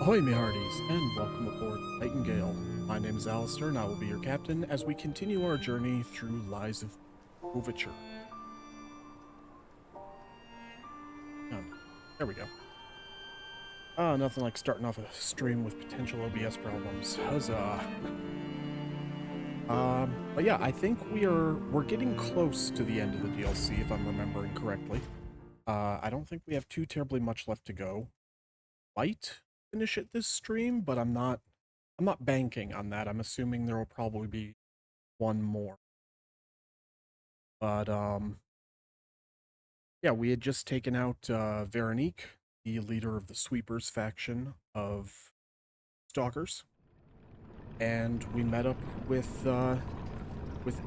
Ahoy, me hearties, and welcome aboard Nightingale. My name is Alistair, and I will be your captain as we continue our journey through Lies of Overture. There we go. Nothing like starting off a stream with potential OBS problems. Huzzah! But yeah, I think we're getting close to the end of the DLC, if I'm remembering correctly. I don't think we have too terribly much left to go. Might finish it this stream, but I'm not banking on that. I'm assuming there will probably be one more. But yeah, we had just taken out Veronique, the leader of the Sweepers faction of Stalkers, and we met up with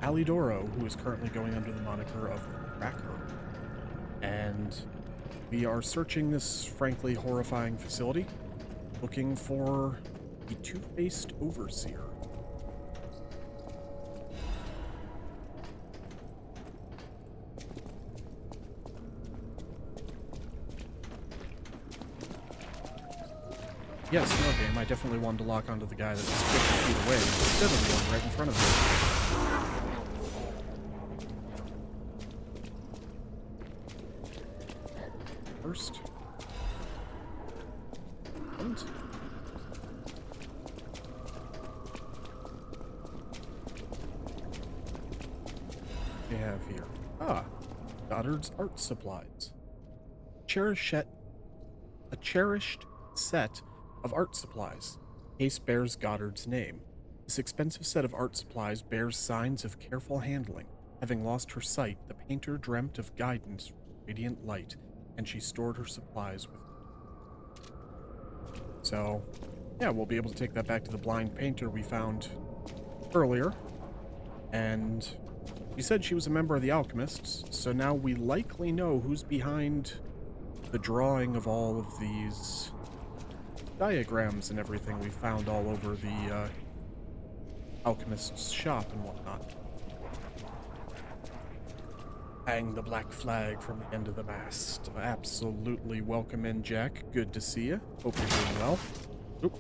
Alidoro, who is currently going under the moniker of the Tracker, and we are searching this frankly horrifying facility, looking for the two-faced overseer. Yes, no game. I definitely wanted to lock onto the guy that was 50 feet away instead of the one right in front of me. First. And we have here. Goddard's art supplies. A cherished set of art supplies. Case bears Goddard's name. This expensive set of art supplies bears signs of careful handling. Having lost her sight, the painter dreamt of guidance from radiant light, and she stored her supplies with her. So, yeah, we'll be able to take that back to the blind painter we found earlier. And she said she was a member of the Alchemists, so now we likely know who's behind the drawing of all of these diagrams and everything we found all over the Alchemist's shop and whatnot. Hang the black flag from the end of the mast. Absolutely welcome in, Jack. Good to see you. Hope you're doing well. Oop.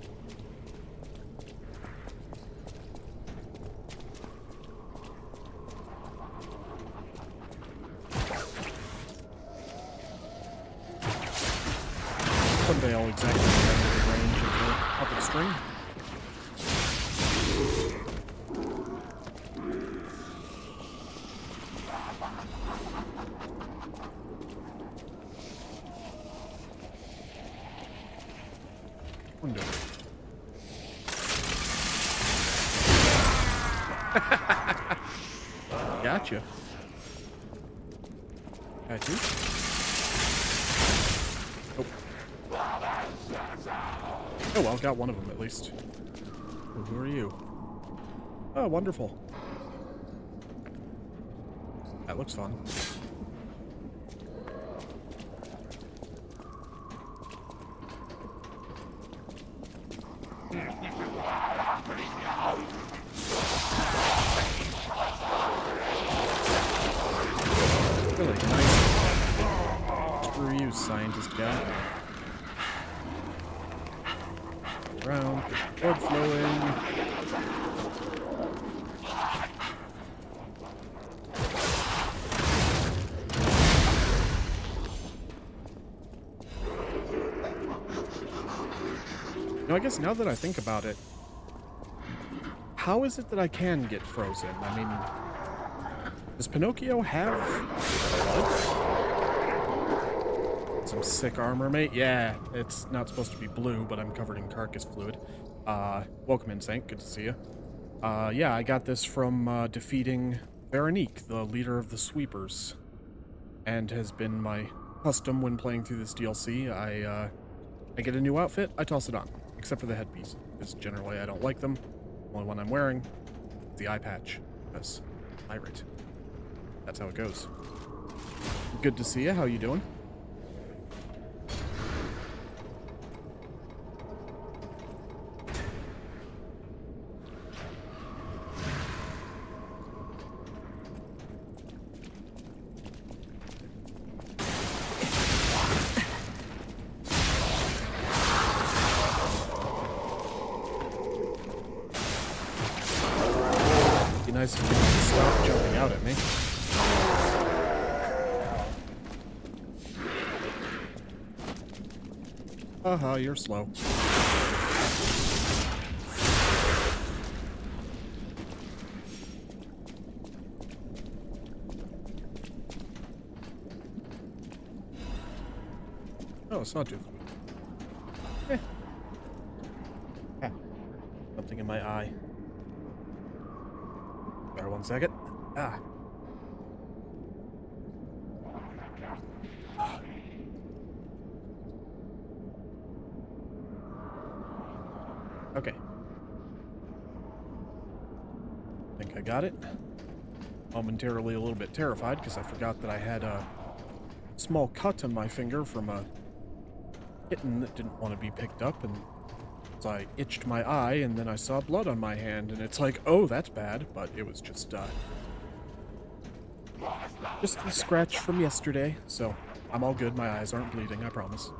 Someday I'll exactly remember the range of the puppet string. Window. Gotcha. Got you. Oh well, got one of them at least. Oh, who are you? Oh, wonderful. That looks fun. Really nice. Screw you, scientist guy. Around, blood flowing. You know, I guess now that I think about it, how is it that I can get frozen? I mean, does Pinocchio have blood? Some sick armor, mate. Yeah, it's not supposed to be blue, but I'm covered in carcass fluid. Welcome in, Saint. Good to see you. Yeah, I got this from defeating Veronique, the leader of the Sweepers, and has been my custom when playing through this DLC. I get a new outfit, I toss it on, except for the headpiece, because generally I don't like them. The only one I'm wearing is the eye patch, because pirate. That's how it goes. Good to see you. How you doing? guys if you can stop jumping out at me. Haha, you're slow. Oh, it's not too food. Ah, something in my eye. Bear 1 second. Ah. Okay. I think I got it. Momentarily a little bit terrified because I forgot that I had a small cut on my finger from a kitten that didn't want to be picked up, and so I itched my eye and then I saw blood on my hand and it's like, oh, that's bad, but it was just a scratch from yesterday, so I'm all good. My eyes aren't bleeding, I promise.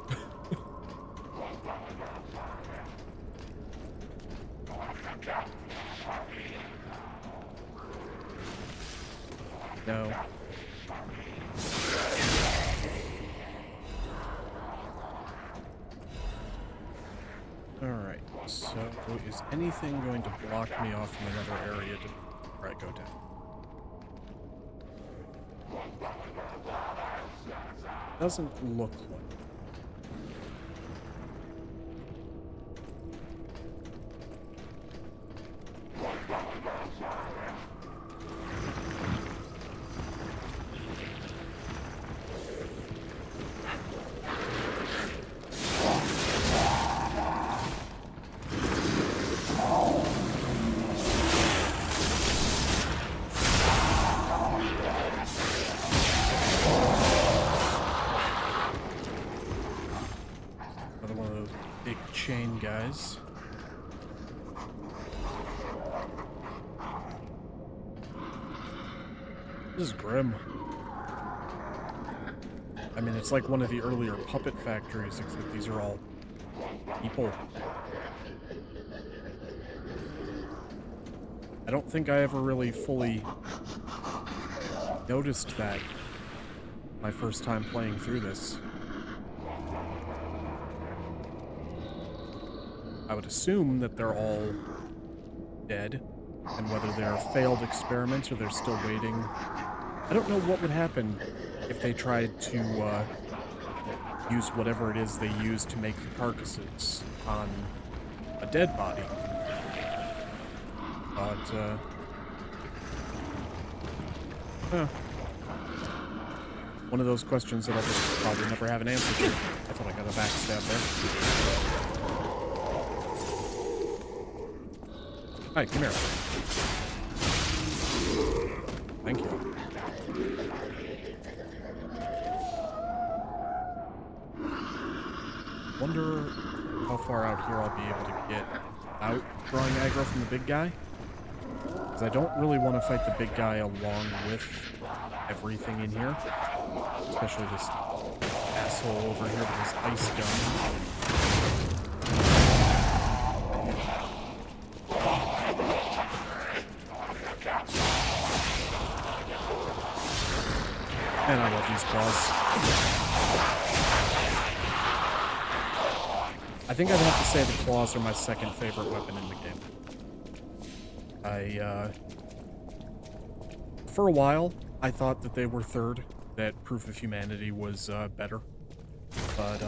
No. Alright, so is anything going to block me off from another area to where I go down? Doesn't look like. Chain guys. This is grim. I mean, it's like one of the earlier puppet factories, except these are all people. I don't think I ever really fully noticed that my first time playing through this. I would assume that they're all dead, and whether they're failed experiments or they're still waiting. I don't know what would happen if they tried to use whatever it is they use to make the carcasses on a dead body. But, one of those questions that I'll just probably never have an answer to. I thought I got a backstab there. Hi, come here. Thank you. Wonder how far out here I'll be able to get out drawing aggro from the big guy. Because I don't really want to fight the big guy along with everything in here. Especially this asshole over here with his ice gun. Man, I love these claws. I think I'd have to say the claws are my second favorite weapon in the game. For a while, I thought that they were third, that Proof of Humanity was better. But,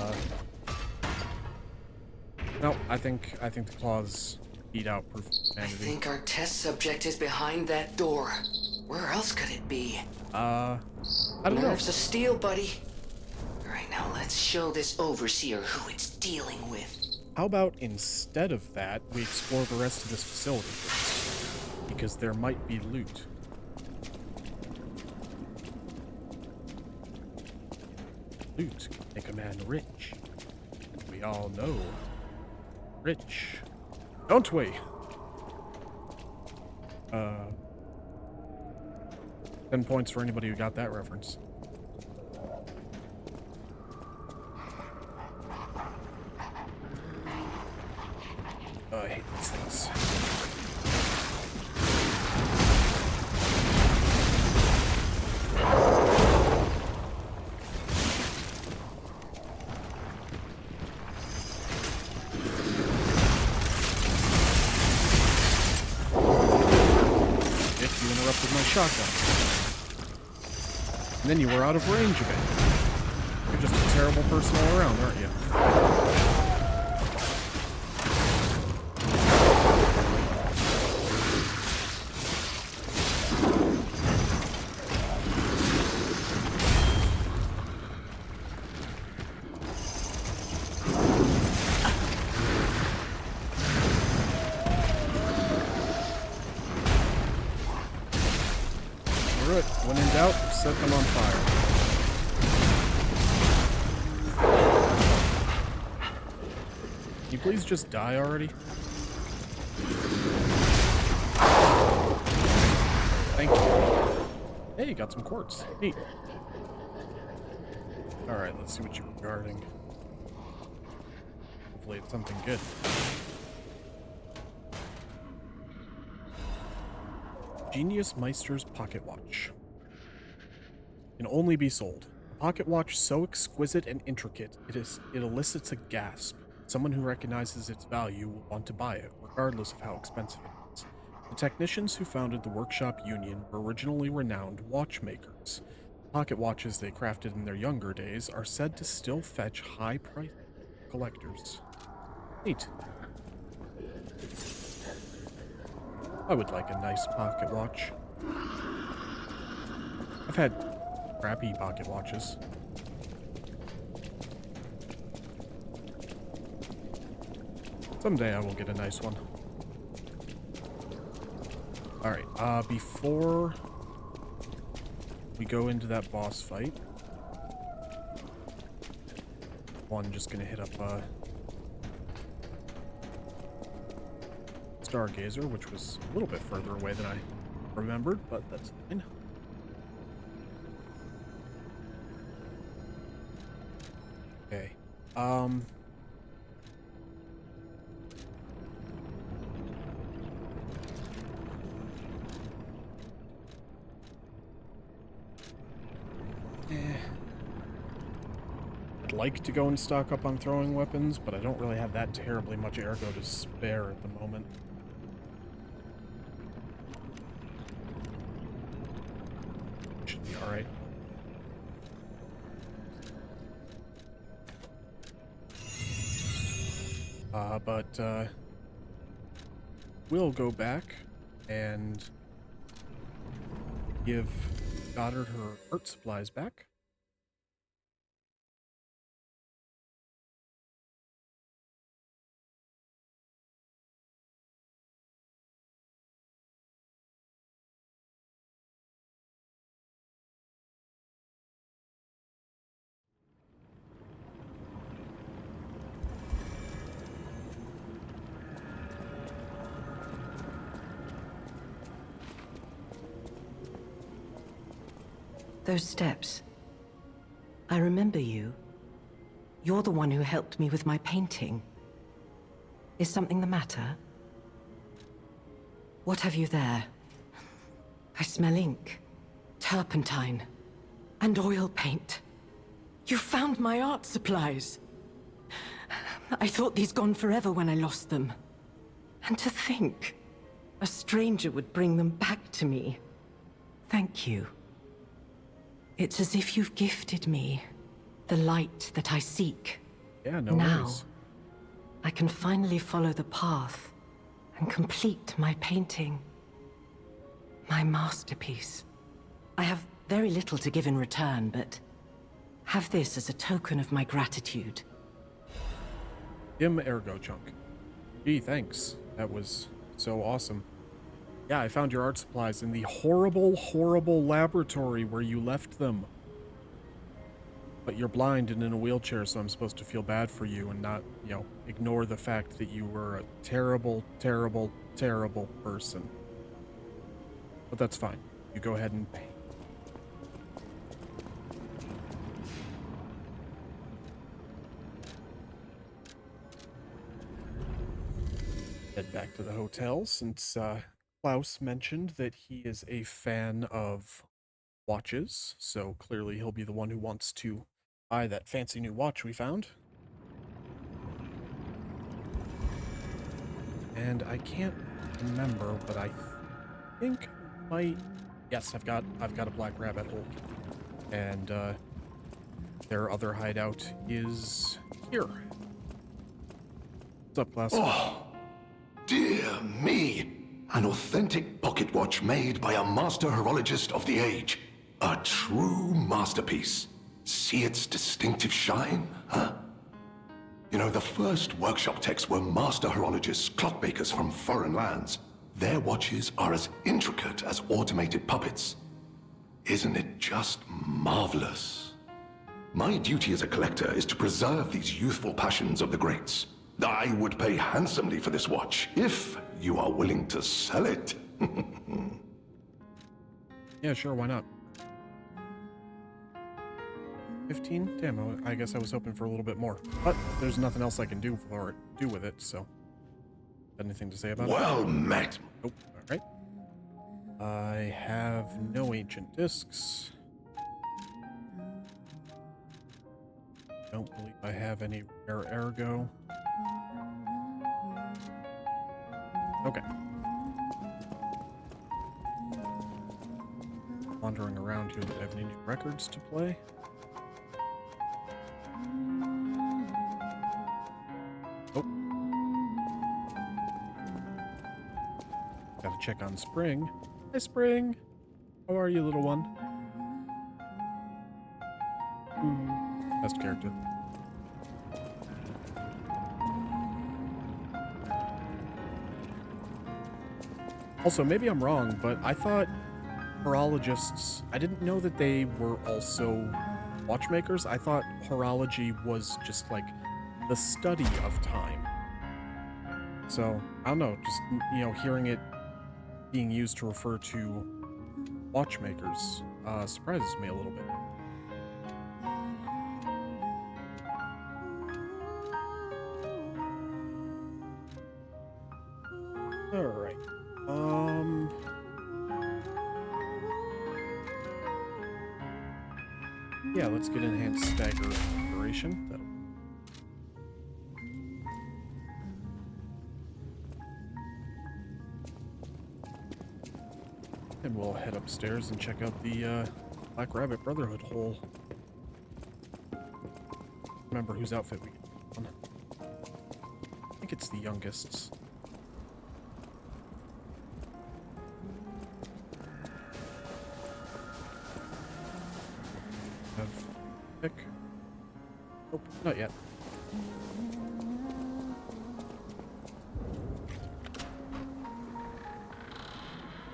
no, I think the claws beat out Proof of Humanity. I think our test subject is behind that door. Where else could it be? I don't know. Nerves of steel, buddy. Alright, now let's show this overseer who it's dealing with. How about instead of that, we explore the rest of this facility first? Because there might be loot. Loot can make a man rich. And we all know. Rich. Don't we? 10 points for anybody who got that reference. Oh, I hate these things. with my shotgun. And then you were out of range of it. You're just a terrible person all around, aren't you? When in doubt, set them on fire. Can you please just die already? Thank you. Hey, you got some quartz. Neat. Alright, let's see what you're guarding. Hopefully it's something good. Genius Meister's pocket watch. Can only be sold. A pocket watch so exquisite and intricate, it elicits a gasp. Someone who recognizes its value will want to buy it, regardless of how expensive it is. The technicians who founded the Workshop Union were originally renowned watchmakers. Pocket watches they crafted in their younger days are said to still fetch high price collectors. Neat. I would like a nice pocket watch. I've had crappy pocket watches. Someday I will get a nice one. Alright, before we go into that boss fight, I'm just gonna hit up Stargazer, which was a little bit further away than I remembered, but that's fine. Okay. I'd like to go and stock up on throwing weapons, but I don't really have that terribly much ergo to spare at the moment. Should be alright. But we'll go back and give Goddard her art supplies back. Those steps. I remember you. You're the one who helped me with my painting. Is something the matter? What have you there? I smell ink, turpentine, and oil paint. You found my art supplies. I thought these gone forever when I lost them. And to think, a stranger would bring them back to me. Thank you. It's as if you've gifted me the light that I seek. Yeah, no now, worries. I can finally follow the path and complete my painting. My masterpiece. I have very little to give in return, but have this as a token of my gratitude. Him ergo chunk. Gee, thanks. That was so awesome. Yeah, I found your art supplies in the horrible, horrible laboratory where you left them. But you're blind and in a wheelchair, so I'm supposed to feel bad for you and not, ignore the fact that you were a terrible, terrible, terrible person. But that's fine. You go ahead and paint. Head back to the hotel since, Klaus mentioned that he is a fan of watches, so clearly he'll be the one who wants to buy that fancy new watch we found. And I can't remember, but I think I might Yes, I've got a black rabbit hole. And their other hideout is here. What's up, class? Oh, dear me. An authentic pocket watch made by a master horologist of the age. A true masterpiece. See its distinctive shine, huh? You know, the first workshop techs were master horologists, clockmakers from foreign lands. Their watches are as intricate as automated puppets. Isn't it just marvelous? My duty as a collector is to preserve these youthful passions of the greats. I would pay handsomely for this watch, if you are willing to sell it. Yeah, sure, why not? 15? Damn, I guess I was hoping for a little bit more. But there's nothing else I can do with it, so... Anything to say about it? Well met. Oh, alright. I have no ancient discs. Don't believe I have any rare ergo. Okay. Wandering around here, do I have any new records to play? Oh. Gotta check on Spring. Hi, Spring. How are you, little one? Best character. Also, maybe I'm wrong, but I thought horologists... I didn't know that they were also watchmakers. I thought horology was just, like, the study of time. So, I don't know, just, you know, hearing it being used to refer to watchmakers surprises me a little bit. Alright. Yeah, let's get enhanced stagger duration. That'll... And we'll head upstairs and check out the Black Rabbit Brotherhood hole. Remember whose outfit we get on. I think it's the youngest's. Have pick. Nope, not yet.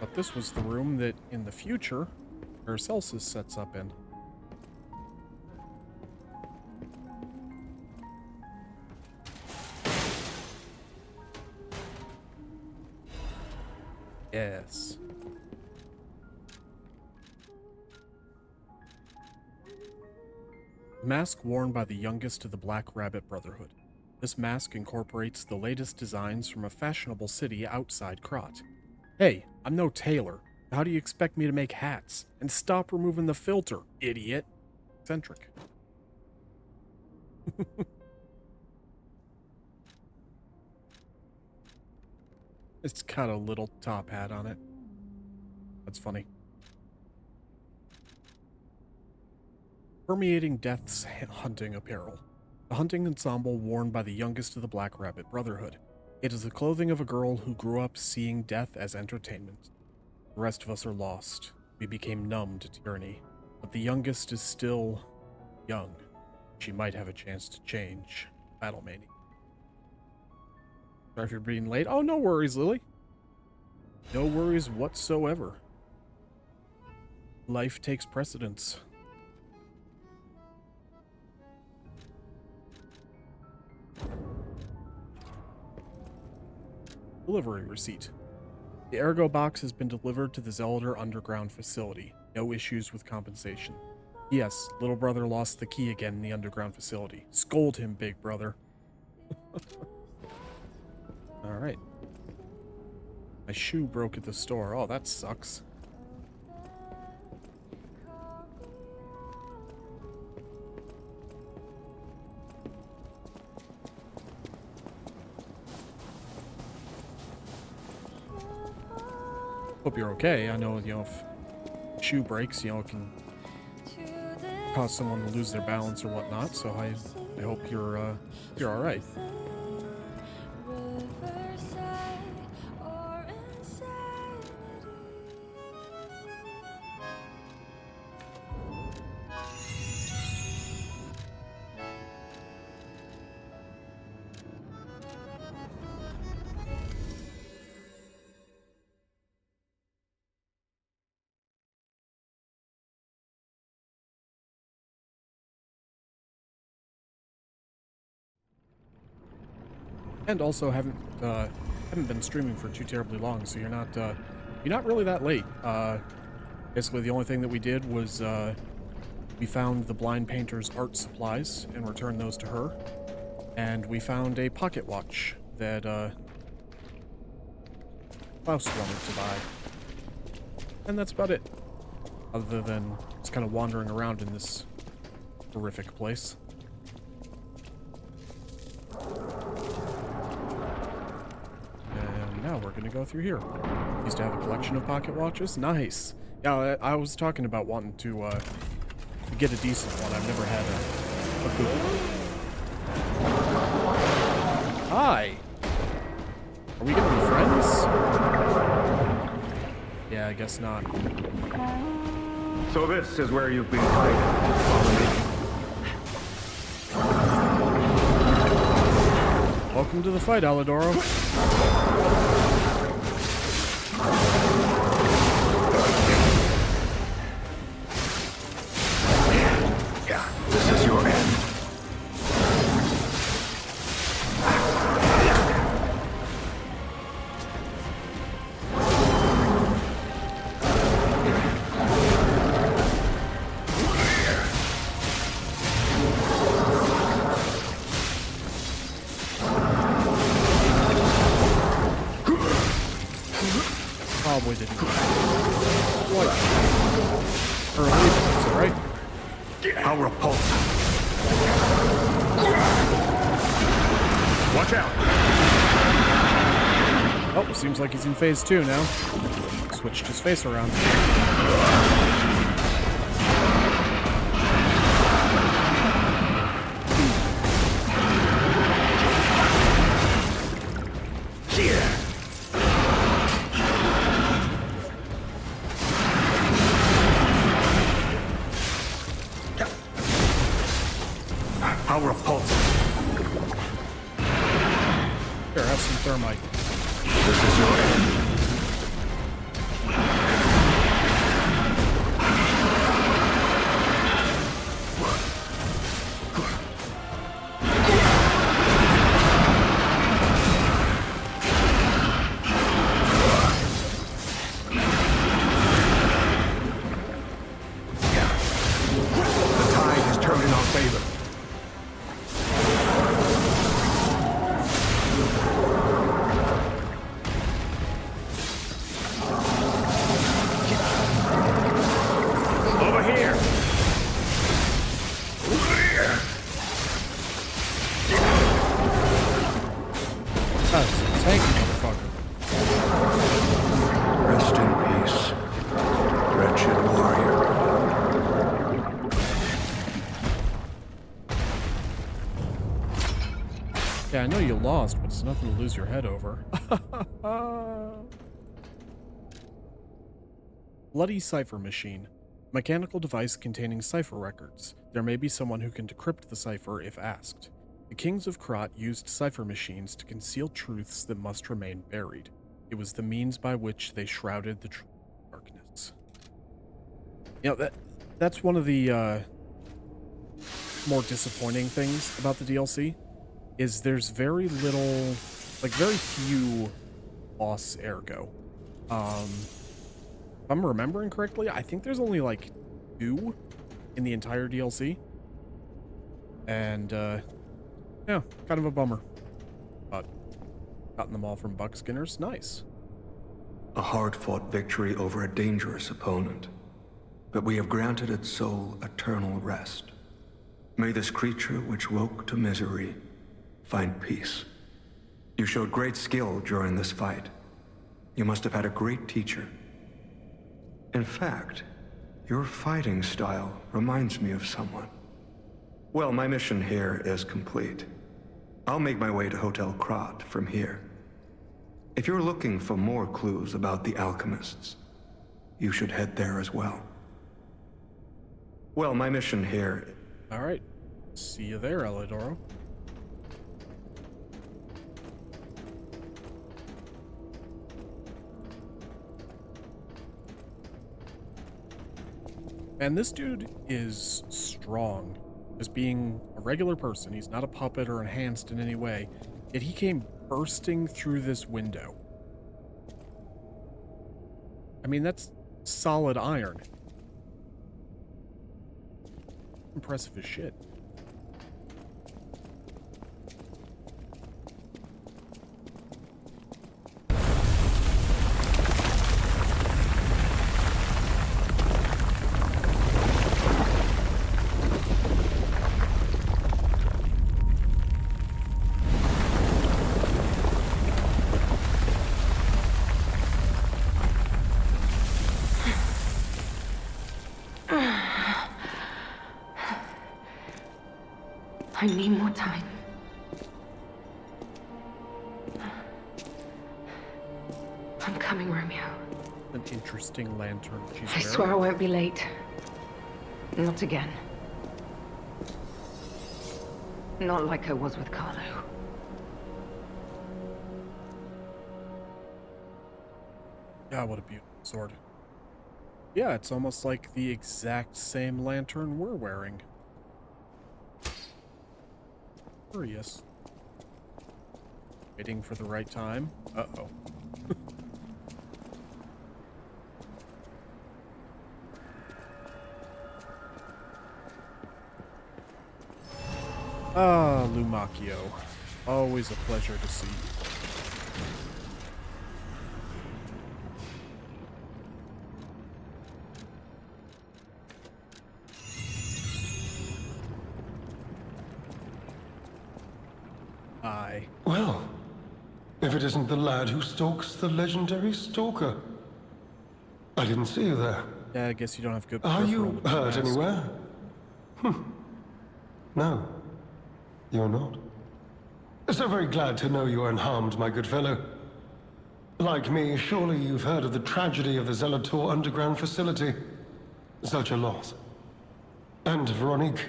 But this was the room that, in the future, Paracelsus sets up in. Yes. Mask worn by the youngest of the Black Rabbit Brotherhood. This mask incorporates the latest designs from a fashionable city outside Krat. Hey, I'm no tailor. How do you expect me to make hats? And stop removing the filter, idiot. Eccentric. It's got a little top hat on it. That's funny. Permeating Death's hunting apparel. The hunting ensemble worn by the youngest of the Black Rabbit Brotherhood. It is the clothing of a girl who grew up seeing death as entertainment. The rest of us are lost. We became numb to tyranny. But the youngest is still young. She might have a chance to change. Battlemania. Sorry if you're being late. Oh, no worries, Lily. No worries whatsoever. Life takes precedence. Delivery receipt. The Ergo box has been delivered to the Zeldar underground facility. No issues with compensation. Yes, little brother lost the key again in the underground facility. Scold him, big brother. Alright. My shoe broke at the store. Oh, that sucks. Hope you're okay. I know, you know, if shoe breaks, it can cause someone to lose their balance or whatnot. So I hope you're all right. And also haven't been streaming for too terribly long, so you're not really that late. Basically, the only thing that we did was we found the blind painter's art supplies and returned those to her, and we found a pocket watch that Klaus wanted to buy, and that's about it. Other than just kind of wandering around in this horrific place. Now we're gonna go through here. Used to have a collection of pocket watches. Nice. Yeah, I was talking about wanting to get a decent one. I've never had a good one. Hi. Are we gonna be friends? Yeah, I guess not. So this is where you've been hiding. Follow me. Welcome to the fight, Alidoro. Yeah, this is your end. Probably didn't. What? Or leave it, right? I'll repulse. Watch out! Oh, seems like he's in phase 2 now. Switched his face around. I'll repulse. Here, have some thermite. This is your end. The tide has turned in our favor. Over here! That's a tanky motherfucker. Rest in peace, wretched warrior. Yeah, I know you lost, but it's nothing to lose your head over. Bloody Cipher Machine. Mechanical device containing cipher records. There may be someone who can decrypt the cipher if asked. The kings of Krat used cipher machines to conceal truths that must remain buried. It was the means by which they shrouded the truth in darkness. You know, that's one of the more disappointing things about the DLC, is there's very little, like very few boss ergo. If I'm remembering correctly, I think there's only like 2 in the entire DLC. And, yeah, kind of a bummer. But gotten them all from Buckskinners. Nice. A hard-fought victory over a dangerous opponent. But we have granted its soul eternal rest. May this creature which woke to misery find peace. You showed great skill during this fight. You must have had a great teacher. In fact, Your fighting style reminds me of someone. Well, my mission here is complete. I'll make my way to Hotel Krat from here. If you're looking for more clues about the alchemists, you should head there as well. Well, my mission here... All right. See you there, Elidoro. And this dude is strong. As being a regular person, he's not a puppet or enhanced in any way, yet he came bursting through this window. I mean, that's solid iron. Impressive as shit. I need more time. I'm coming, Romeo. An interesting lantern she's I wearing. swear I won't be late. Not again. Not like I was with Carlo. God, what a beautiful sword. Yeah, it's almost like the exact same lantern we're wearing. Curious. Waiting for the right time. Uh-oh. Ah, Lumacchio. Always a pleasure to see you. Aye. Well, if it isn't the lad who stalks the legendary stalker. I didn't see you there. Yeah, I guess you don't have good Are peripheral you with the hurt mask. anywhere? No, you're not. So very glad to know you are unharmed, my good fellow. Like me, surely you've heard of the tragedy of the Zelator underground facility. Such a loss. And Veronique,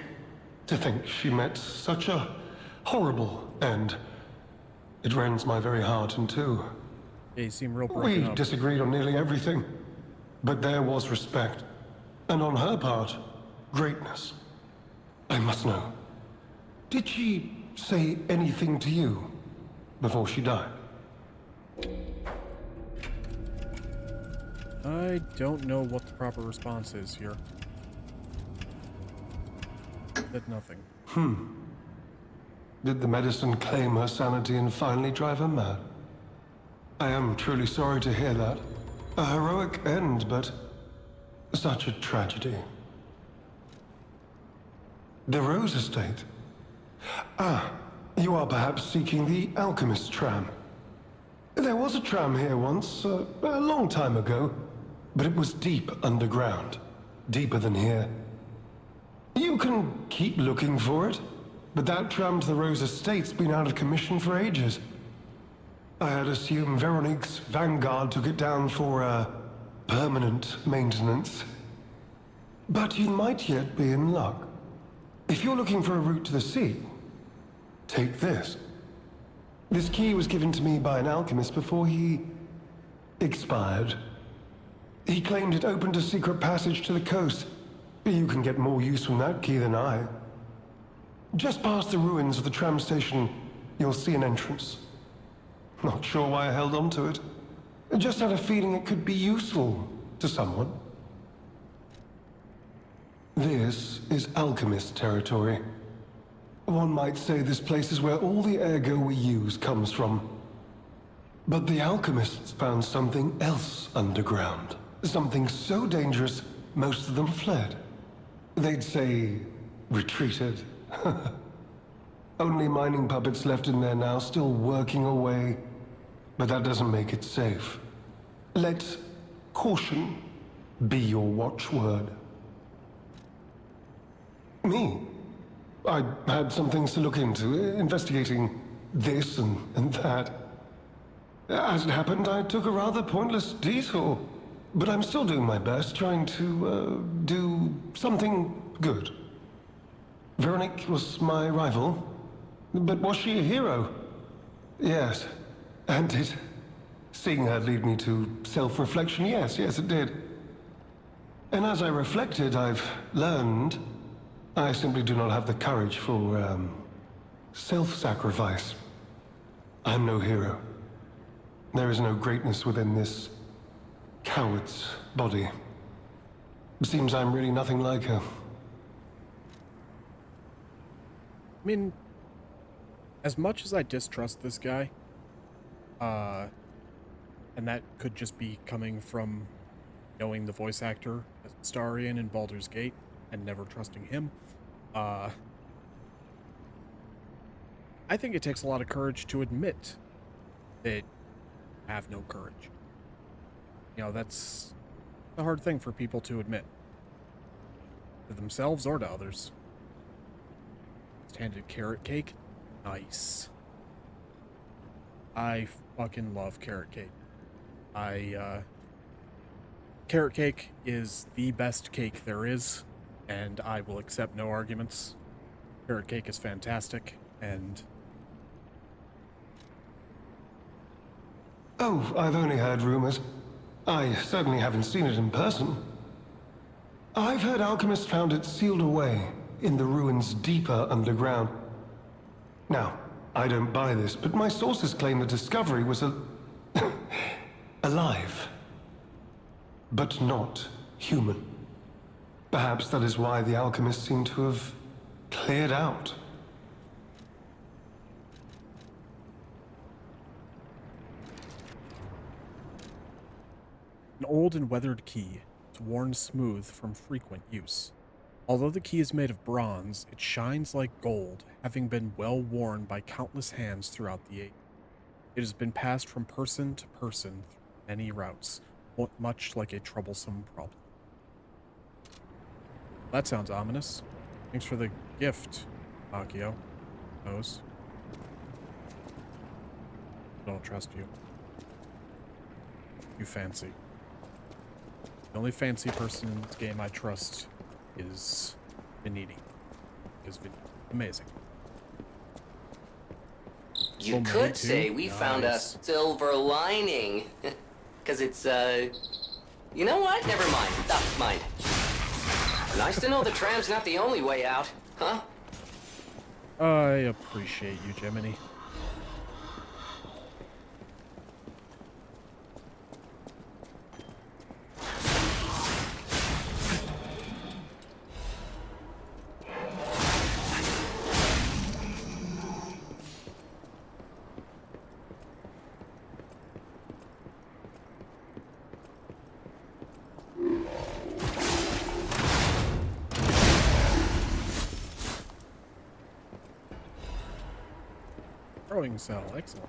to think she met such a horrible end. It rends my very heart in two. Yeah, you seem real We broken up. disagreed on nearly everything, but there was respect. And on her part, greatness. I must know. Did she say anything to you before she died? I don't know what the proper response is here. Said nothing. Did the medicine claim her sanity and finally drive her mad? I am truly sorry to hear that. A heroic end, but such a tragedy. The Rose Estate. Ah, you are perhaps seeking the Alchemist tram. There was a tram here once, a long time ago, but it was deep underground. Deeper than here. You can keep looking for it, but that tram to the Rose Estate's been out of commission for ages. I had assumed Veronique's Vanguard took it down for, permanent maintenance. But you might yet be in luck. If you're looking for a route to the sea, take this. This key was given to me by an alchemist before he expired. He claimed it opened a secret passage to the coast. You can get more use from that key than I. Just past the ruins of the tram station, you'll see an entrance. Not sure why I held on to it. I just had a feeling it could be useful to someone. This is alchemist territory. One might say this place is where all the ergo we use comes from. But the alchemists found something else underground. Something so dangerous, most of them fled. They'd say, retreated. Only mining puppets left in there now, still working away. But that doesn't make it safe. Let caution be your watchword. Me? I had some things to look into, investigating this and that. As it happened, I took a rather pointless detour. But I'm still doing my best, trying to, do something good. Veronique was my rival. But was she a hero? Yes. And did seeing her lead me to self-reflection? Yes, it did. And as I reflected, I've learned I simply do not have the courage for, self-sacrifice. I'm no hero. There is no greatness within this coward's body. It seems I'm really nothing like her. I mean, as much as I distrust this guy, and that could just be coming from knowing the voice actor as Astarion in Baldur's Gate and never trusting him, I think it takes a lot of courage to admit that I have no courage. You know, that's a hard thing for people to admit. To themselves or to others. Just handed carrot cake? Nice. I fucking love carrot cake. Carrot cake is the best cake there is, and I will accept no arguments. Carrot cake is fantastic, and... Oh, I've only heard rumors. I certainly haven't seen it in person. I've heard alchemists found it sealed away in the ruins deeper underground. Now, I don't buy this, but my sources claim the discovery was alive. But not human. Perhaps that is why the alchemists seem to have cleared out. An old and weathered key is worn smooth from frequent use. Although the key is made of bronze, it shines like gold, having been well worn by countless hands throughout the age. It has been passed from person to person through many routes, much like a troublesome problem. That sounds ominous. Thanks for the gift, Akio. Knows. Don't trust you. You fancy. The only fancy person in this game I trust is Veniti. Is Veniti amazing? You Oh, me could too? say we found a Nice. silver lining. Because it's, you know what? Never mind. Mind. Nice to know the tram's not the only way out, huh? I appreciate you, Jiminy. Throwing cell, excellent.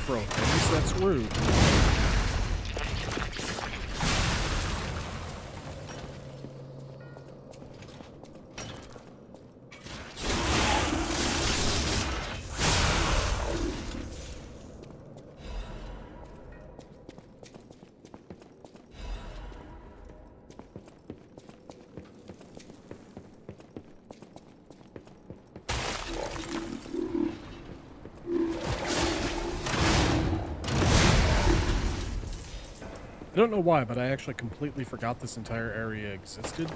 Throw things, that's rude. I don't know why, but I actually completely forgot this entire area existed.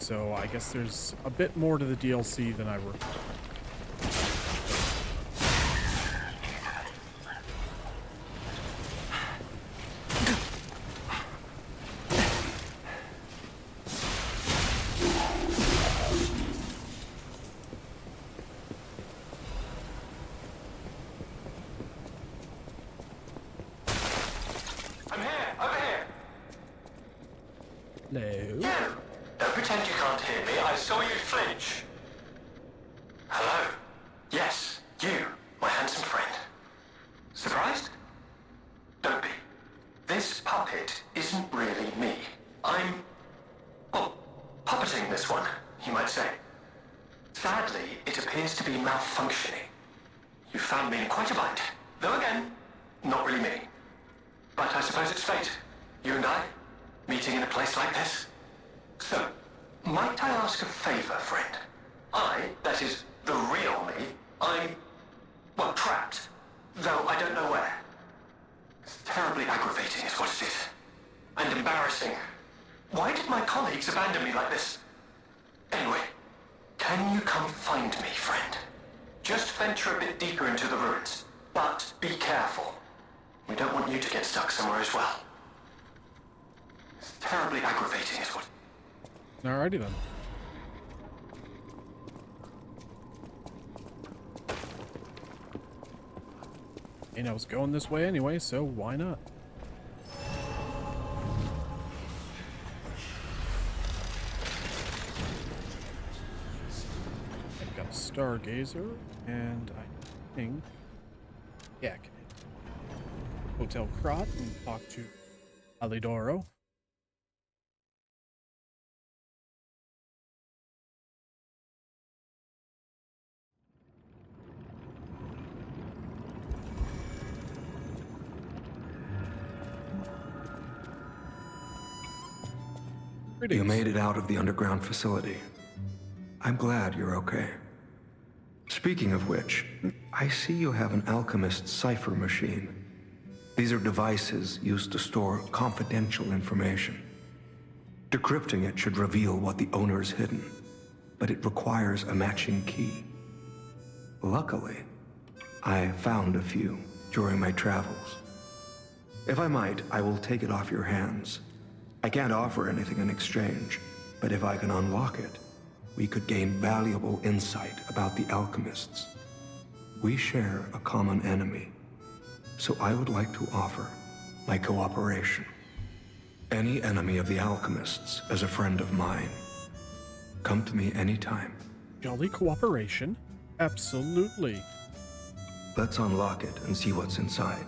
So I guess there's a bit more to the DLC than I recall. Hello. Don't pretend you can't hear me. I saw you flinch. Hello. Yes, you, my handsome friend. Surprised? Don't be. This puppet isn't really me. I'm, well, puppeting this one, you might say. Sadly, it appears to be malfunctioning. You found me in quite a bind. Though again, not really me. But I suppose it's fate. You and I, meeting in a place like this. So, might I ask a favor, friend? That is, the real me, I'm, well, trapped. Though I don't know where. It's terribly aggravating is what it is. And embarrassing. Why did my colleagues abandon me like this? Anyway, can you come find me, friend? Just venture a bit deeper into the ruins. But be careful. We don't want you to get stuck somewhere as well. It's terribly aggravating is what... Alrighty then. And I was going this way anyway, so why not? I've got a stargazer, and I think, yeah, I can hit Hotel Krat and talk to Alidoro. You made it out of the underground facility. I'm glad you're okay. Speaking of which, I see you have an alchemist's cipher machine. These are devices used to store confidential information. Decrypting it should reveal what the owner's hidden, but it requires a matching key. Luckily, I found a few during my travels. If I might, I will take it off your hands. I can't offer anything in exchange, but if I can unlock it, we could gain valuable insight about the alchemists. We share a common enemy, so I would like to offer my cooperation. Any enemy of the alchemists is a friend of mine. Come to me anytime. Jolly cooperation? Absolutely. Let's unlock it and see what's inside.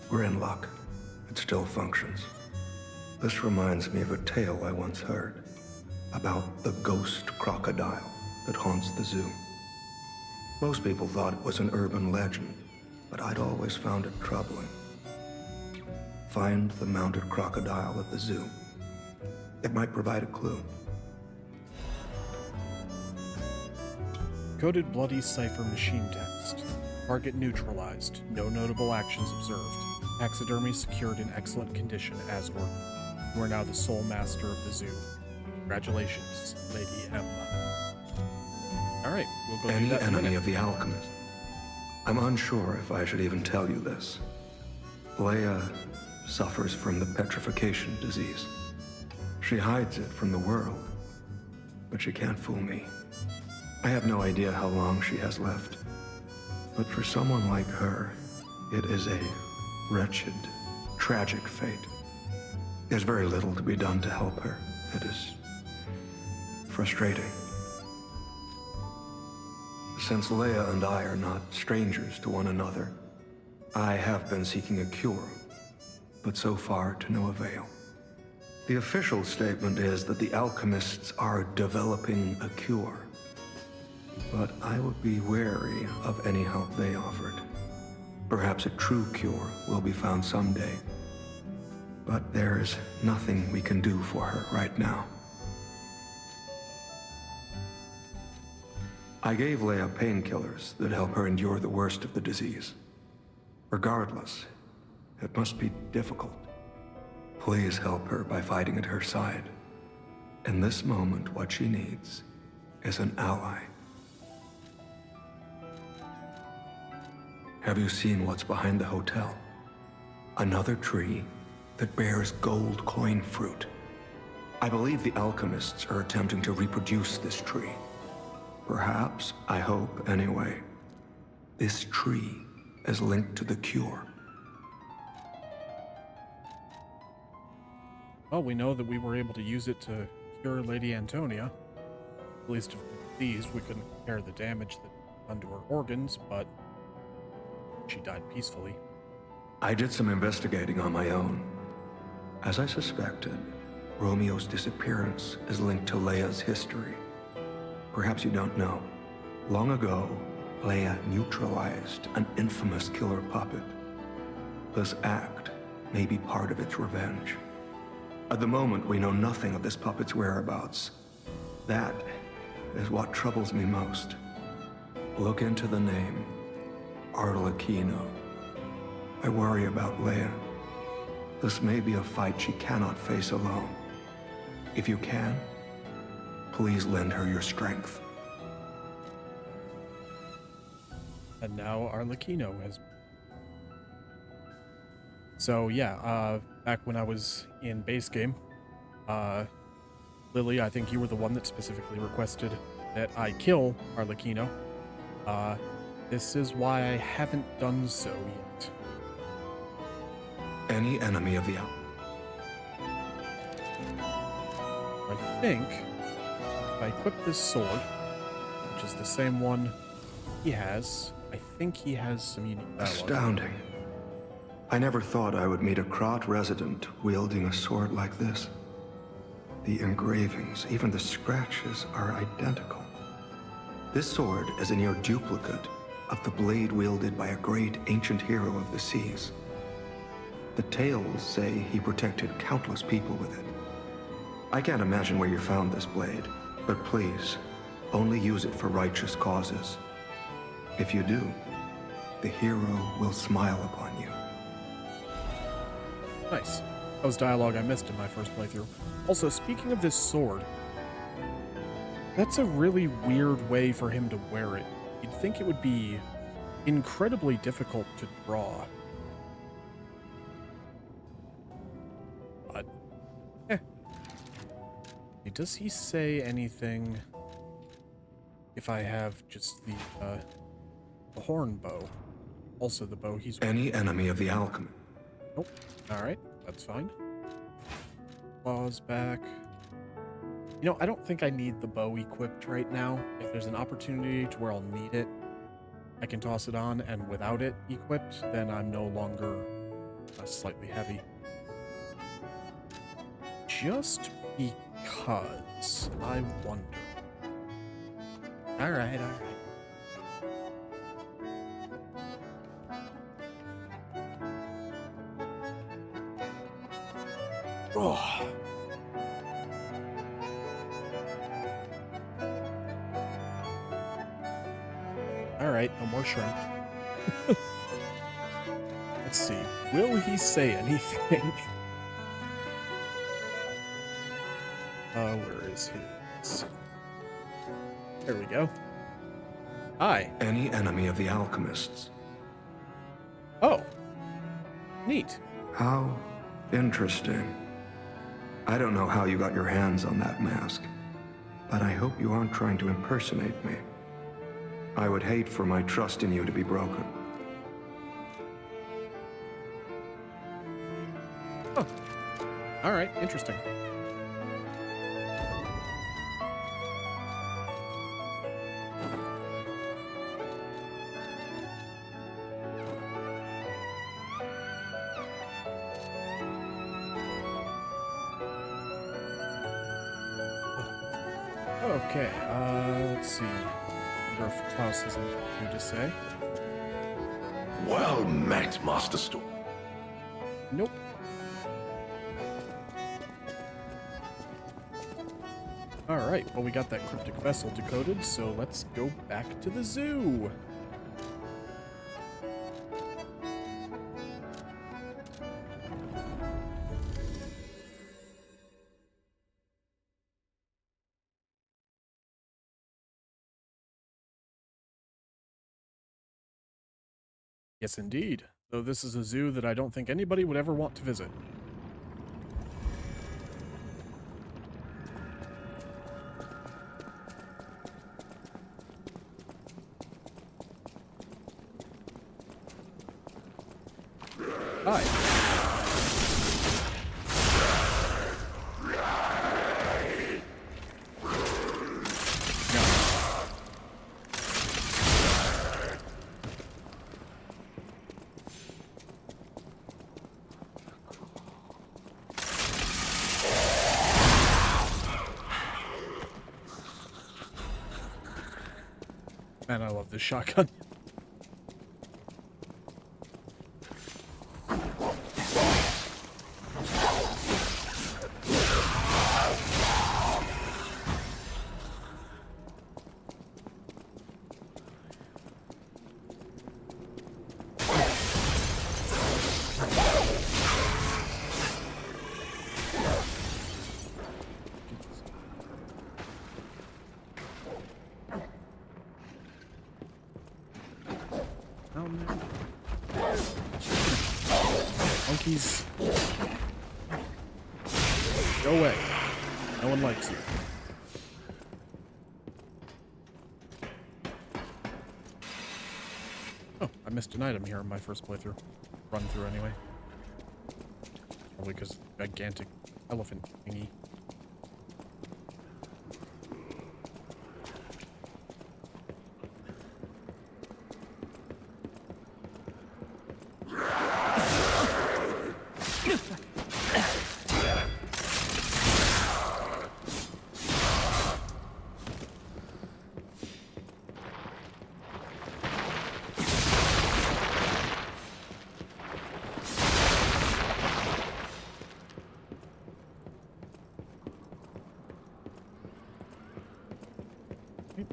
We're in luck. It still functions. This reminds me of a tale I once heard about the ghost crocodile that haunts the zoo. Most people thought it was an urban legend, but I'd always found it troubling. Find the mounted crocodile at the zoo. It might provide a clue. Coded bloody cipher machine text. Target neutralized. No notable actions observed. Taxidermy secured in excellent condition as ordered. You are now the sole master of the zoo. Congratulations, Lady M. Alright, we'll go do Any that in a enemy minute. of the alchemist. I'm unsure if I should even tell you this. Leia suffers from the petrification disease. She hides it from the world, but she can't fool me. I have no idea how long she has left. But for someone like her, it is a wretched, tragic fate. There's very little to be done to help her. It is frustrating. Since Leia and I are not strangers to one another, I have been seeking a cure, but so far to no avail. The official statement is that the alchemists are developing a cure, but I would be wary of any help they offered. Perhaps a true cure will be found someday, but there is nothing we can do for her right now. I gave Leia painkillers that help her endure the worst of the disease. Regardless, it must be difficult. Please help her by fighting at her side. In this moment, what she needs is an ally. Have you seen what's behind the hotel? Another tree that bears gold coin fruit. I believe the alchemists are attempting to reproduce this tree. Perhaps, I hope anyway, this tree is linked to the cure. Well, we know that we were able to use it to cure Lady Antonia. At least of these, we couldn't repair the damage that done to her organs, but she died peacefully. I did some investigating on my own. As I suspected, Romeo's disappearance is linked to Leia's history. Perhaps you don't know. Long ago, Leia neutralized an infamous killer puppet. This act may be part of its revenge. At the moment, we know nothing of this puppet's whereabouts. That is what troubles me most. Look into the name, Arlecchino. I worry about Leia. This may be a fight she cannot face alone. If you can, please lend her your strength. And now Arlecchino has... So yeah, back when I was in base game, Lily, I think you were the one that specifically requested that I kill Arlecchino. This is why I haven't done so yet. Any enemy of the I think if I equip this sword, which is the same one he has, I think he has some unique dialogue. Astounding. I never thought I would meet a Krat resident wielding a sword like this. The engravings, even the scratches, are identical. This sword is a near duplicate of the blade wielded by a great ancient hero of the seas. The tales say he protected countless people with it. I can't imagine where you found this blade, but please, only use it for righteous causes. If you do, the hero will smile upon you. Nice. That was dialogue I missed in my first playthrough. Also, speaking of this sword, that's a really weird way for him to wear it. You'd think it would be incredibly difficult to draw. But, does he say anything if I have just the horn bow? Also the bow he's... Any enemy of the alchemy. Nope. Alright, that's fine. Claws back. You know, I don't think I need the bow equipped right now. If there's an opportunity to where I'll need it, I can toss it on, and without it equipped, then I'm no longer slightly heavy. Just because I wonder. Alright, alright. Oh. Alright, no more shrimp. Let's see. Will he say anything? Where is his? There we go. Hi. Any enemy of the alchemists. Oh. Neat. How interesting. I don't know how you got your hands on that mask, but I hope you aren't trying to impersonate me. I would hate for my trust in you to be broken. Oh. Alright, interesting. Okay, let's see. I wonder if Klaus has anything new to say. Well met, Master Storm. Nope. Alright, well we got that cryptic vessel decoded, so let's go back to the zoo. Yes, indeed. Though this is a zoo that I don't think anybody would ever want to visit. Hi. Man, I love this shotgun. Monkeys. Go away. No one likes you. Oh, I missed an item here in my first playthrough. Run through anyway. Probably because gigantic elephant thingy.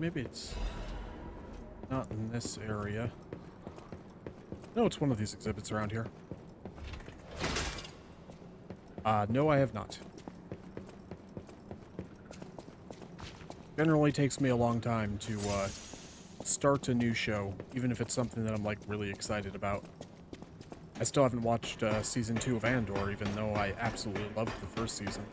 Maybe it's not in this area. No, it's one of these exhibits around here. No, I have not. Generally takes me a long time to start a new show, even if it's something that I'm like really excited about. I still haven't watched season 2 of Andor, even though I absolutely loved the first season.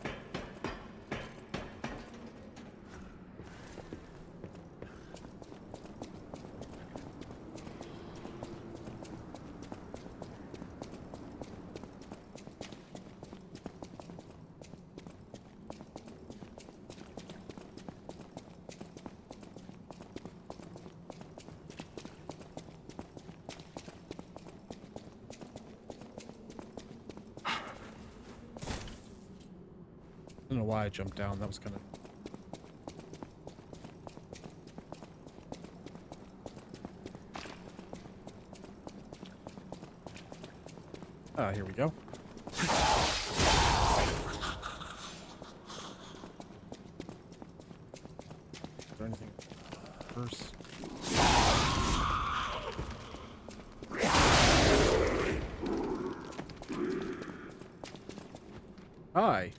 I don't know why I jumped down. That was kind of... here we go. Is there anything first? Hi.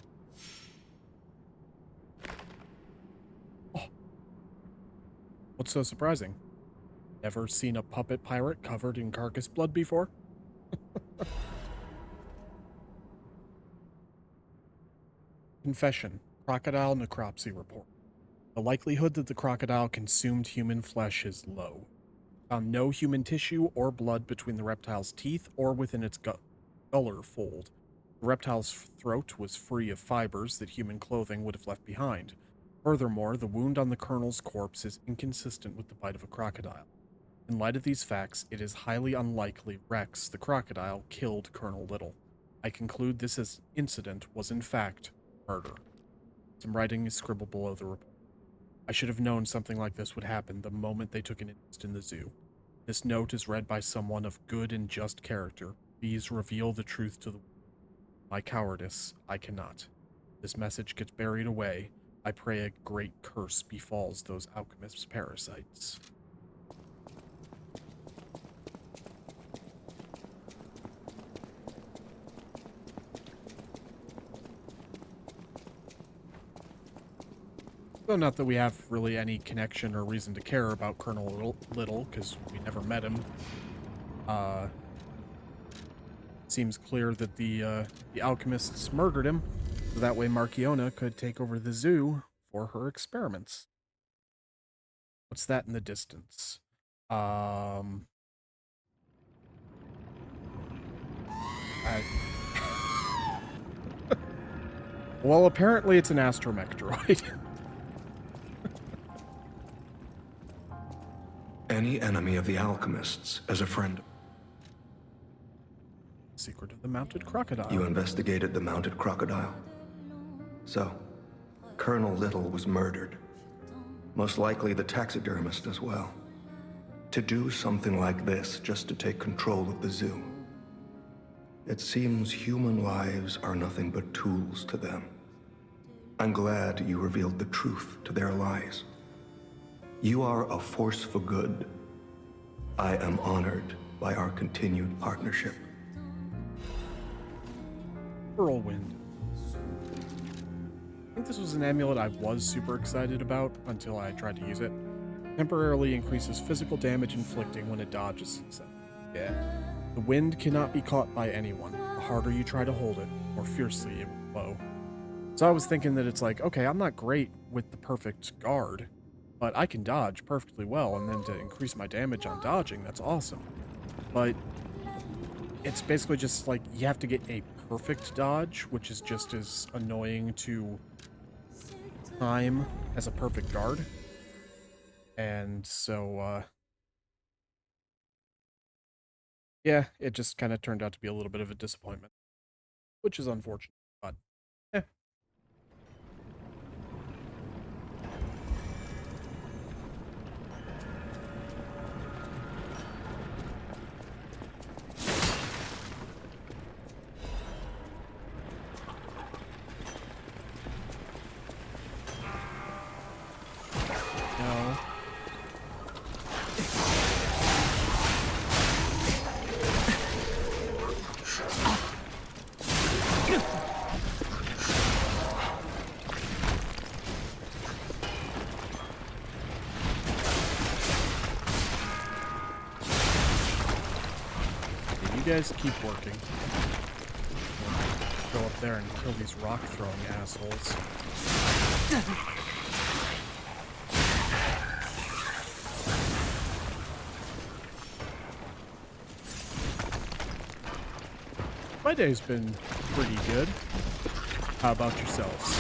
What's so surprising? Ever seen a puppet pirate covered in carcass blood before? Confession. Crocodile necropsy report. The likelihood that the crocodile consumed human flesh is low. Found no human tissue or blood between the reptile's teeth or within its gular fold. The reptile's throat was free of fibers that human clothing would have left behind. Furthermore, the wound on the Colonel's corpse is inconsistent with the bite of a crocodile. In light of these facts, it is highly unlikely Rex, the crocodile, killed Colonel Little. I conclude this incident was in fact murder. Some writing is scribbled below the report. I should have known something like this would happen the moment they took an interest in the zoo. This note is read by someone of good and just character. Please reveal the truth to the world. My cowardice, I cannot. This message gets buried away. I pray a great curse befalls those alchemists' parasites. So not that we have really any connection or reason to care about Colonel Little, because we never met him. Seems clear that the alchemists murdered him, so that way Marchiona could take over the zoo for her experiments. What's that in the distance? Well, apparently it's an astromech droid. Any enemy of the alchemists as a friend. Secret of the Mounted Crocodile. You investigated the Mounted Crocodile. So, Colonel Little was murdered. Most likely the taxidermist as well. to do something like this just to take control of the zoo. It seems human lives are nothing but tools to them. I'm glad you revealed the truth to their lies. You are a force for good. I am honored by our continued partnership. Whirlwind. I think this was an amulet I was super excited about until I tried to use it. Temporarily increases physical damage inflicting when it dodges. So, yeah. The wind cannot be caught by anyone. The harder you try to hold it, the more fiercely it will blow. So I was thinking that it's like, okay, I'm not great with the perfect guard, but I can dodge perfectly well, and then to increase my damage on dodging, that's awesome. But it's basically just like you have to get a perfect dodge, which is just as annoying to time as a perfect guard. And so, yeah, it just kind of turned out to be a little bit of a disappointment, which is unfortunate, but eh. No. You guys keep working. Go up there and kill these rock-throwing assholes. My day's been pretty good. How about yourselves?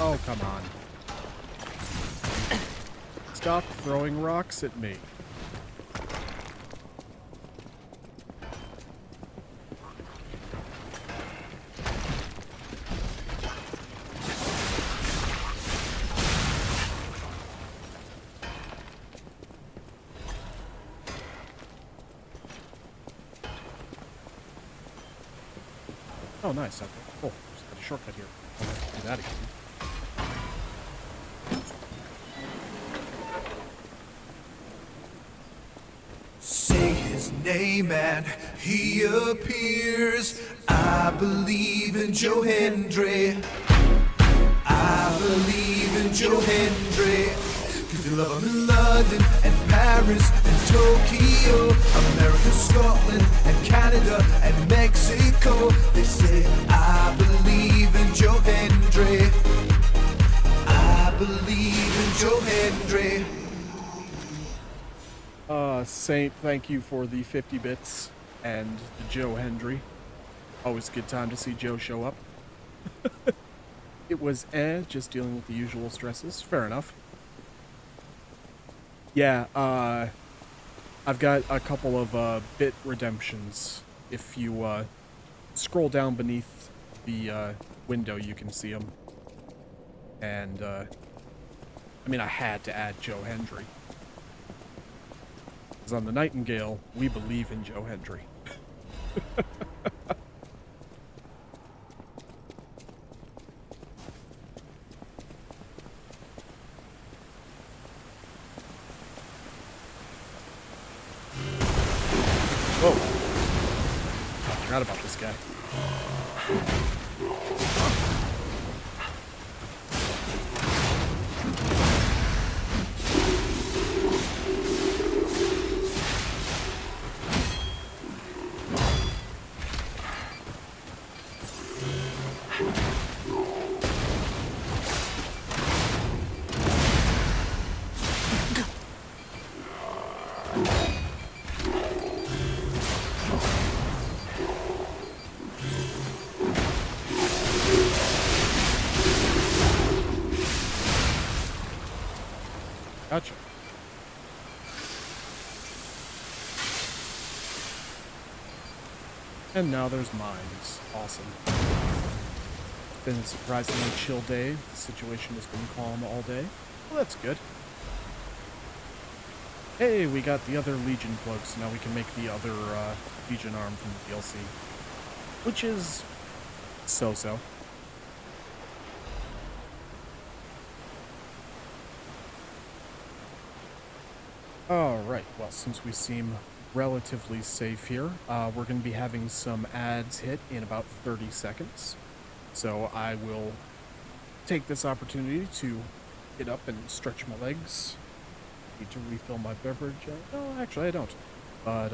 Oh, come on. Stop throwing rocks at me. Oh, nice. Okay. Cool. Just got a shortcut here. I'll have to do that again. Say his name and he appears. I believe in Joe Hendry. I believe in Joe Hendry. Cause you love him in London and Paris and Tokyo, America, Scotland and Canada and Mexico. They say I believe in Joe Hendry. I believe in Joe Hendry. Saint, thank you for the 50 bits and the Joe Hendry. Always a good time to see Joe show up. It was just dealing with the usual stresses. Fair enough. Yeah, I've got a couple of bit redemptions. If you scroll down beneath the window, you can see them. And, I mean, I had to add Joe Hendry. Because on the Nightingale, we believe in Joe Hendry. Whoa. I forgot about this guy. Gotcha. And now there's mines. Awesome. been a surprisingly chill day. The situation has been calm all day. Well, that's good. Hey, we got the other Legion cloak, so now we can make the other Legion arm from the DLC. Which is so-so. Alright, well, since we seem relatively safe here, we're going to be having some ads hit in about 30 seconds. So I will take this opportunity to get up and stretch my legs. Need to refill my beverage. No, actually I don't. But,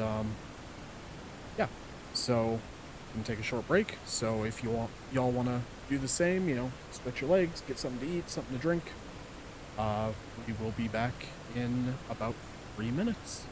yeah. So, I'm going to take a short break. So if y'all want to do the same, you know, stretch your legs, get something to eat, something to drink, we will be back in about 3 minutes.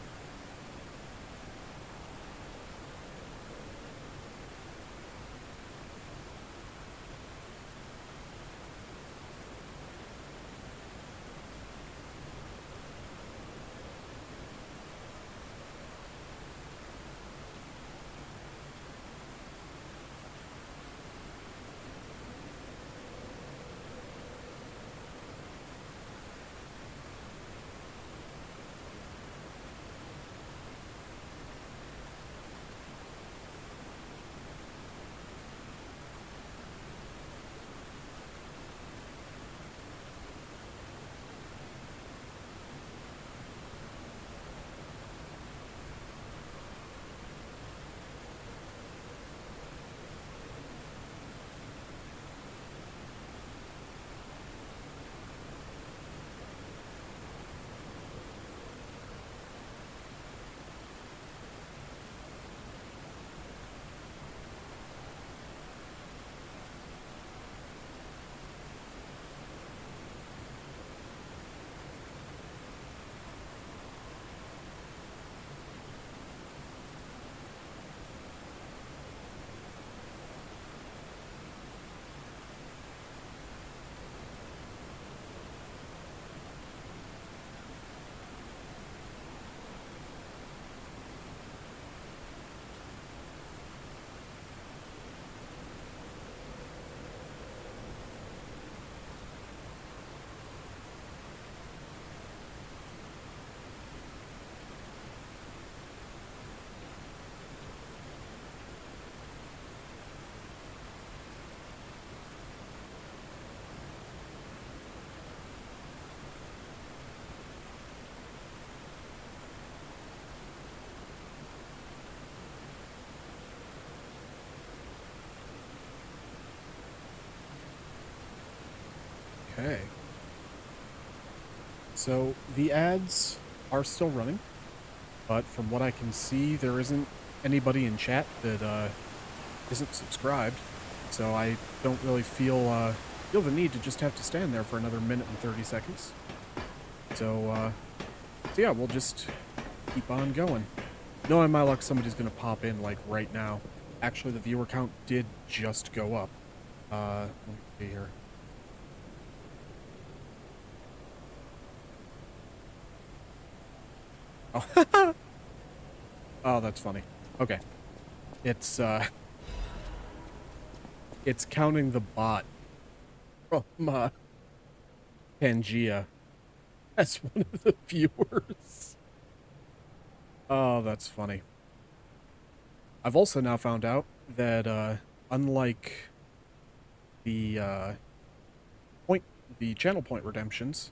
Okay. So the ads are still running, but from what I can see, there isn't anybody in chat that isn't subscribed. So I don't really feel the need to just have to stand there for another minute and 30 seconds. So yeah, we'll just keep on going. Knowing my luck, somebody's gonna pop in like right now. Actually, the viewer count did just go up. Let me see here. Oh, oh, that's funny. Okay. It's counting the bot from, Pangea as one of the viewers. Oh, that's funny. I've also now found out that, unlike the, channel point redemptions,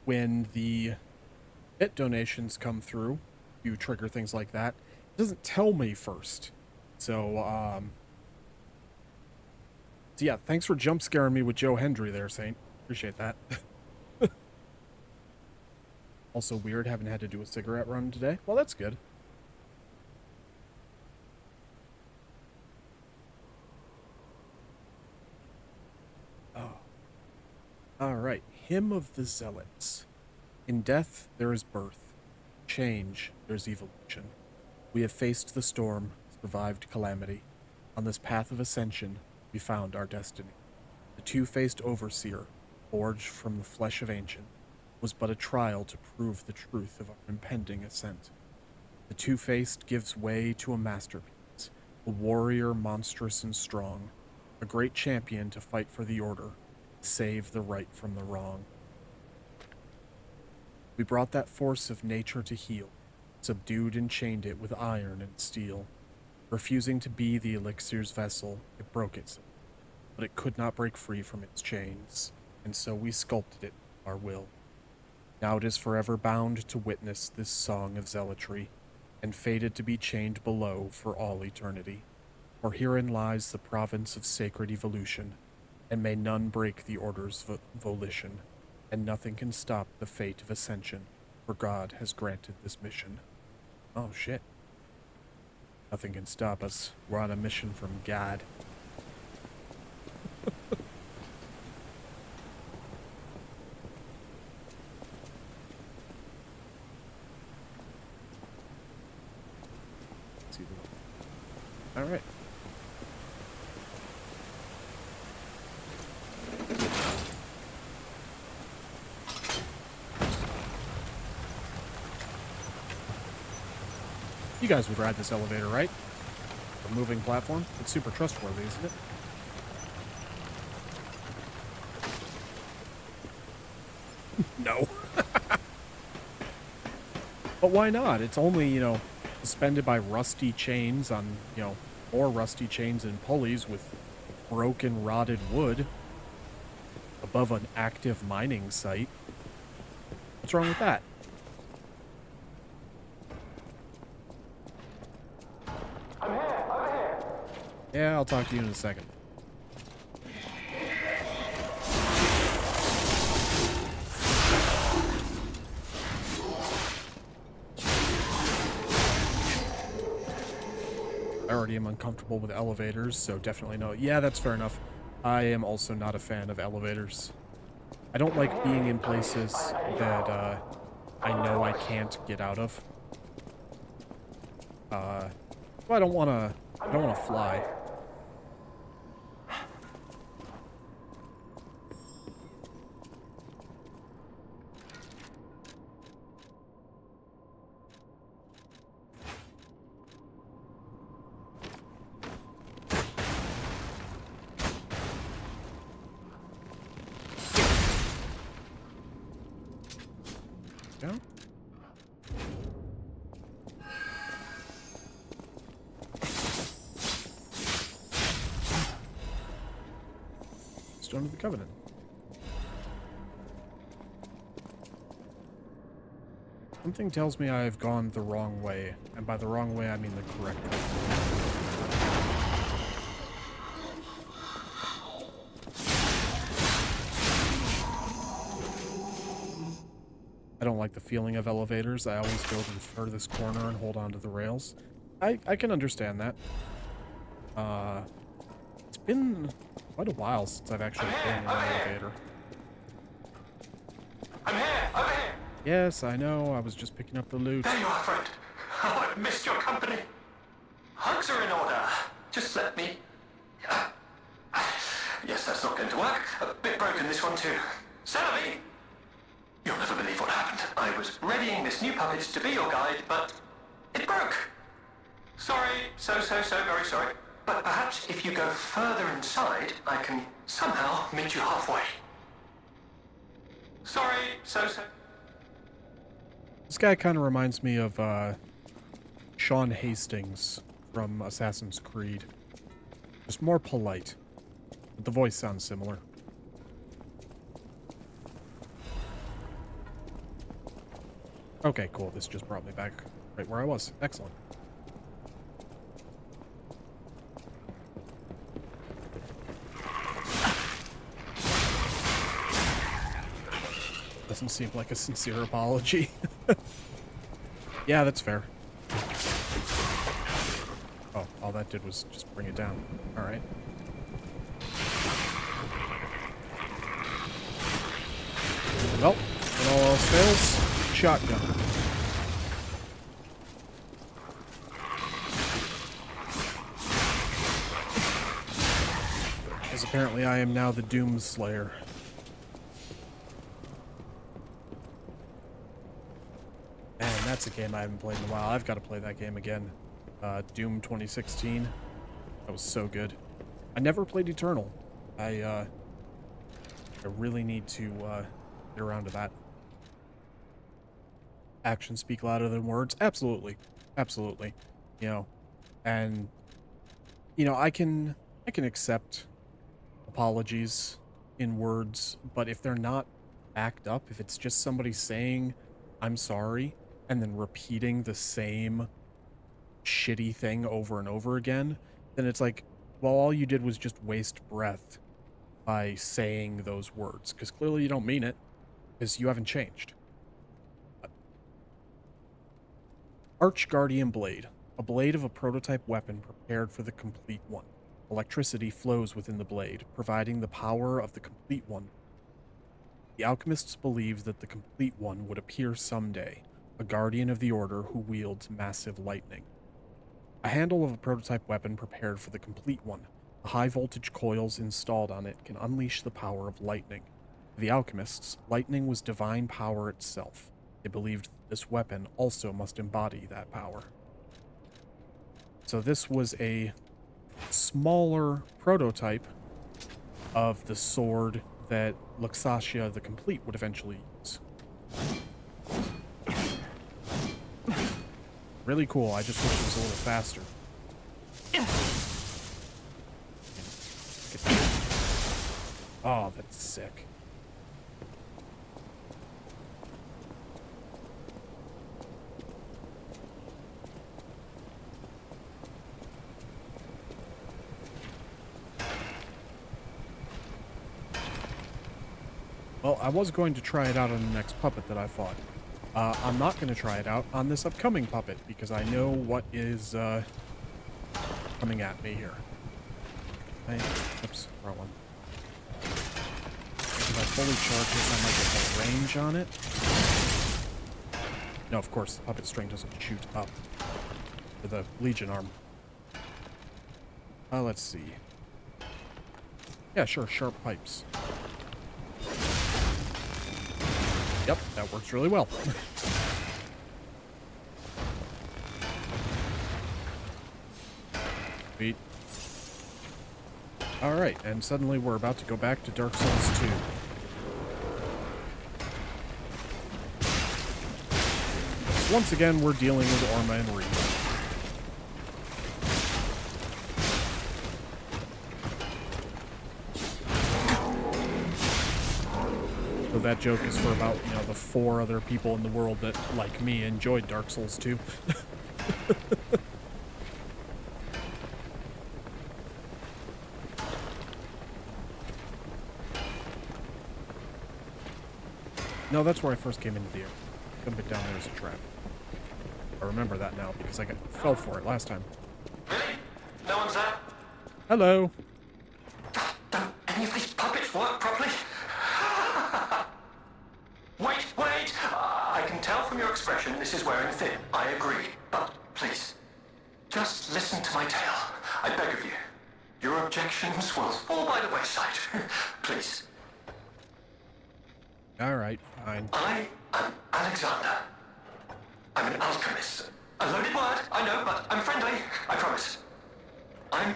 when the bit donations come through, you trigger things like that, it doesn't tell me first. So, so yeah, thanks for jump scaring me with Joe Hendry there, Saint. Appreciate that. Also weird, haven't had to do a cigarette run today. Well, that's good. Oh. Alright, Hymn of the Zealots. In death, there is birth. Change, there's evolution. We have faced the storm, survived calamity. On this path of ascension, we found our destiny. The two-faced overseer, forged from the flesh of ancient, was but a trial to prove the truth of our impending ascent. The two-faced gives way to a masterpiece, a warrior monstrous and strong, a great champion to fight for the order, save the right from the wrong. We brought that force of nature to heal, subdued and chained it with iron and steel. Refusing to be the elixir's vessel, it broke itself, but it could not break free from its chains, and so we sculpted it, our will. Now it is forever bound to witness this song of zealotry, and fated to be chained below for all eternity. For herein lies the province of sacred evolution, and may none break the order's volition, and nothing can stop the fate of ascension, for God has granted this mission. Oh shit. Nothing can stop us. We're on a mission from God. All right. You guys would ride this elevator, right? A moving platform? It's super trustworthy, isn't it? No. But why not? It's only, you know, suspended by rusty chains on, you know, more rusty chains and pulleys with broken, rotted wood above an active mining site. What's wrong with that? I'm here, over here. Yeah, I'll talk to you in a second. I already am uncomfortable with elevators, so definitely no. Yeah, that's fair enough. I am also not a fan of elevators. I don't like being in places that I know I can't get out of. Well, I don't want to fly. Yeah. Stone of the Covenant. Something tells me I've gone the wrong way, and by the wrong way I mean the correct way. I don't like the feeling of elevators. I always go to the furthest corner and hold on to the rails. I can understand that. It's been quite a while since I've actually been in an elevator. I'm here, over here. Yes, I know. I was just picking up the loot. There you are, friend. Oh, I've missed your company. Hugs are in order. Just let me... Yes, that's not going to work. A bit broken, this one too. Celebi! You'll never believe what happened. I was readying this new puppet to be your guide, but it broke. Sorry, so very sorry. But perhaps if you go further inside, I can somehow meet you halfway. Sorry, so. This guy kind of reminds me of Sean Hastings from Assassin's Creed. Just more polite. But the voice sounds similar. Okay, cool. This just brought me back right where I was. Excellent. Doesn't seem like a sincere apology. Yeah, that's fair. Oh, all that did was just bring it down. Alright. Well, when all else fails, shotgun. As apparently I am now the Doom Slayer. Man, that's a game I haven't played in a while. I've got to play that game again. Doom 2016. That was so good. I never played Eternal. I really need to get around to that. Actions speak louder than words. Absolutely. Absolutely. You know, and you know, I can accept apologies in words, but if they're not backed up, if it's just somebody saying I'm sorry and then repeating the same shitty thing over and over again, then it's like, well, all you did was just waste breath by saying those words, because clearly you don't mean it, because you haven't changed. Archguardian Blade, a blade of a prototype weapon prepared for the complete one. Electricity flows within the blade, providing the power of the complete one. The alchemists believed that the complete one would appear someday, a guardian of the order who wields massive lightning. A handle of a prototype weapon prepared for the complete one. The high-voltage coils installed on it can unleash the power of lightning. For the alchemists, lightning was divine power itself. They believed that this weapon also must embody that power. So this was a smaller prototype of the sword that Luxatia the Complete would eventually use. Really cool. I just wish it was a little faster. Oh, that's sick. Well, I was going to try it out on the next puppet that I fought. I'm not going to try it out on this upcoming puppet, because I know what is coming at me here. Oops, wrong one. If I fully charge this, I might get more range on it. No, of course, the puppet string doesn't shoot up for the Legion arm. Let's see. Yeah, sure, sharp pipes. Yep, that works really well. Sweet. Alright, and suddenly we're about to go back to Dark Souls 2. So once again, we're dealing with Orma and Reed. So that joke is for about, you know, the 4 other people in the world that, like me, enjoyed Dark Souls 2. No, that's where I first came into the air. Jumping down there as a trap. I remember that now because I fell for it last time. Really? No one's there? Hello. Don't any of these puppets work properly? Wait! I can tell from your expression this is wearing thin. I agree. But please, just listen to my tale. I beg of you. Your objections will fall by the wayside. Please. Alright, fine. I am Alexander. I'm an alchemist. A loaded word, I know, but I'm friendly. I promise. I'm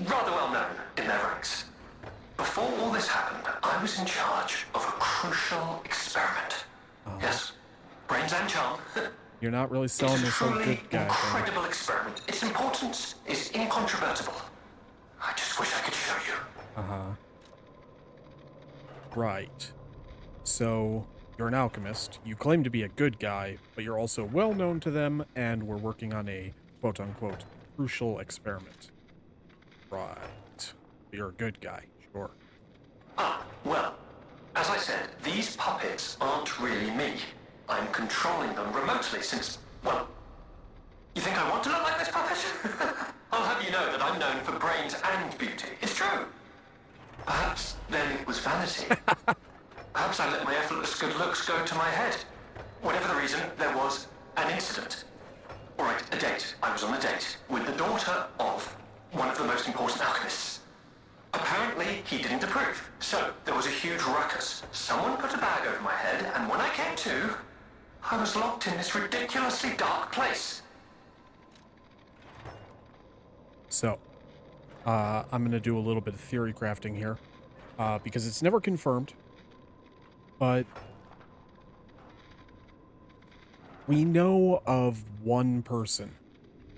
rather well known in their ranks. Before all this happened, I was in charge of a crucial experiment. Yes, brains and charm. You're not really selling this whole good guy thing. Incredible experiment. Its importance is incontrovertible. I just wish I could show you. Right. So, you're an alchemist. You claim to be a good guy, but you're also well known to them, and we're working on a quote-unquote crucial experiment. Right. You're a good guy, sure. Well, as I said, these puppets aren't really me. I'm controlling them remotely since, well, you think I want to look like this puppet? I'll have you know that I'm known for brains and beauty. It's true. Perhaps then it was vanity. Perhaps I let my effortless good looks go to my head. Whatever the reason, there was an incident. All right, a date. I was on a date with the daughter of one of the most important alchemists. Apparently, he didn't approve. So, there was a huge ruckus. Someone put a bag over my head, and when I came to, I was locked in this ridiculously dark place. So, I'm going to do a little bit of theory crafting here, because it's never confirmed, but we know of one person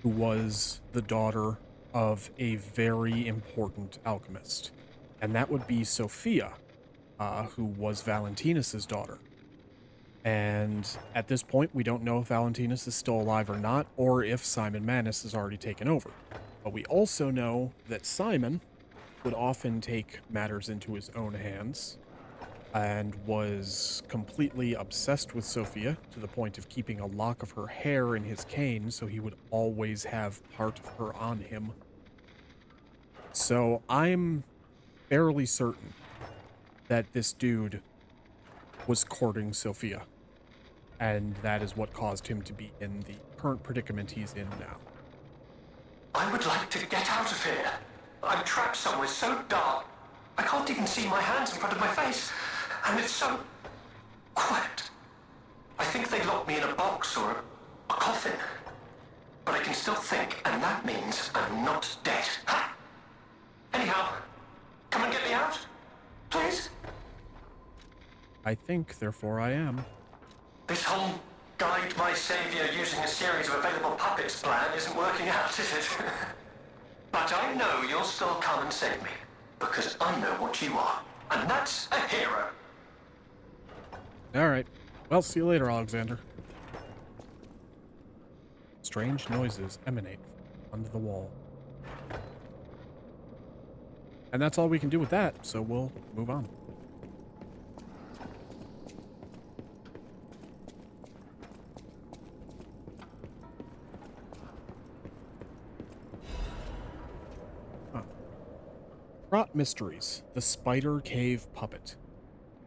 who was the daughter of a very important alchemist, and that would be Sophia, who was Valentinus's daughter. And at this point, we don't know if Valentinus is still alive or not, or if Simon Manus has already taken over. But we also know that Simon would often take matters into his own hands and was completely obsessed with Sophia to the point of keeping a lock of her hair in his cane so he would always have part of her on him. So I'm fairly certain that this dude was courting Sophia, and that is what caused him to be in the current predicament he's in now. I would like to get out of here. I'm trapped somewhere so dark, I can't even see my hands in front of my face, and it's so quiet. I think they locked me in a box or a coffin, but I can still think, and that means I'm not dead. Ha! Anyhow, come and get me out, please. I think, therefore I am. This whole guide my savior using a series of available puppets plan isn't working out, is it? But I know you'll still come and save me, because I know what you are, and that's a hero. Alright. Well, see you later, Alexander. Strange noises emanate under the wall. And that's all we can do with that, so we'll move on. Rot Mysteries, the Spider Cave Puppet.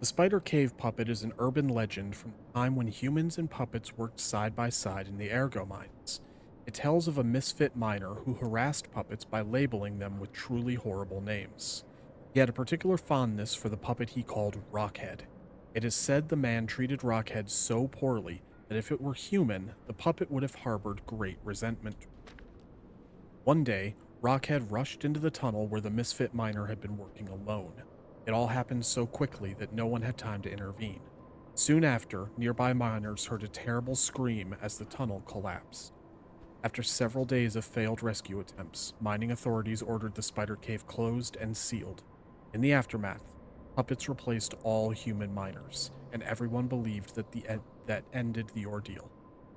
The Spider Cave Puppet is an urban legend from the time when humans and puppets worked side by side in the Ergo Mines. It tells of a misfit miner who harassed puppets by labeling them with truly horrible names. He had a particular fondness for the puppet he called Rockhead. It is said the man treated Rockhead so poorly that if it were human, the puppet would have harbored great resentment. One day, Rockhead rushed into the tunnel where the misfit miner had been working alone. It all happened so quickly that no one had time to intervene. Soon after, nearby miners heard a terrible scream as the tunnel collapsed. After several days of failed rescue attempts, mining authorities ordered the spider cave closed and sealed. In the aftermath, puppets replaced all human miners, and everyone believed that that ended the ordeal.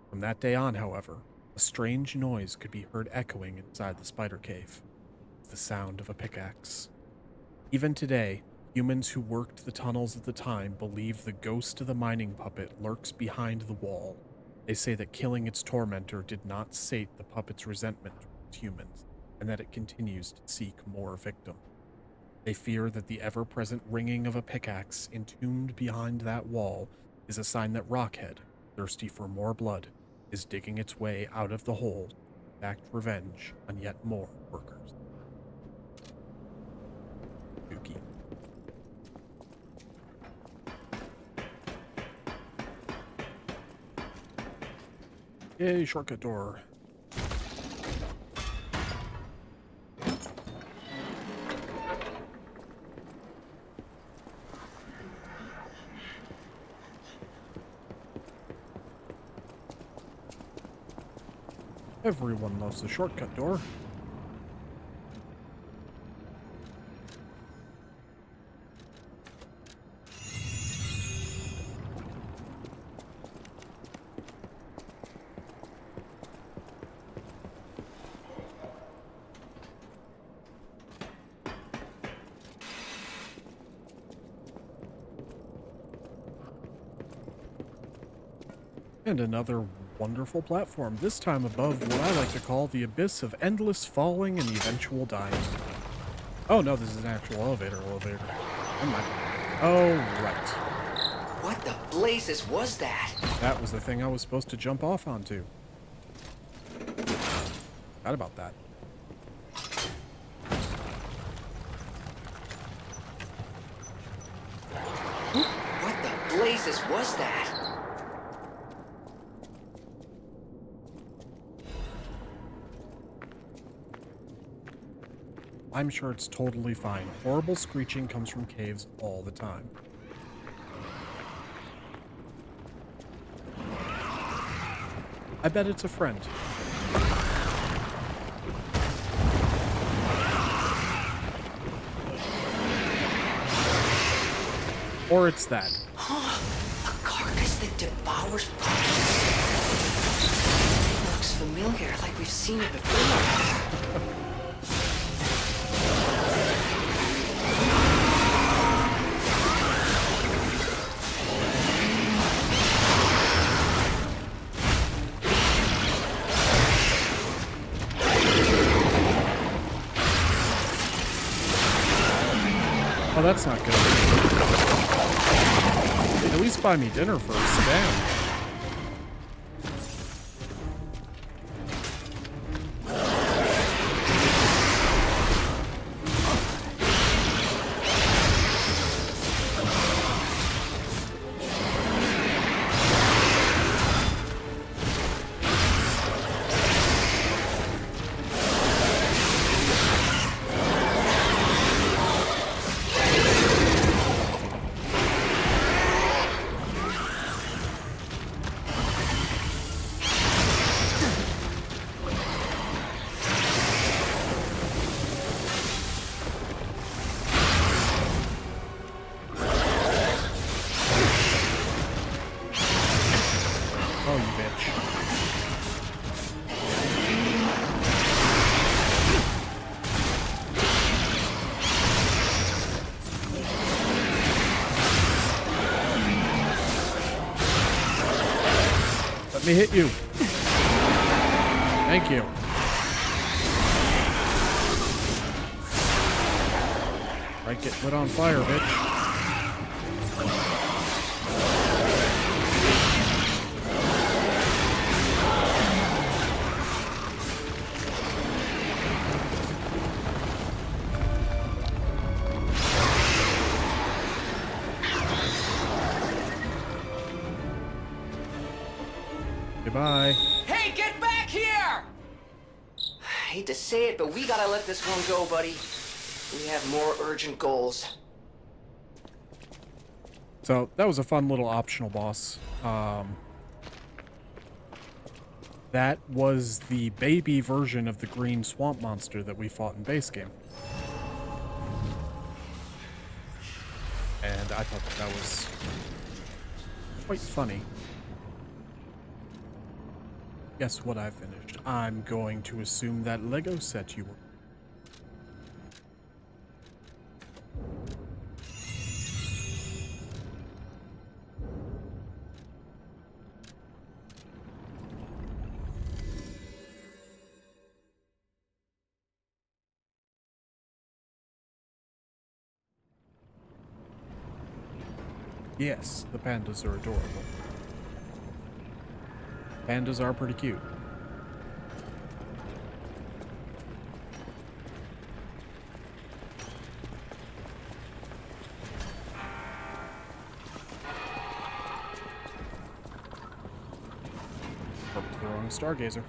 From that day on, however, a strange noise could be heard echoing inside the spider cave. The sound of a pickaxe. Even today, humans who worked the tunnels at the time believe the ghost of the mining puppet lurks behind the wall. They say that killing its tormentor did not sate the puppet's resentment towards humans, and that it continues to seek more victims. They fear that the ever-present ringing of a pickaxe entombed behind that wall is a sign that Rockhead, thirsty for more blood, is digging its way out of the hole to exact revenge on yet more workers. Spooky. Yay, shortcut door. Everyone loves the shortcut door. And another wonderful platform, this time above what I like to call the abyss of endless falling and eventual dying. Oh no, this is an actual elevator. Never mind. Oh, right. What the blazes was that? That was the thing I was supposed to jump off onto. Forgot about that. What the blazes was that? I'm sure it's totally fine. Horrible screeching comes from caves all the time. I bet it's a friend. Or it's that. A carcass that devours bodies. It looks familiar, like we've seen it before. Oh, that's not good. At least buy me dinner first, damn. Let me hit you. Thank you. Right, get lit on fire, bitch. Goodbye. Hey, get back here! I hate to say it, but we gotta let this one go, buddy. We have more urgent goals. So, that was a fun little optional boss. That was the baby version of the green swamp monster that we fought in base game. And I thought that was quite funny. Guess what I finished? I'm going to assume that Lego set you were. Yes, the pandas are adorable. Pandas are pretty cute. Up to the wrong stargazer.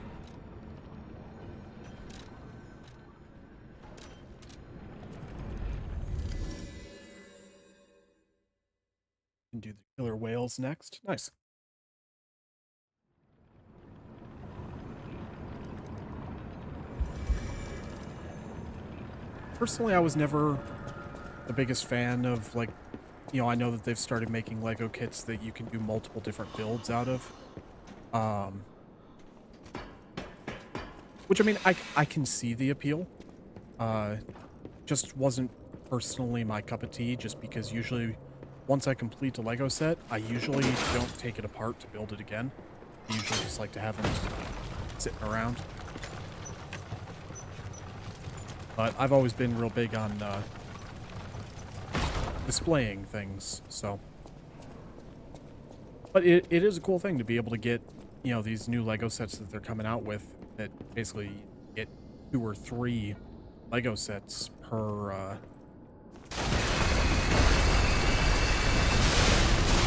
Can do the killer whales next. Nice. Personally, I was never the biggest fan of, like, you know, I know that they've started making Lego kits that you can do multiple different builds out of. Which, I mean, I can see the appeal. Just wasn't personally my cup of tea, just because usually once I complete a Lego set, I usually don't take it apart to build it again. I usually just like to have them sitting around. But I've always been real big on displaying things, so. But it is a cool thing to be able to get, you know, these new Lego sets that they're coming out with that basically get 2 or 3 Lego sets per,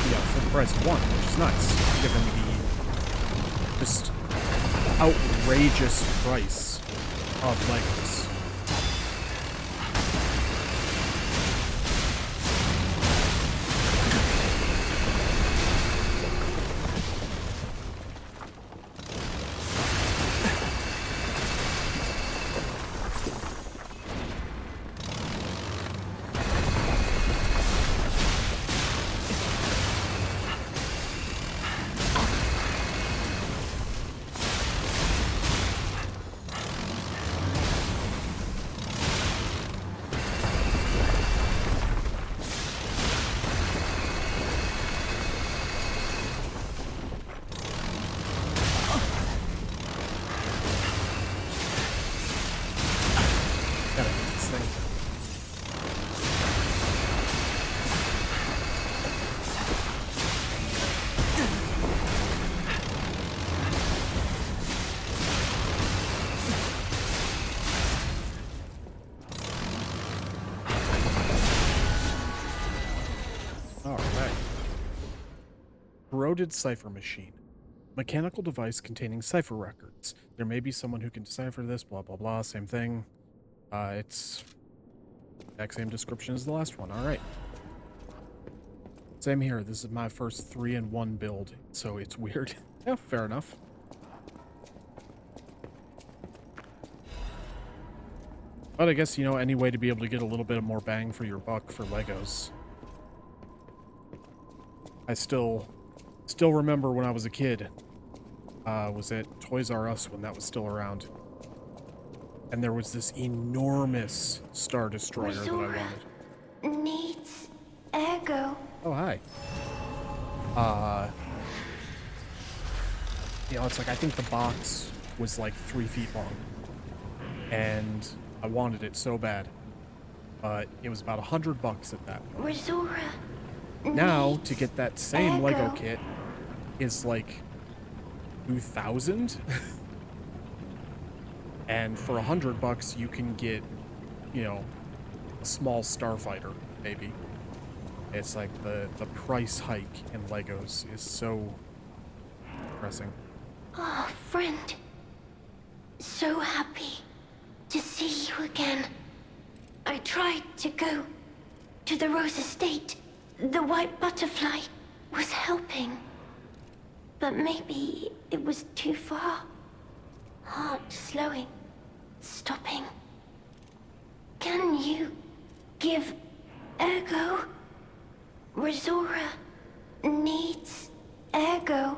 yeah, for the price of one, which is nice, given the just outrageous price of Legos. Corroded cipher machine. Mechanical device containing cipher records. There may be someone who can decipher this, blah, blah, blah, same thing. It's exact same description as the last one. All right. Same here. This is my first 3-in-1 build, so it's weird. Yeah, fair enough. But I guess, you know, any way to be able to get a little bit more bang for your buck for Legos. I still remember when I was a kid, was at Toys R Us when that was still around. And there was this enormous Star Destroyer that I wanted. Needs Ergo. Oh, hi. You know, it's like, I think the box was like 3 feet long. And I wanted it so bad. But it was about $100 at that point. Resora. Now, to get that same Lego Ergo. kit is like 2,000. And for $100 you can get, you know, a small starfighter, maybe. It's like the price hike in Legos is so depressing. Oh, friend. So happy to see you again. I tried to go to the Rose Estate. The white butterfly was helping. But maybe it was too far. Heart slowing, stopping. Can you give Ergo? Resora needs Ergo.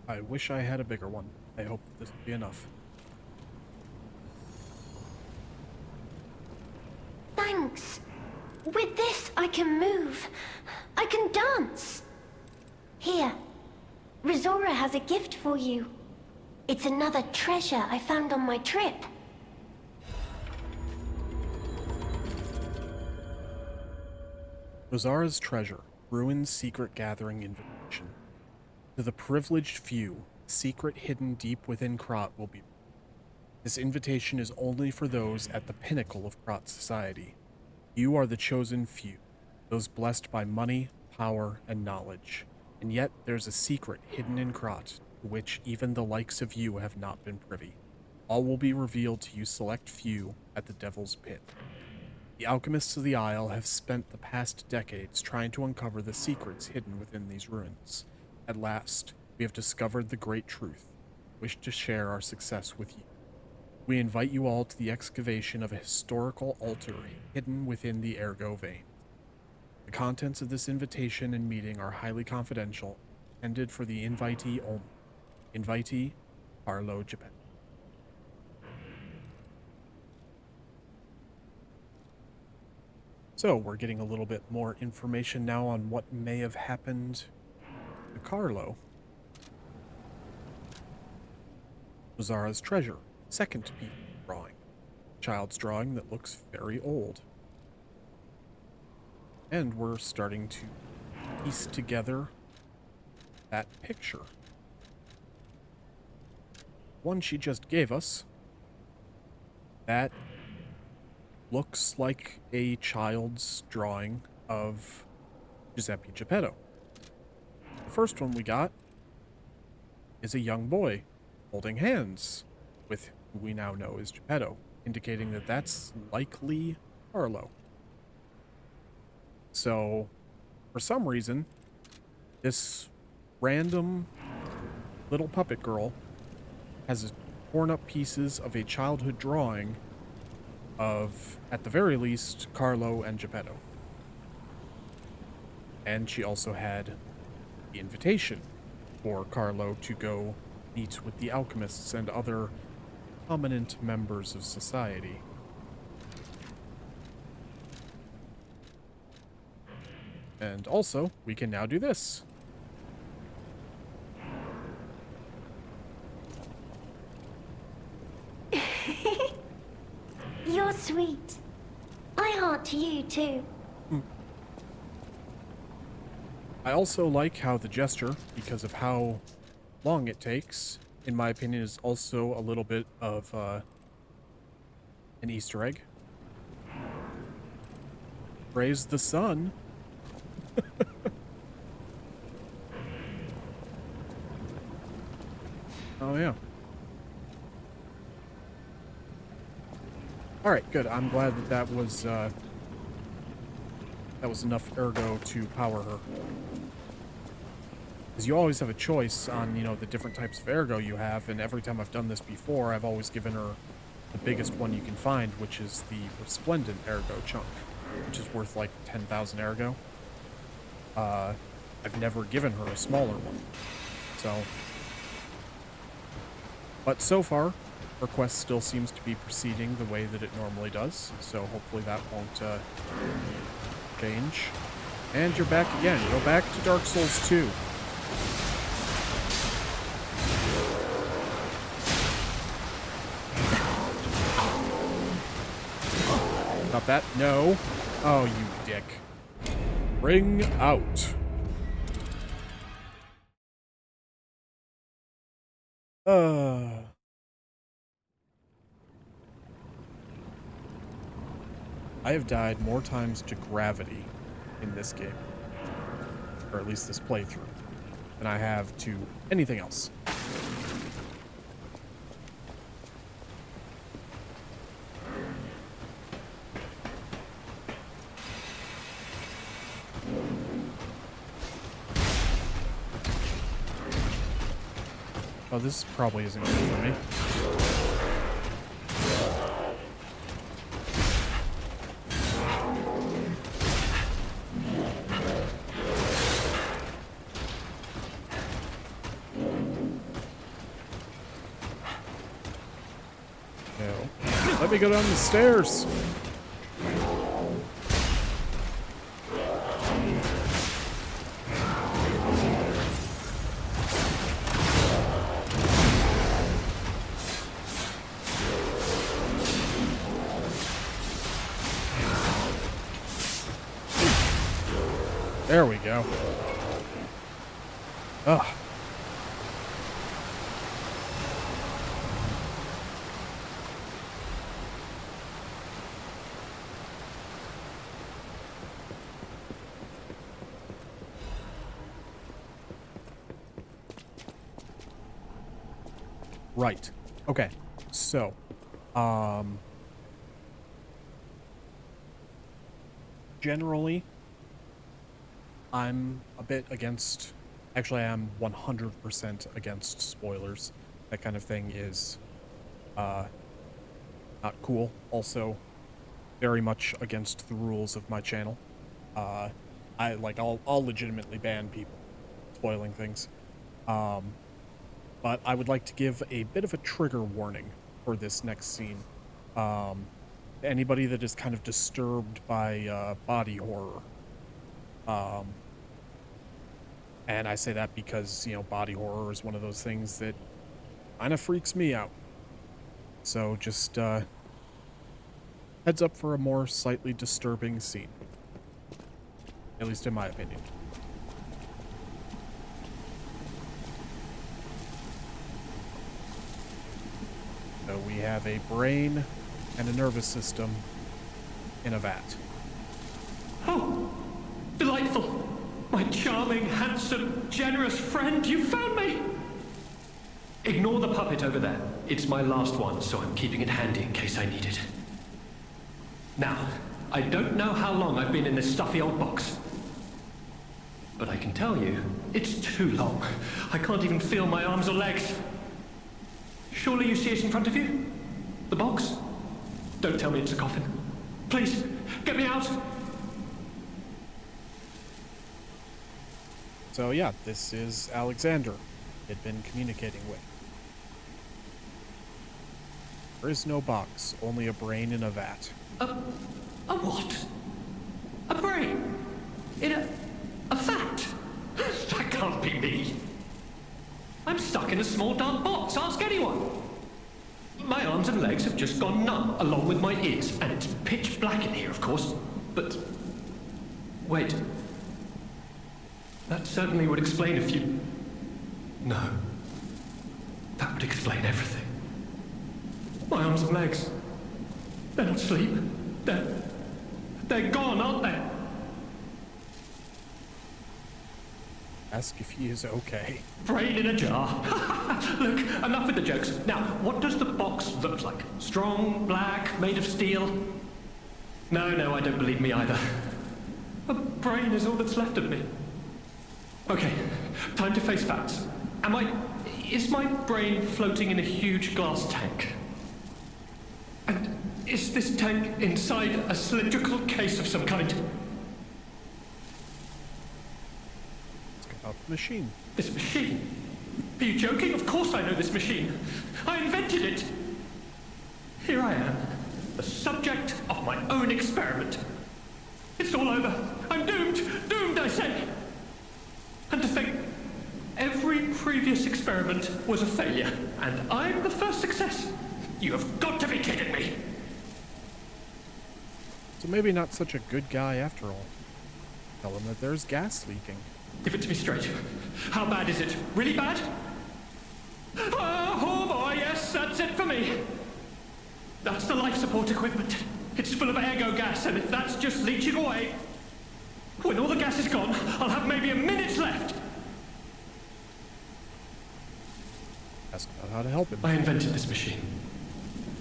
I wish I had a bigger one. I hope this will be enough. Thanks. With this, I can move. I can dance. Here, Resora has a gift for you. It's another treasure I found on my trip. Rosara's treasure, Ruin's secret gathering invitation. To the privileged few, a secret hidden deep within Krat will be. This invitation is only for those at the pinnacle of Krat society. You are the chosen few, those blessed by money, power, and knowledge. And yet there's a secret hidden in Krat, to which even the likes of you have not been privy. All will be revealed to you select few at the Devil's Pit. The alchemists of the Isle have spent the past decades trying to uncover the secrets hidden within these ruins. At last, we have discovered the great truth. Wish to share our success with you. We invite you all to the excavation of a historical altar hidden within the Ergo vein. The contents of this invitation and meeting are highly confidential, intended for the invitee only. Invitee, Carlo Geppetto. So, we're getting a little bit more information now on what may have happened to Carlo. Rosara's treasure, second piece of drawing. Child's drawing that looks very old. And we're starting to piece together that picture. One she just gave us. That looks like a child's drawing of Giuseppe Geppetto. The first one we got is a young boy holding hands with who we now know as Geppetto, indicating that that's likely Carlo. So, for some reason, this random little puppet girl has torn up pieces of a childhood drawing of, at the very least, Carlo and Geppetto. And she also had the invitation for Carlo to go meet with the alchemists and other prominent members of society. And also, we can now do this. You're sweet. I heart you too. I also like how the gesture, because of how long it takes, in my opinion, is also a little bit of an Easter egg. Praise the sun. Oh, yeah. Alright, good. I'm glad that was enough ergo to power her. Because you always have a choice on, you know, the different types of ergo you have, and every time I've done this before, I've always given her the biggest one you can find, which is the Resplendent Ergo chunk, which is worth like 10,000 ergo. I've never given her a smaller one. So... But so far, her quest still seems to be proceeding the way that it normally does, so hopefully that won't change. And you're back again. Go back to Dark Souls 2. Stop that. No. Oh, you dick. Bring out. I have died more times to gravity in this game, or at least this playthrough, than I have to anything else. Oh, this probably isn't good for me. No. Let me go down the stairs. There we go. Ugh. Right. Okay. So, generally, I'm a bit against, actually I'm 100% against spoilers. That kind of thing is not cool. Also, very much against the rules of my channel. I'll legitimately ban people spoiling things. But I would like to give a bit of a trigger warning for this next scene. Anybody that is kind of disturbed by body horror. And I say that because, you know, body horror is one of those things that kind of freaks me out. So just heads up for a more slightly disturbing scene. At least in my opinion. So we have a brain and a nervous system in a vat. Oh, delightful. My charming, handsome, generous friend, you found me! Ignore the puppet over there. It's my last one, so I'm keeping it handy in case I need it. Now, I don't know how long I've been in this stuffy old box. But I can tell you, it's too long. I can't even feel my arms or legs. Surely you see it in front of you? The box? Don't tell me it's a coffin. Please, get me out! So yeah, this is Alexander had been communicating with. There is no box, only a brain in a vat. A what? A brain? In a vat? That can't be me. I'm stuck in a small dark box, ask anyone. My arms and legs have just gone numb, along with my ears, and it's pitch black in here, of course. But... wait. That certainly would explain a few... No. That would explain everything. My arms and legs. They're not asleep. They're gone, aren't they? Ask if he is okay. Brain in a jar. Look, enough with the jokes. Now, what does the box look like? Strong, black, made of steel? No, I don't believe me either. A brain is all that's left of me. Okay, time to face facts. Is my brain floating in a huge glass tank? And is this tank inside a cylindrical case of some kind? About the machine. This machine? Are you joking? Of course I know this machine. I invented it. Here I am, the subject of my own experiment. It's all over. I'm doomed. Doomed, I say. And to think, every previous experiment was a failure, and I'm the first success. You have got to be kidding me. So maybe not such a good guy after all. Tell him that there's gas leaking. Give it to me straight. How bad is it? Really bad? Oh boy, yes, that's it for me. That's the life support equipment. It's full of ergo gas, and if that's just leaching away, when all the gas is gone, I'll have maybe a minute left. Ask about how to help him. I invented this machine,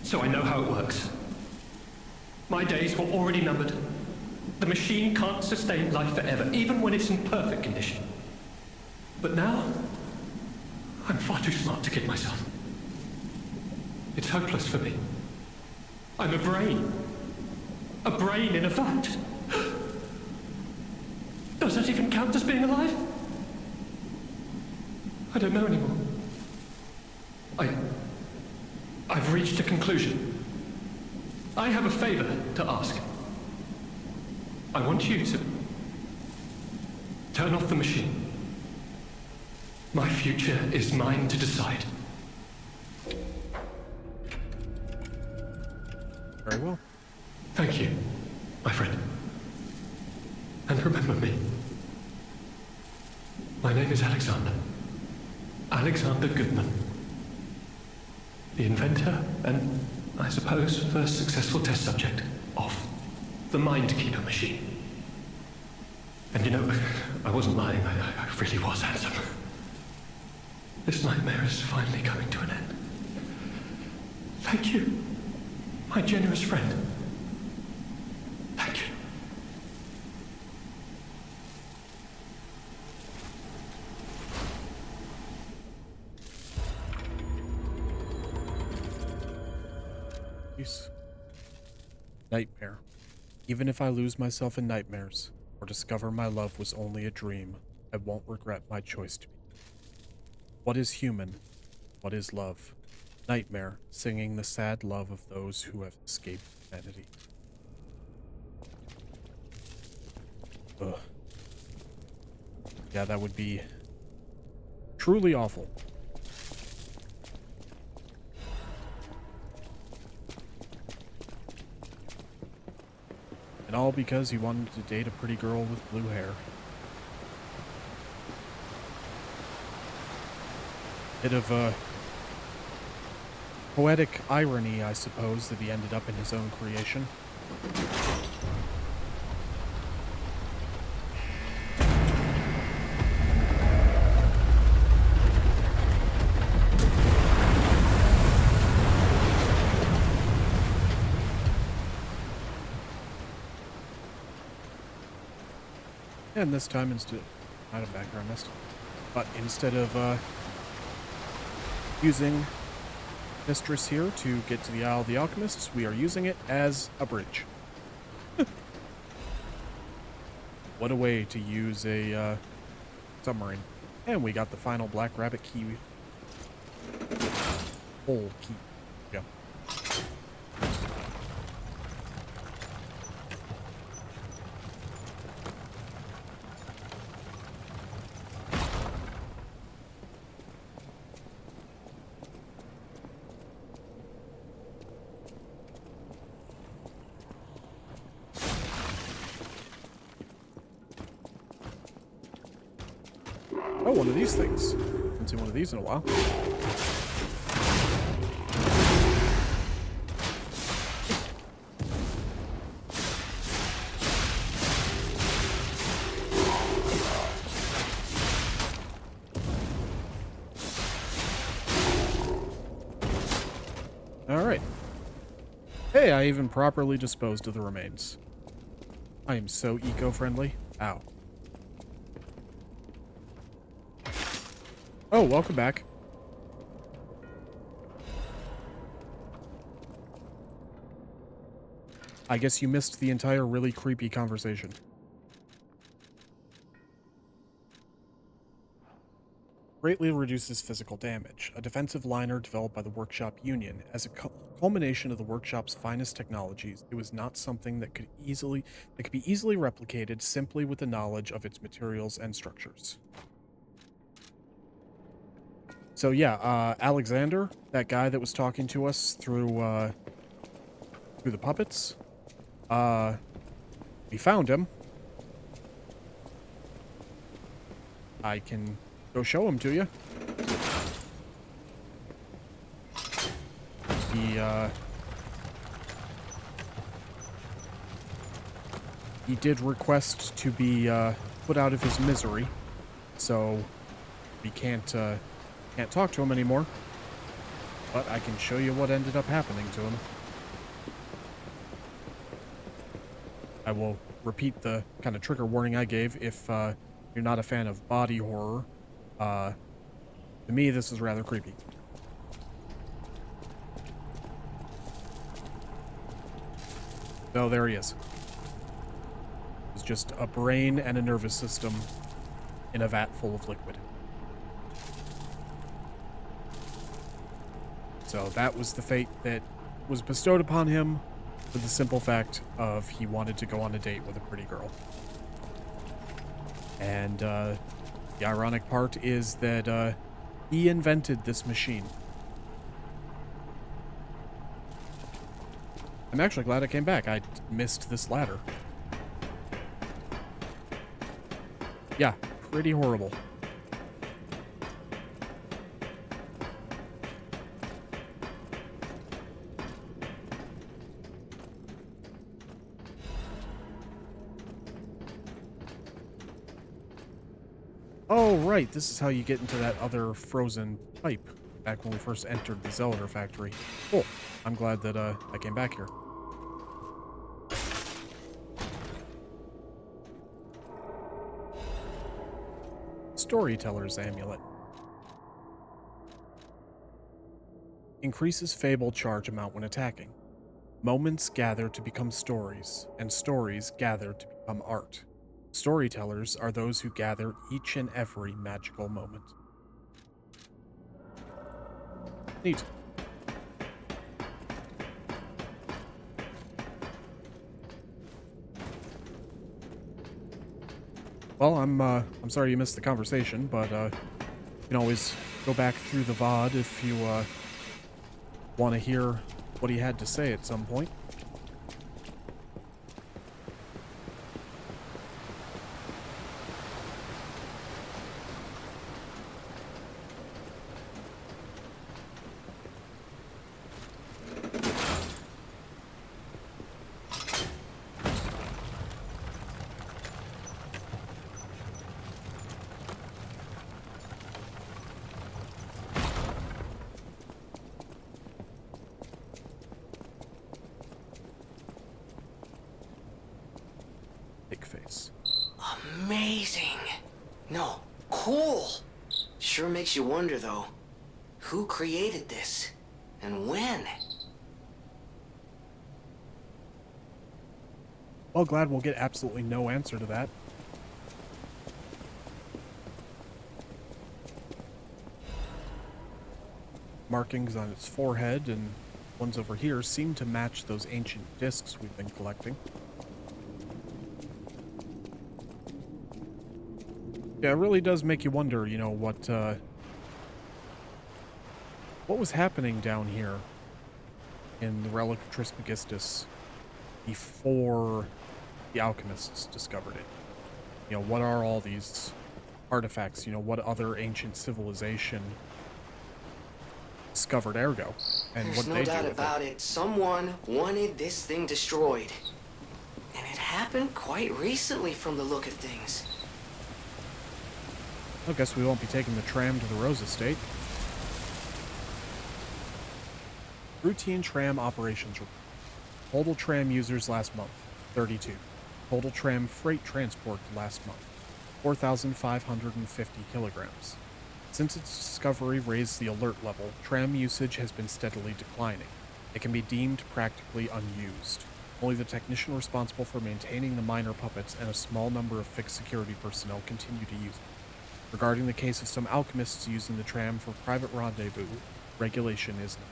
so I know how it works. My days were already numbered. The machine can't sustain life forever, even when it's in perfect condition. But now, I'm far too smart to kid myself. It's hopeless for me. I'm a brain. A brain in a vat. Does that even count as being alive? I don't know anymore. I've reached a conclusion. I have a favor to ask. I want you to turn off the machine. My future is mine to decide. Very well. Thank you, my friend. And remember me. My name is Alexander. Alexander Goodman. The inventor and, I suppose, first successful test subject of the Mindkeeper machine. And you know, I wasn't lying. I really was handsome. This nightmare is finally coming to an end. Thank you, my generous friend. Thank you. Peace. Nightmare. Even if I lose myself in nightmares, or discover my love was only a dream, I won't regret my choice to be. What is human? What is love? Nightmare, singing the sad love of those who have escaped humanity. Ugh. Yeah, that would be truly awful. And all because he wanted to date a pretty girl with blue hair. Bit of a poetic irony, I suppose, that he ended up in his own creation. And this time, instead, not a background mist, but instead of using Mistress here to get to the Isle of the Alchemists, we are using it as a bridge. What a way to use a submarine. And we got the final Black Rabbit key. Whole key. Yeah. Oh, one of these things. Haven't seen one of these in a while. Hey, I even properly disposed of the remains. I am so eco-friendly. Ow. Oh, welcome back. I guess you missed the entire really creepy conversation. Greatly reduces physical damage. A defensive liner developed by the Workshop Union. As a culmination of the Workshop's finest technologies, it was not something that could be easily replicated simply with the knowledge of its materials and structures. So yeah, Alexander, that guy that was talking to us through the puppets, we found him. I can go show him to you. He did request to be put out of his misery, so we can't talk to him anymore. But I can show you what ended up happening to him. I will repeat the kind of trigger warning I gave if you're not a fan of body horror. To me, this is rather creepy. So there he is. It's just a brain and a nervous system in a vat full of liquid. So that was the fate that was bestowed upon him for the simple fact of he wanted to go on a date with a pretty girl. And the ironic part is that he invented this machine. I'm actually glad I came back. I missed this ladder. Yeah, pretty horrible. Oh, right. This is how you get into that other frozen pipe back when we first entered the Zellator factory. Cool. I'm glad that I came back here. Storyteller's Amulet. Increases Fable charge amount when attacking. Moments gather to become stories, and stories gather to become art. Storytellers are those who gather each and every magical moment. Neat. Well, I'm sorry you missed the conversation, but you can always go back through the VOD if you want to hear what he had to say at some point. Face. Amazing. No, cool. Sure makes you wonder, though. Who created this? And when? Well, glad we'll get absolutely no answer to that. Markings on its forehead and ones over here seem to match those ancient discs we've been collecting. Yeah, it really does make you wonder, you know, what was happening down here in the Relic of Trismegistus before the alchemists discovered it. You know, what are all these artifacts? You know, what other ancient civilization discovered Ergo? And There's what no they doubt do with about it? it. Someone wanted this thing destroyed. And it happened quite recently from the look of things. I guess we won't be taking the tram to the Rose Estate. Routine tram operations report. Total tram users last month, 32. Total tram freight transport last month, 4,550 kilograms. Since its discovery raised the alert level, tram usage has been steadily declining. It can be deemed practically unused. Only the technician responsible for maintaining the minor puppets and a small number of fixed security personnel continue to use it. Regarding the case of some alchemists using the tram for private rendezvous, regulation is not.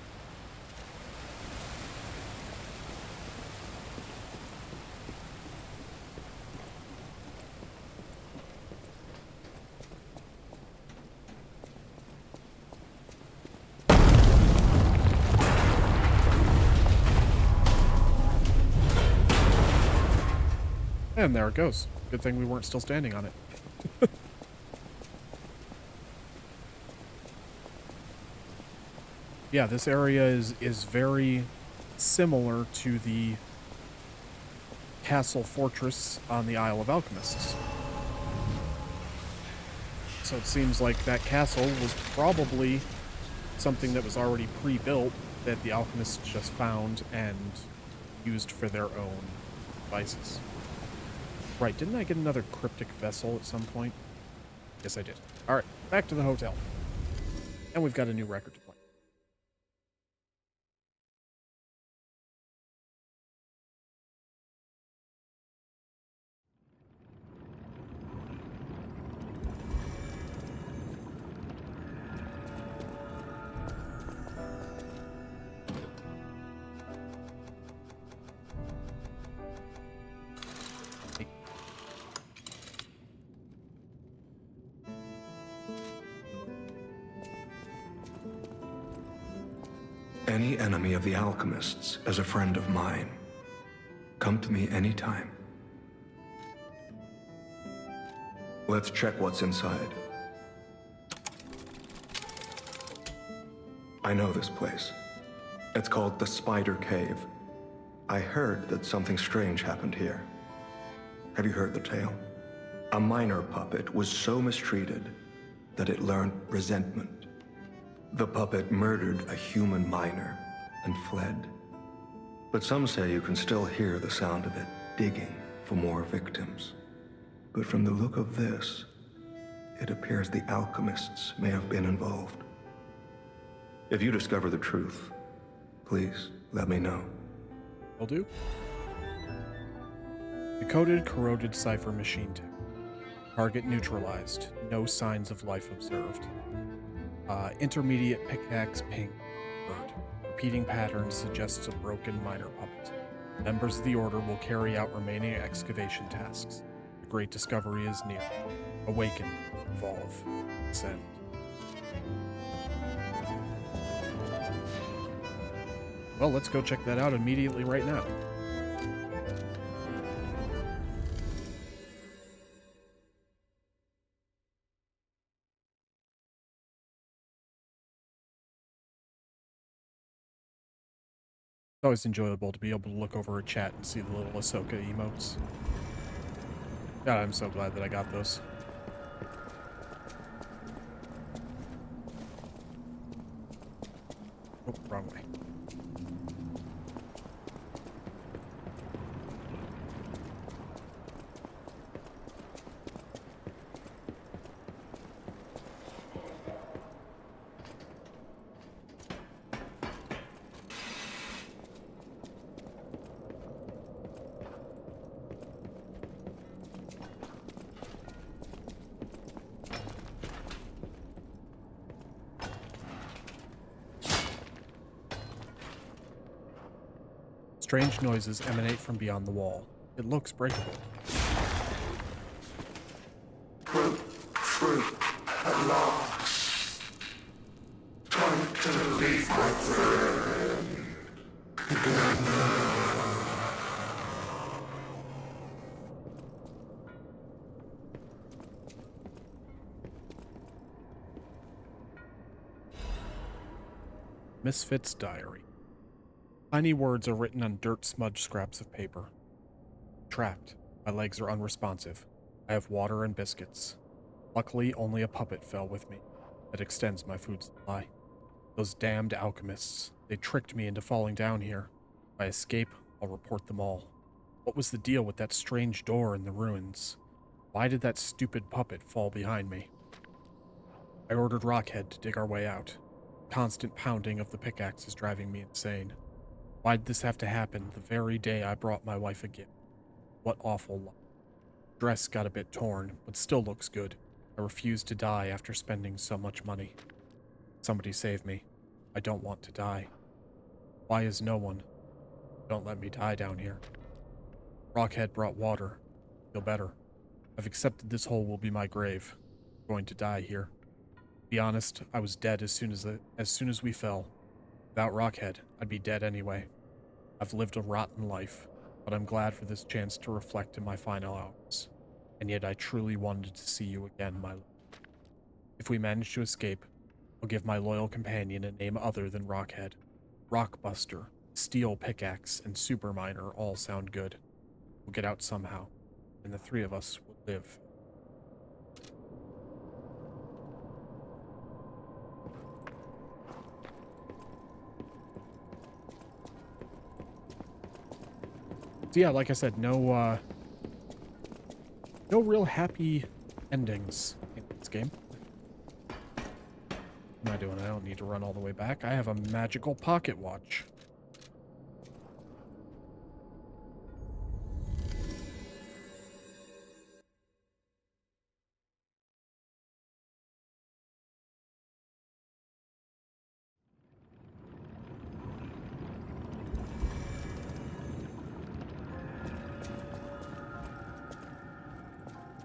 And there it goes. Good thing we weren't still standing on it. Yeah, this area is very similar to the castle fortress on the Isle of Alchemists. So it seems like that castle was probably something that was already pre-built that the alchemists just found and used for their own devices. Right, didn't I get another cryptic vessel at some point? Yes, I did. Alright, back to the hotel. And we've got a new record to play. Any enemy of the alchemists is a friend of mine. Come to me anytime. Let's check what's inside. I know this place. It's called the Spider Cave. I heard that something strange happened here. Have you heard the tale? A minor puppet was so mistreated that it learned resentment. The puppet murdered a human miner and fled. But some say you can still hear the sound of it digging for more victims. But from the look of this, it appears the alchemists may have been involved. If you discover the truth, please let me know. Will do. Decoded corroded cipher machine tech. Target neutralized. No signs of life observed. Intermediate pickaxe ping. Bird. Repeating pattern suggests a broken minor puppet. Members of the Order will carry out remaining excavation tasks. The great discovery is near. Awaken. Evolve. Ascend. Well, let's go check that out immediately right now. It's always enjoyable to be able to look over a chat and see the little Ahsoka emotes. God, I'm so glad that I got those. Oh, wrong way. Strange noises emanate from beyond the wall. It looks breakable. Free at last. Time to leave my friend. Misfit's diary. Tiny words are written on dirt-smudged scraps of paper. Trapped. My legs are unresponsive. I have water and biscuits. Luckily, only a puppet fell with me. That extends my food supply. Those damned alchemists. They tricked me into falling down here. If I escape, I'll report them all. What was the deal with that strange door in the ruins? Why did that stupid puppet fall behind me? I ordered Rockhead to dig our way out. The constant pounding of the pickaxe is driving me insane. Why'd this have to happen the very day I brought my wife a gift? What awful luck. Dress got a bit torn, but still looks good. I refuse to die after spending so much money. Somebody save me. I don't want to die. Why is no one? Don't let me die down here. Rockhead brought water. Feel better. I've accepted this hole will be my grave. I'm going to die here. To be honest, I was dead as soon as we fell. Without Rockhead, I'd be dead anyway. I've lived a rotten life, but I'm glad for this chance to reflect in my final hours. And yet I truly wanted to see you again, my love. If we manage to escape, I'll give my loyal companion a name other than Rockhead. Rockbuster, Steel Pickaxe, and Superminer all sound good. We'll get out somehow, and the three of us will live. So yeah, like I said, no real happy endings in this game. What am I doing? I don't need to run all the way back. I have a magical pocket watch.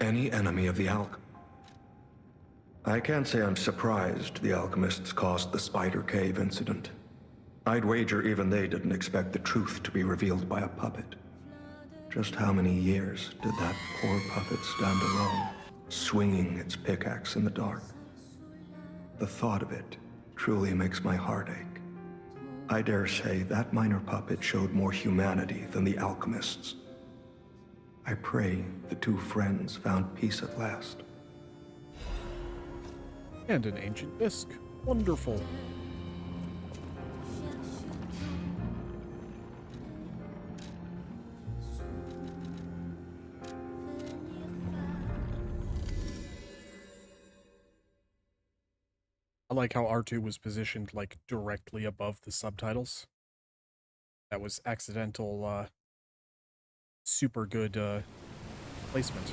Any enemy of the I can't say I'm surprised the alchemists caused the Spider Cave incident. I'd wager even they didn't expect the truth to be revealed by a puppet. Just how many years did that poor puppet stand alone, swinging its pickaxe in the dark? The thought of it truly makes my heart ache. I dare say that minor puppet showed more humanity than the alchemists. I pray the two friends found peace at last. And an ancient disc. Wonderful. I like how R2 was positioned, like, directly above the subtitles. That was accidental, super good, placement.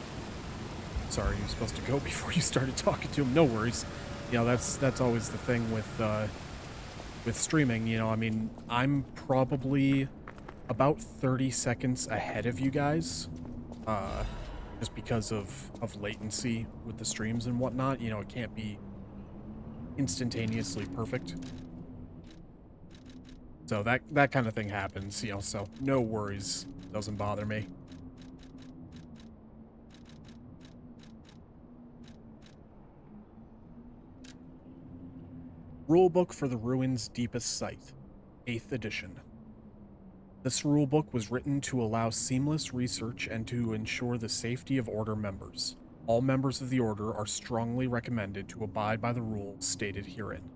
Sorry, you were supposed to go before you started talking to him. No worries. You know, that's always the thing with streaming, you know. I mean, I'm probably about 30 seconds ahead of you guys, just because of latency with the streams and whatnot. You know, it can't be instantaneously perfect. So that kind of thing happens, you know, so no worries. Doesn't bother me. Rulebook for the Ruins' Deepest Site, 8th edition. This rulebook was written to allow seamless research and to ensure the safety of Order members. All members of the Order are strongly recommended to abide by the rules stated herein.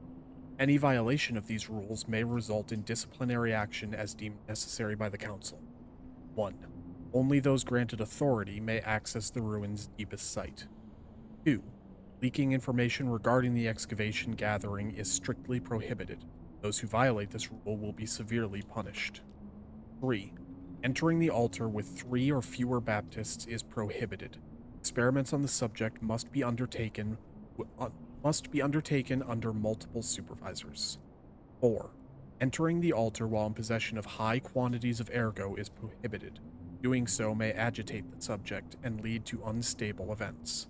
Any violation of these rules may result in disciplinary action as deemed necessary by the Council. 1. Only those granted authority may access the ruins' deepest site. 2. Leaking information regarding the excavation gathering is strictly prohibited. Those who violate this rule will be severely punished. 3. Entering the altar with 3 or fewer Baptists is prohibited. Experiments on the subject must be undertaken under multiple supervisors. 4. Entering the altar while in possession of high quantities of ergo is prohibited. Doing so may agitate the subject and lead to unstable events.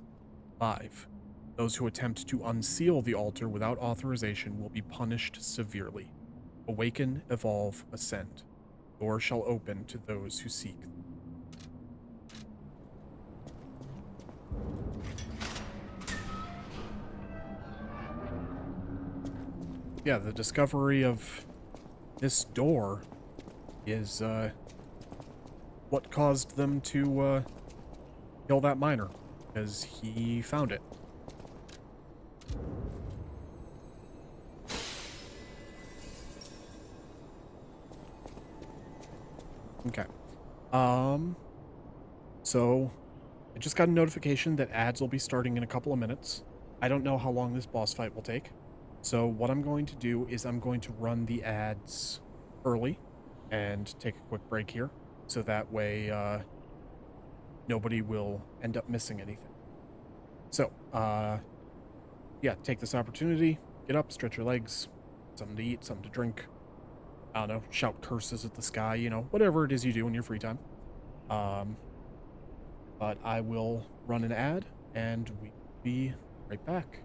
5. Those who attempt to unseal the altar without authorization will be punished severely. Awaken, evolve, ascend. Doors shall open to those who seek. Yeah, the discovery of this door is what caused them to kill that miner, because he found it. Okay. So I just got a notification that ads will be starting in a couple of minutes. I don't know how long this boss fight will take. So what I'm going to do is I'm going to run the ads early and take a quick break here. So that way, nobody will end up missing anything. So, yeah, take this opportunity, get up, stretch your legs, something to eat, something to drink. I don't know, shout curses at the sky, you know, whatever it is you do in your free time. But I will run an ad, and we'll be right back.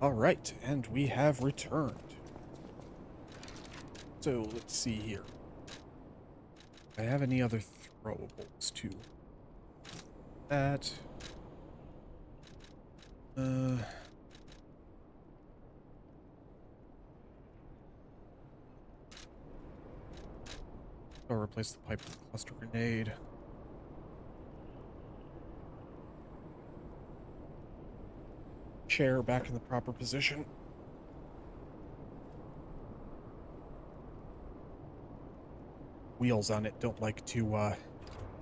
All right, and we have returned. So let's see here. Do I have any other throwables too? That. I'll replace the pipe with a cluster grenade. Chair back in the proper position. Wheels on it don't like to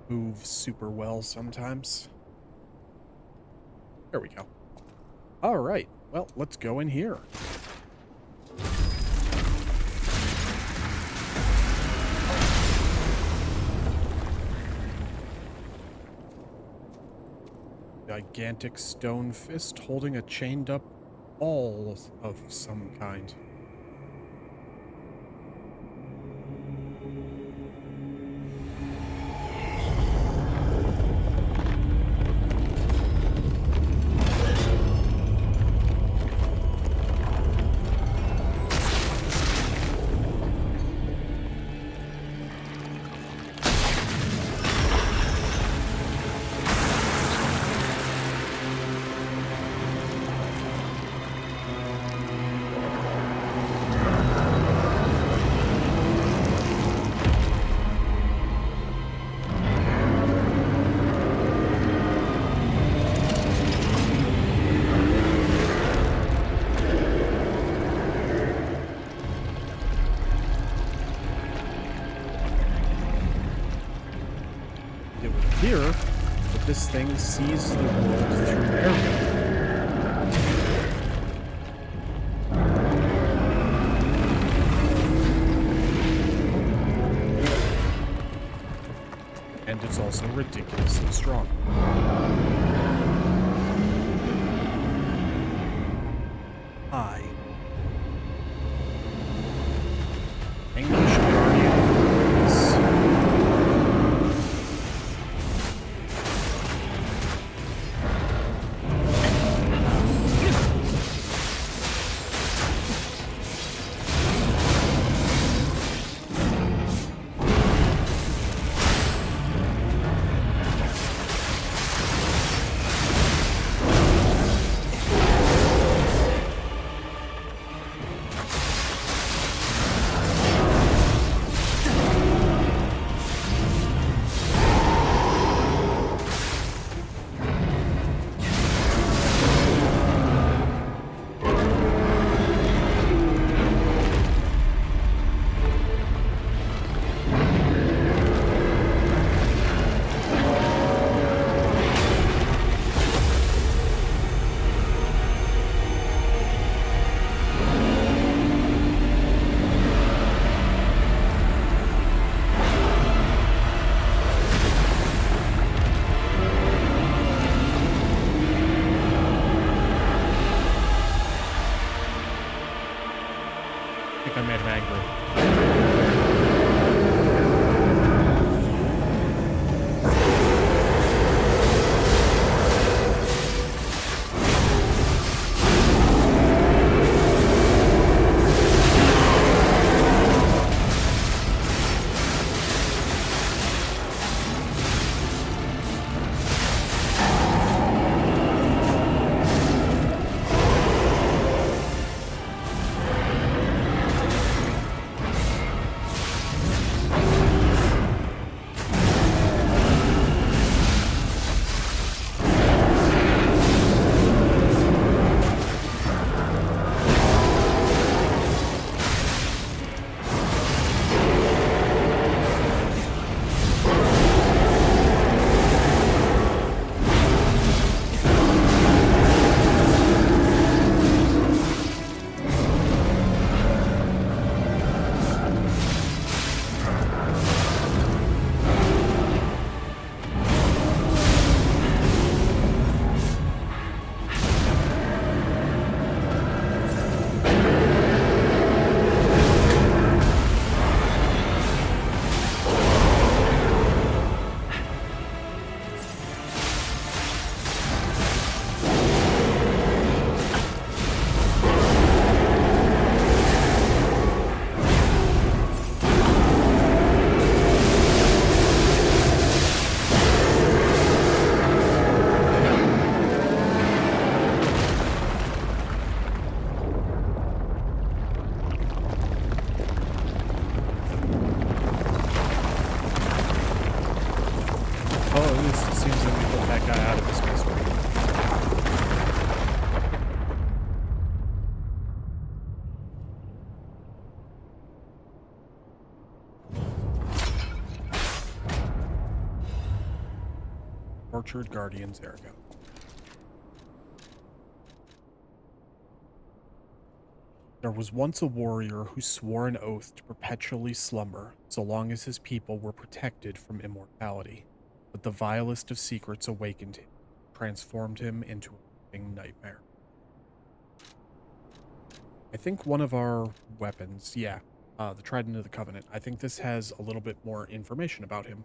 move super well sometimes. There we go. All right, well, let's go in here. Gigantic stone fist holding a chained up ball of some kind. fear that this thing sees the world through Ergo. And it's also ridiculously strong. I, English Guardians. I think I made him angry. Oh, at least it seems that we put that guy out of his misery. Tortured Guardians Ergo. There was once a warrior who swore an oath to perpetually slumber so long as his people were protected from immortality. But the vilest of secrets awakened him, transformed him into a living nightmare. I think one of our weapons, the Trident of the Covenant, I think this has a little bit more information about him.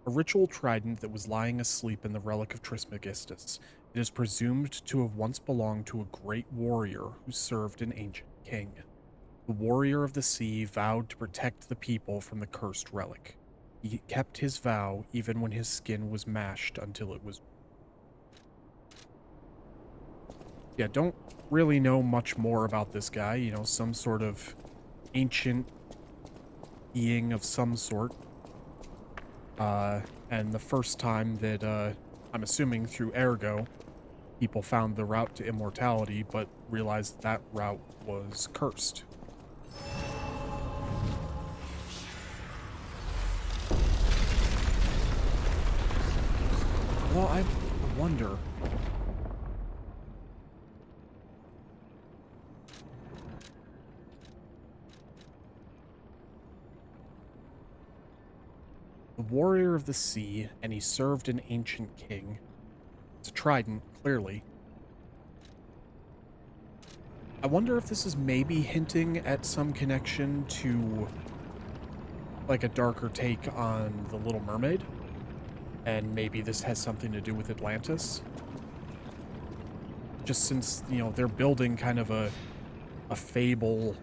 A ritual trident that was lying asleep in the relic of Trismegistus. It is presumed to have once belonged to a great warrior who served an ancient king. The warrior of the sea vowed to protect the people from the cursed relic. He kept his vow even when his skin was mashed until it was... Yeah, don't really know much more about this guy. You know, some sort of ancient being of some sort. And the first time that, I'm assuming through Ergo, people found the route to immortality, but realized that route was cursed. Well, I wonder. The warrior of the sea, and he served an ancient king. It's a trident, clearly. I wonder if this is maybe hinting at some connection to, like, a darker take on The Little Mermaid. And maybe this has something to do with Atlantis. Just since, you know, they're building kind of a fable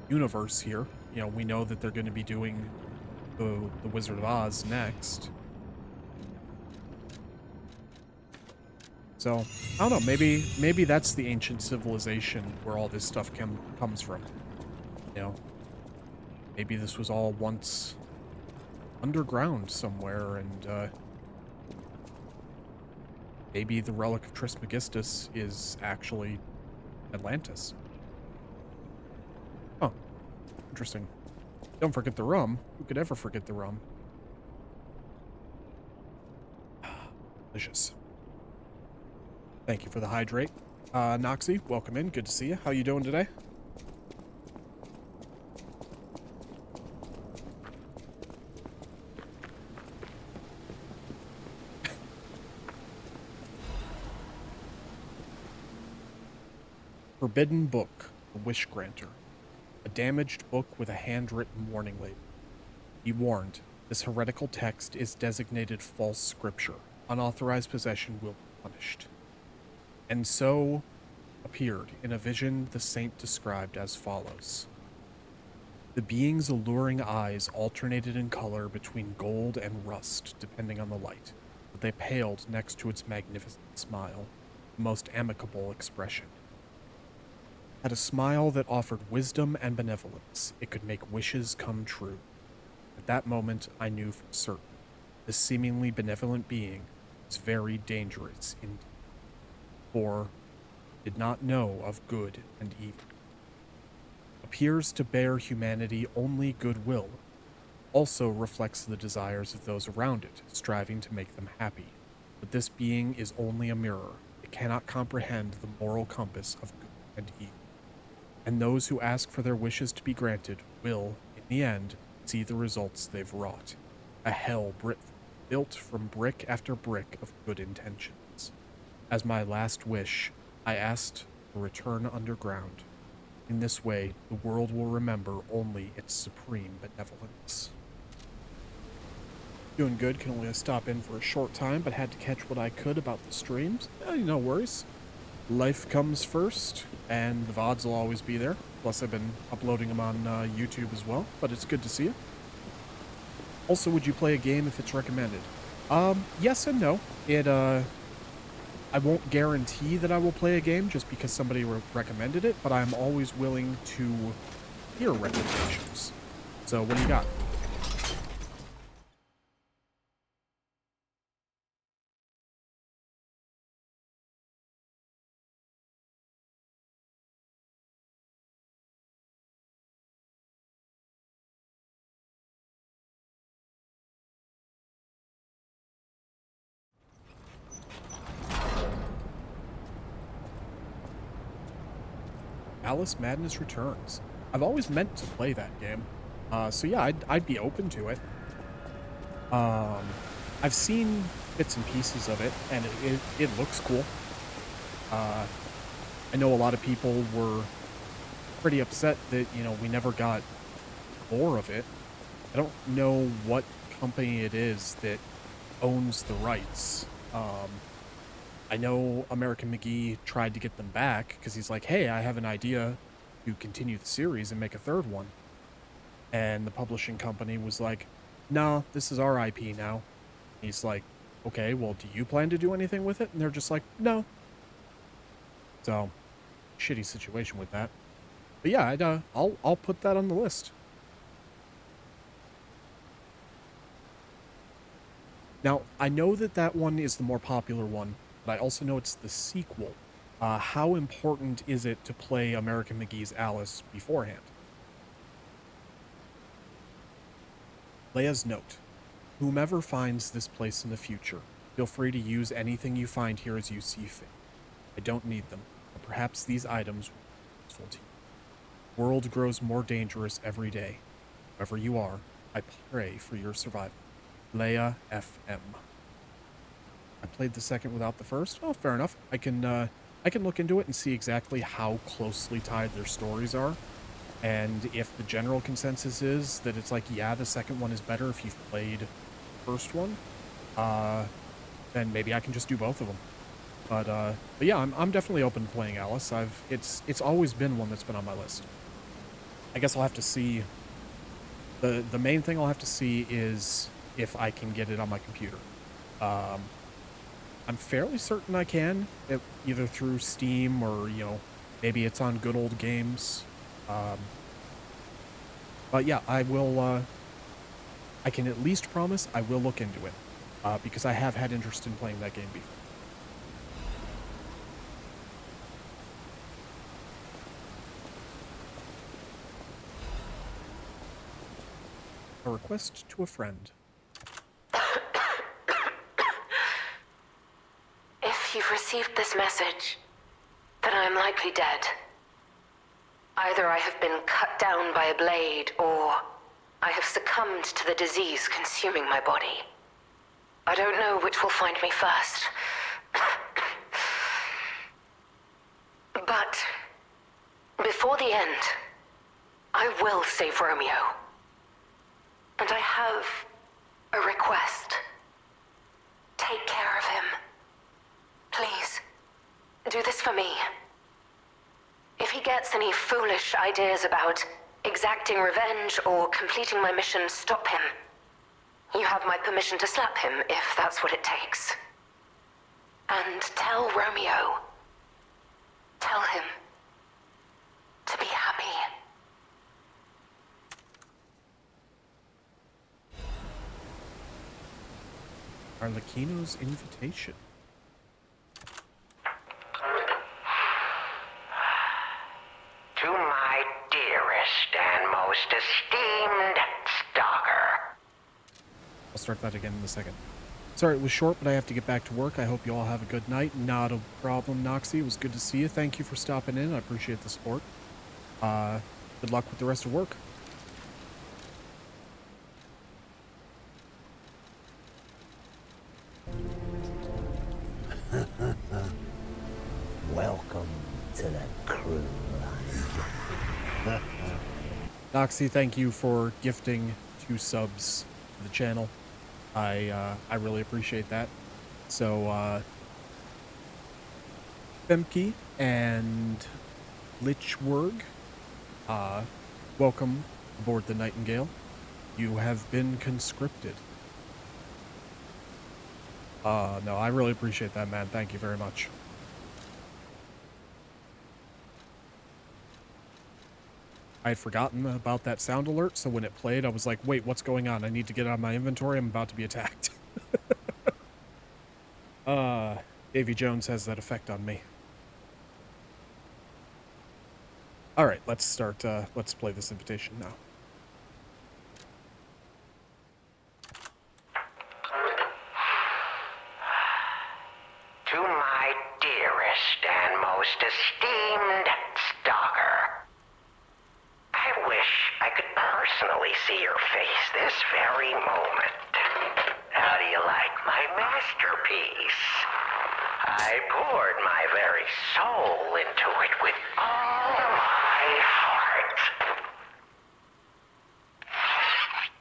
universe here. You know, we know that they're going to be doing the Wizard of Oz next. So, I don't know, maybe that's the ancient civilization where all this stuff comes from. You know, maybe this was all once underground somewhere, and maybe the relic of Trismegistus is actually Atlantis. Oh, interesting. Don't forget the rum. Who could ever forget the rum? Delicious. Thank you for the hydrate. Noxie, welcome in. Good to see you. How you doing today? Forbidden Book, The Wish Granter. A damaged book with a handwritten warning label. Be warned, this heretical text is designated false scripture. Unauthorized possession will be punished. And so appeared in a vision the saint described as follows. The being's alluring eyes alternated in color between gold and rust, depending on the light, but they paled next to its magnificent smile, the most amicable expression. Had a smile that offered wisdom and benevolence. It could make wishes come true. At that moment, I knew for certain this seemingly benevolent being was very dangerous indeed, for did not know of good and evil. Appears to bear humanity only goodwill, also reflects the desires of those around it, striving to make them happy. But this being is only a mirror. It cannot comprehend the moral compass of good and evil. And those who ask for their wishes to be granted will, in the end, see the results they've wrought. A hell built from brick after brick of good intentions. As my last wish, I asked to return underground. In this way, the world will remember only its supreme benevolence. Doing good, can only stop in for a short time, but had to catch what I could about the streams. No worries. Life comes first, and the VODs will always be there. Plus, I've been uploading them on YouTube as well, but it's good to see you. Also, would you play a game if it's recommended? Yes and no. I won't guarantee that I will play a game just because somebody recommended it, but I'm always willing to hear recommendations. So, what do you got? Alice Madness Returns. I've always meant to play that game. So yeah, I'd be open to it. I've seen bits and pieces of it, and it looks cool. I know a lot of people were pretty upset that, you know, we never got more of it. I don't know what company it is that owns the rights. I know American McGee tried to get them back because he's like, hey, I have an idea to continue the series and make a third one. And the publishing company was like, no, this is our IP now. And he's like, okay, well, do you plan to do anything with it? And they're just like, no. So, shitty situation with that. But yeah, I'll put that on the list. Now, I know that one is the more popular one, but I also know it's the sequel. How important is it to play American McGee's Alice beforehand? Leia's note. whomever finds this place in the future, feel free to use anything you find here as you see fit. I don't need them, but perhaps these items will be useful to you. The world grows more dangerous every day. Wherever you are, I pray for your survival. Leia FM. I played the second without the first. Oh, fair enough. I can look into it and see exactly how closely tied their stories are. And if the general consensus is that it's like, yeah, the second one is better if you've played the first one, then maybe I can just do both of them. But yeah, I'm definitely open to playing Alice. It's always been one that's been on my list. I guess I'll have to see. The main thing I'll have to see is if I can get it on my computer. I'm fairly certain I can, either through Steam or, maybe it's on Good Old Games. But yeah, I will, I can at least promise I will look into it, because I have had interest in playing that game before. A request to a friend. If you've received this message, then I am likely dead. Either I have been cut down by a blade, or I have succumbed to the disease consuming my body. I don't know which will find me first. But before the end, I will save Romeo. And I have a request. Take care of him. Please, do this for me. If he gets any foolish ideas about exacting revenge or completing my mission, stop him. You have my permission to slap him if that's what it takes. And tell Romeo. Tell him to be happy. Arlecchino's invitation. To my dearest and most esteemed stalker. I'll start that again in a second. Sorry it was short, but I have to get back to work. I hope you all have a good night. Not a problem, Noxie. It was good to see you. Thank you for stopping in. I appreciate the support. Good luck with the rest of work. Welcome to the crew line. Noxie, thank you for gifting 2 subs to the channel. I really appreciate that. So, Femke and Lichwerg, welcome aboard the Nightingale. You have been conscripted. No, I really appreciate that, man. Thank you very much. I had forgotten about that sound alert, so when it played, I was like, wait, what's going on? I need to get out of my inventory. I'm about to be attacked. Davy Jones has that effect on me. Alright, let's start, let's play this invitation now. To my dearest and most esteemed stalker. I wish I could personally see your face this very moment. How do you like my masterpiece? I poured my very soul into it with all my heart.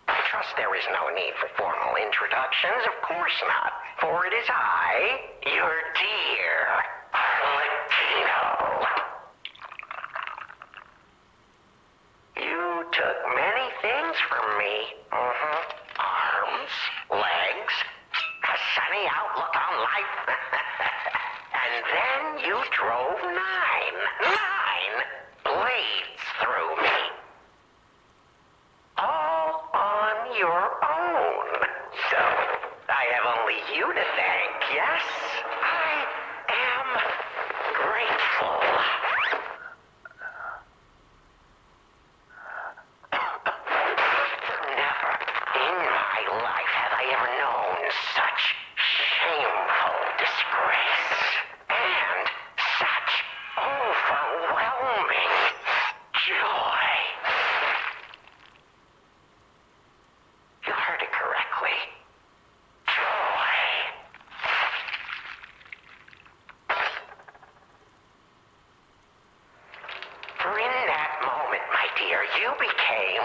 I trust there is no need for formal introductions, of course not, for it is I, your dear Arlecchino. You took many things from me. Arms, legs, a sunny outlook on life. And then you drove 9 blades through me. All on your own. So, I have only you to thank, yes? I am grateful. Never in my life have I later, you became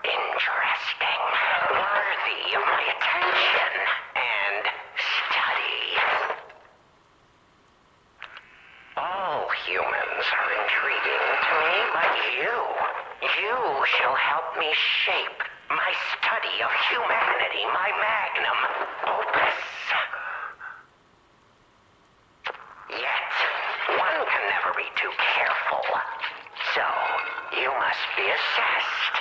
interesting, worthy of my attention and study. All humans are intriguing to me, but you shall help me shape my study of humanity, my magnum opus. Yet, one can never be too careful. So, you must be assessed.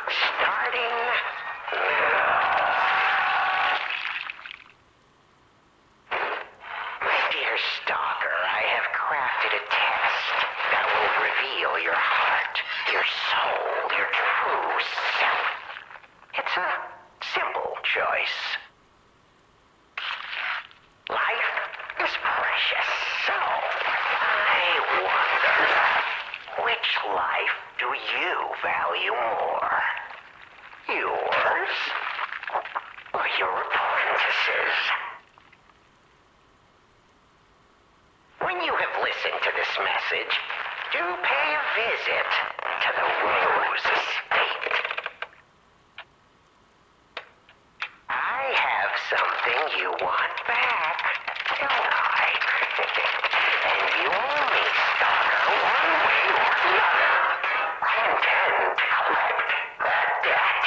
Starting now. My dear Stalker, I have crafted a test that will reveal your heart, your soul, your true self. It's a simple choice. Life is precious, so I wonder, which life do you value more? Yours or your apprentice's? When you have listened to this message, do pay a visit to the Rose Estate. I have something you want back, don't I? And you owe me, Stalker, one way or another. I intend to collect that debt.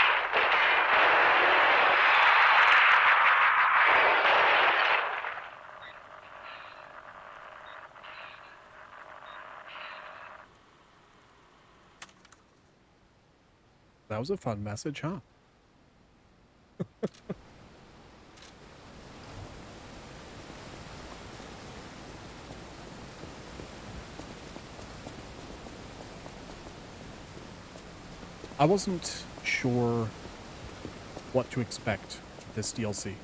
That was a fun message, huh? I wasn't sure what to expect with this DLC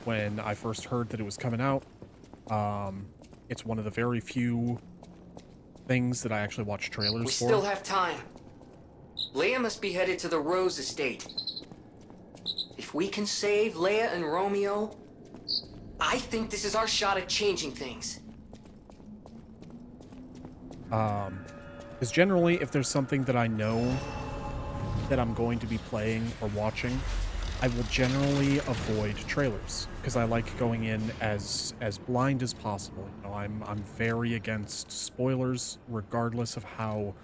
when I first heard that it was coming out. It's one of the very few things that I actually watch trailers We for. still have time. Leia must be headed to the Rose Estate. If we can save Leia and Romeo, I think this is our shot at changing things. Because generally, if there's something that I know that I'm going to be playing or watching, I will generally avoid trailers because I like going in as blind as possible. You know, I'm very against spoilers, regardless of how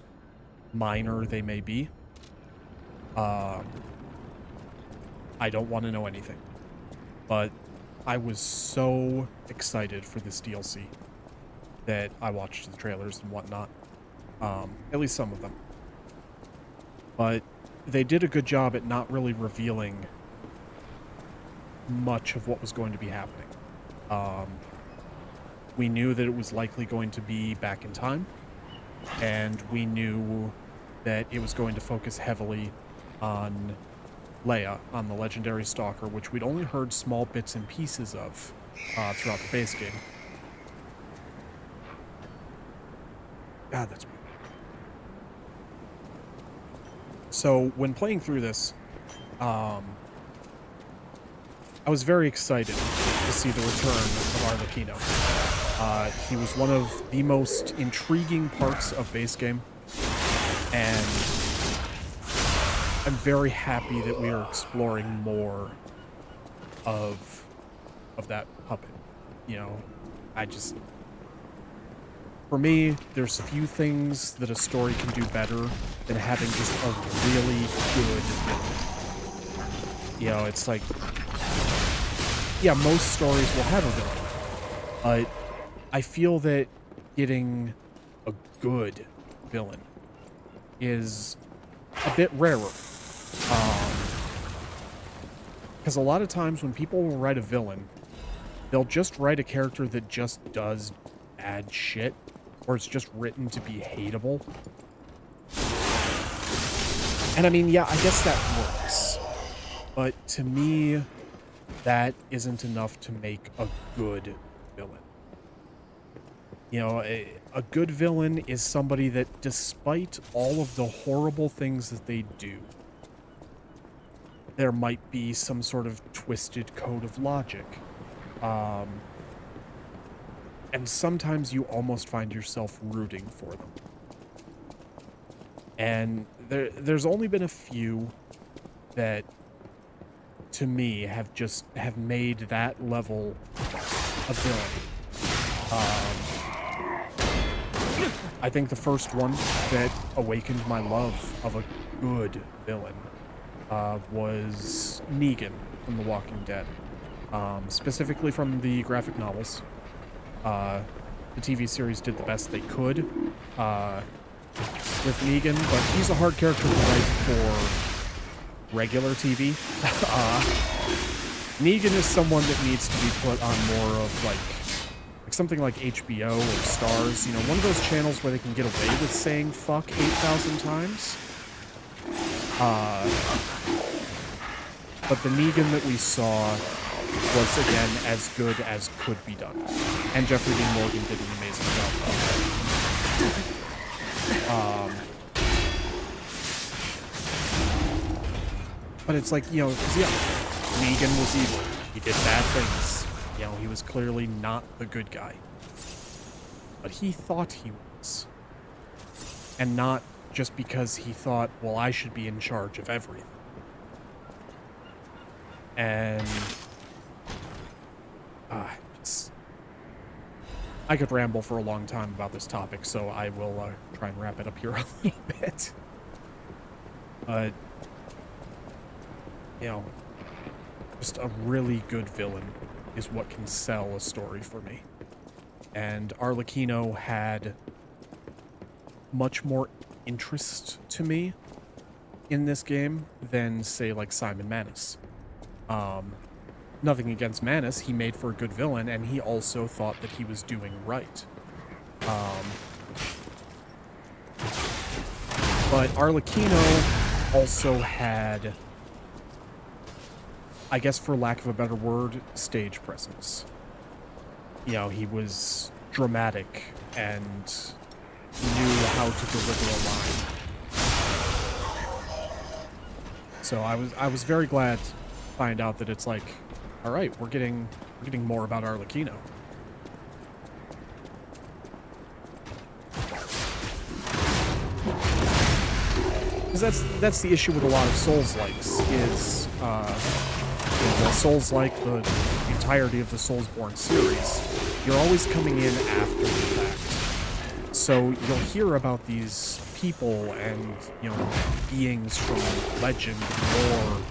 minor they may be. I don't want to know anything. But I was so excited for this DLC that I watched the trailers and whatnot. At least some of them. But they did a good job at not really revealing much of what was going to be happening. We knew that it was likely going to be back in time, and we knew that it was going to focus heavily on Leia, on the legendary Stalker, which we'd only heard small bits and pieces of throughout the base game. God, that's weird. So when playing through this, I was very excited to see the return of Arlecchino. He was one of the most intriguing parts of base game, and I'm very happy that we are exploring more of that puppet. You know, for me, there's few things that a story can do better than having just a really good villain. You know, it's like, yeah, most stories will have a villain, but I feel that getting a good villain is a bit rarer. Because a lot of times when people will write a villain, they'll just write a character that just does bad shit, or it's just written to be hateable. And I mean, yeah, I guess that works. But to me, that isn't enough to make a good villain. You know, a good villain is somebody that, despite all of the horrible things that they do, there might be some sort of twisted code of logic. And sometimes you almost find yourself rooting for them. And there's only been a few that, to me, have made that level of villain. I think the first one that awakened my love of a good villain was Negan from The Walking Dead, specifically from the graphic novels. The TV series did the best they could with Negan, but he's a hard character to write for regular TV. Negan is someone that needs to be put on more of like something like HBO or Stars, you know, one of those channels where they can get away with saying fuck 8,000 times. But the Negan that we saw was, again, as good as could be done. And Jeffrey Dean Morgan did an amazing job. But it's like, you know, 'cause, yeah, Negan was evil. He did bad things. You know, he was clearly not the good guy. But he thought he was. And not just because he thought, well, I should be in charge of everything. And I could ramble for a long time about this topic, so I will try and wrap it up here a little bit. But, you know, just a really good villain is what can sell a story for me. And Arlecchino had much more interest to me in this game than, say, like Simon Manus. Nothing against Manus, he made for a good villain, and he also thought that he was doing right. But Arlecchino also had, I guess for lack of a better word, stage presence. You know, he was dramatic and knew how to deliver a line. So I was very glad to find out that it's like, all right, we're getting more about Arlecchino. Because that's the issue with a lot of Souls-likes is Souls-like, the entirety of the Soulsborne series, you're always coming in after the fact. So you'll hear about these people and, you know, beings from legend and lore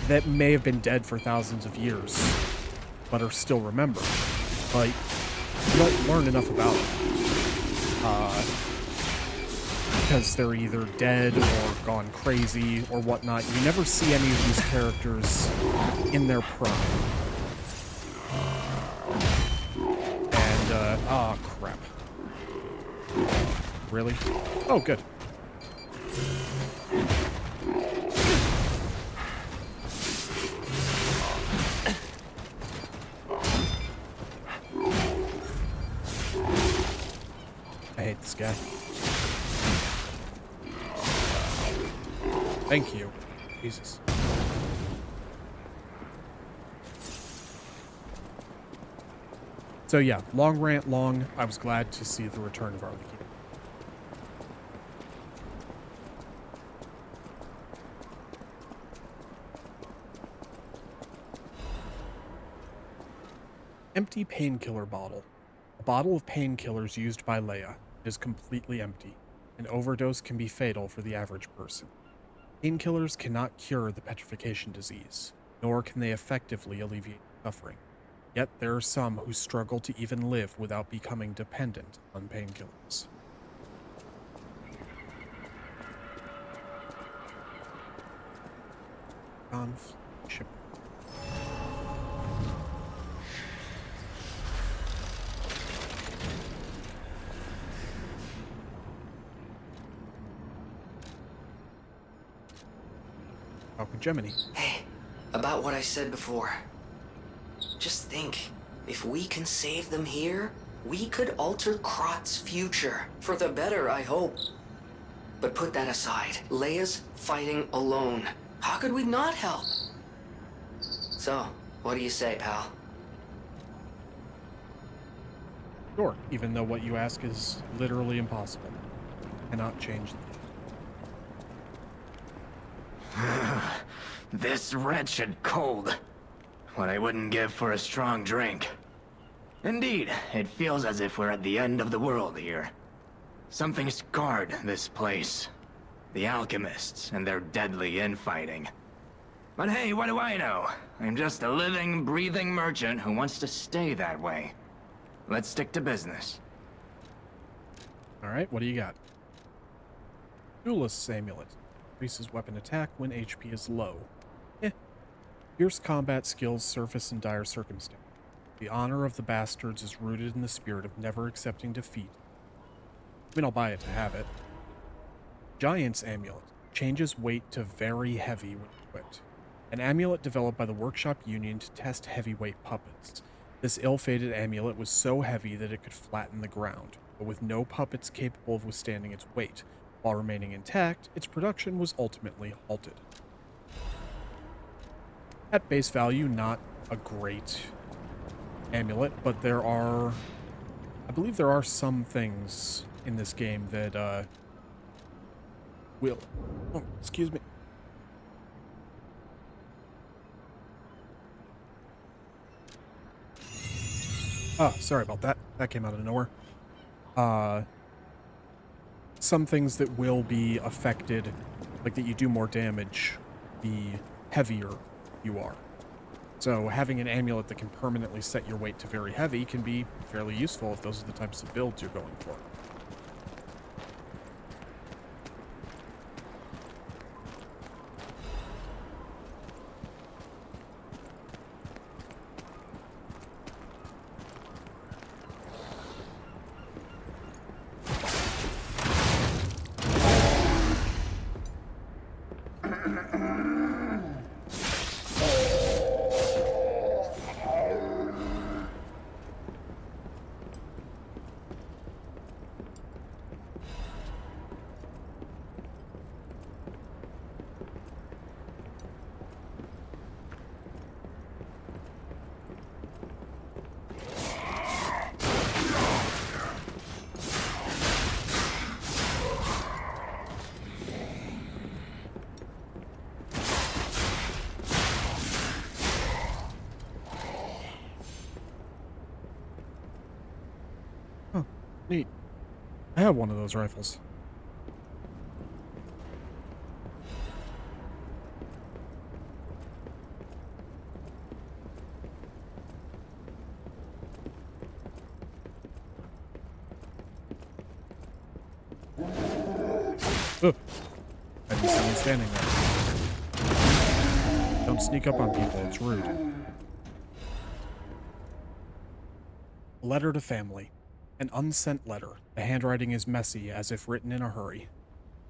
that may have been dead for thousands of years, but are still remembered. But you don't learn enough about them. Because they're either dead or gone crazy or whatnot. You never see any of these characters in their prime. And, oh crap. Really? Oh, good. I hate this guy. Thank you. Jesus. So yeah, long rant long. I was glad to see the return of Arlecchino. Empty painkiller bottle. A bottle of painkillers used by Leia is completely empty. An overdose can be fatal for the average person. Painkillers cannot cure the petrification disease, nor can they effectively alleviate suffering. Yet there are some who struggle to even live without becoming dependent on painkillers. Ship. Gemini. Hey, about what I said before. Just think, if we can save them here, we could alter Krot's future. For the better, I hope. But put that aside, Leia's fighting alone. How could we not help? So, what do you say, pal? Sure, even though what you ask is literally impossible. Cannot change them. This wretched cold. What I wouldn't give for a strong drink. Indeed, it feels as if we're at the end of the world here. Something scarred this place. The alchemists and their deadly infighting. But hey, what do I know? I'm just a living, breathing merchant who wants to stay that way. Let's stick to business. Alright, what do you got? Duelist's Amulet. Increases weapon attack when HP is low. Fierce combat skills surface in dire circumstances. The honor of the bastards is rooted in the spirit of never accepting defeat. I mean, I'll buy it to have it. Giant's Amulet. Changes weight to very heavy when equipped. An amulet developed by the Workshop Union to test heavyweight puppets. This ill-fated amulet was so heavy that it could flatten the ground, but with no puppets capable of withstanding its weight. While remaining intact, its production was ultimately halted. At base value, not a great amulet, but I believe there are some things in this game that, will... Oh, excuse me. Ah, sorry about that. That came out of nowhere. Some things that will be affected, like that you do more damage, the heavier you are. So having an amulet that can permanently set your weight to very heavy can be fairly useful if those are the types of builds you're going for. Neat. I have one of those rifles. Ugh. I didn't see you standing there. Don't sneak up on people, it's rude. Letter to family. An unsent letter. The handwriting is messy, as if written in a hurry.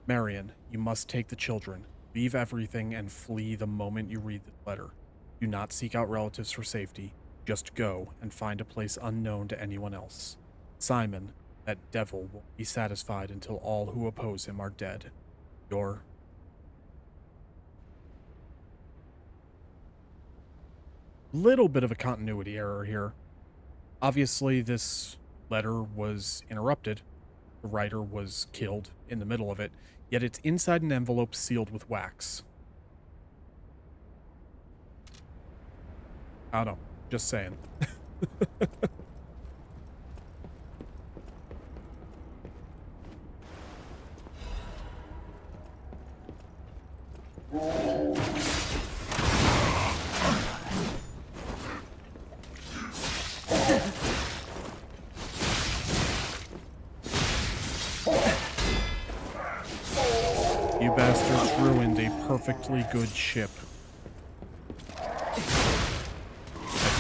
Marion, you must take the children. Leave everything and flee the moment you read the letter. Do not seek out relatives for safety. Just go and find a place unknown to anyone else. Simon, that devil, won't be satisfied until all who oppose him are dead. Your... Little bit of a continuity error here. Obviously, this letter was interrupted. The writer was killed in the middle of it, yet it's inside an envelope sealed with wax. I don't know, just saying. You bastards ruined a perfectly good ship. You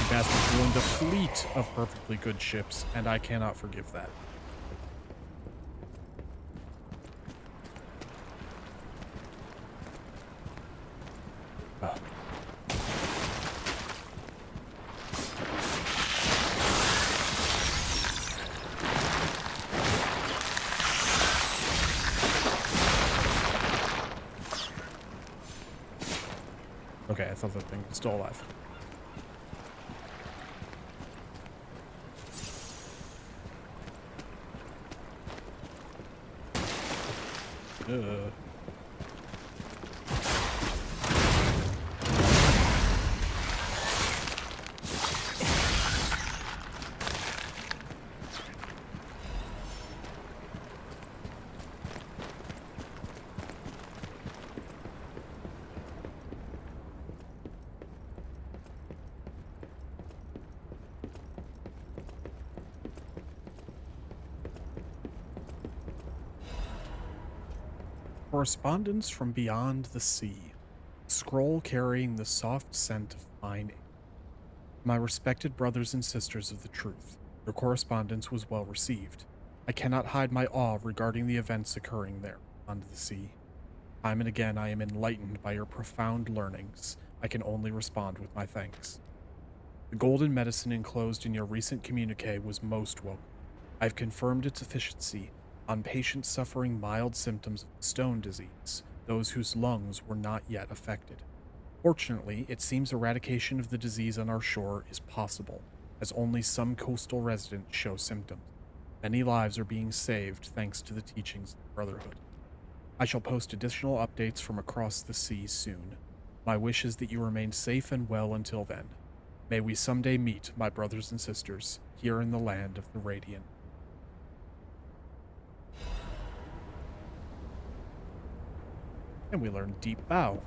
bastards ruined a fleet of perfectly good ships, and I cannot forgive that. Okay, I thought that thing was still alive. Correspondence from Beyond the Sea. Scroll carrying the soft scent of fine ink. My respected brothers and sisters of the truth, your correspondence was well received. I cannot hide my awe regarding the events occurring there, beyond the sea. Time and again I am enlightened by your profound learnings. I can only respond with my thanks. The golden medicine enclosed in your recent communique was most welcome. I have confirmed its efficiency on patients suffering mild symptoms of stone disease, those whose lungs were not yet affected. Fortunately, it seems eradication of the disease on our shore is possible, as only some coastal residents show symptoms. Many lives are being saved thanks to the teachings of the Brotherhood. I shall post additional updates from across the sea soon. My wish is that you remain safe and well until then. May we someday meet, my brothers and sisters, here in the land of the Radiant. And we learn Deep Bow.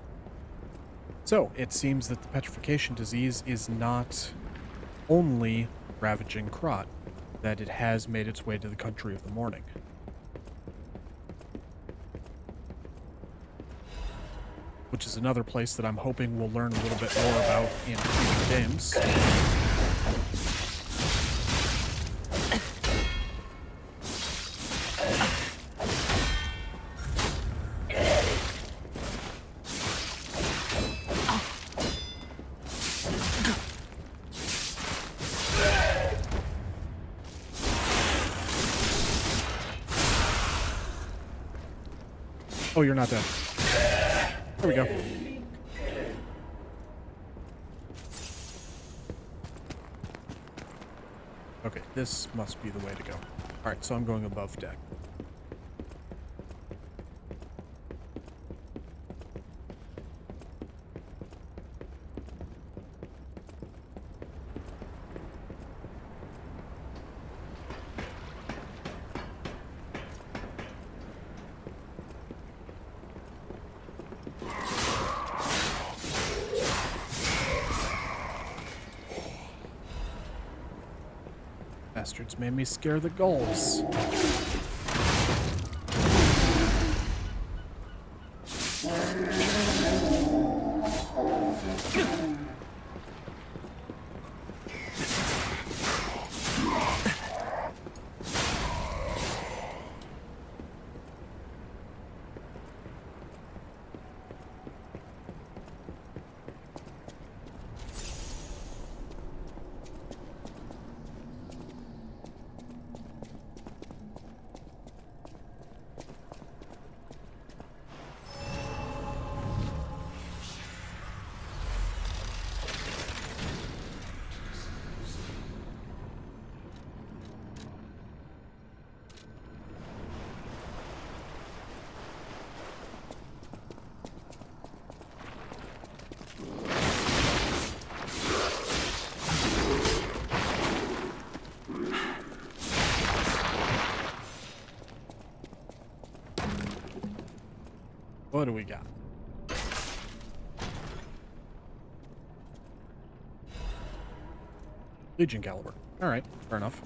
So, it seems that the petrification disease is not only ravaging Krat, that it has made its way to the Country of the Morning. Which is another place that I'm hoping we'll learn a little bit more about in future games. Oh, you're not dead. There we go. Okay, this must be the way to go. Alright, so I'm going above deck. Bastards made me scare the gulls. What do we got? Legion caliber. Alright, fair enough.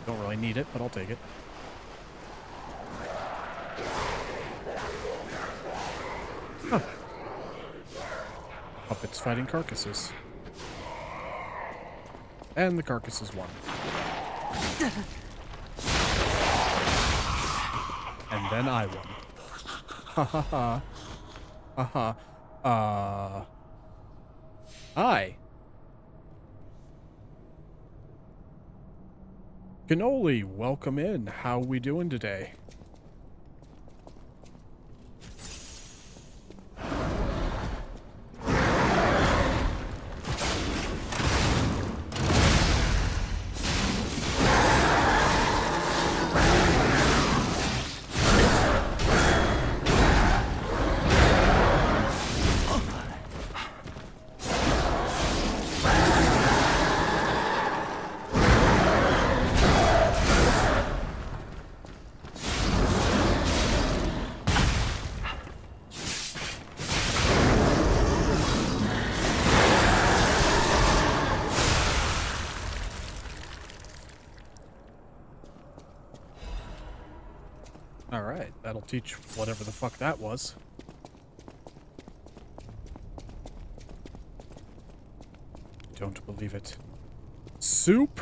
Don't really need it, but I'll take it. Huh. Puppets fighting carcasses. And the carcasses won. And then I won. Ha ha ha. Ha ha. Hi. Cannoli, welcome in. How we doing today? That'll teach whatever the fuck that was. Don't believe it. Soup?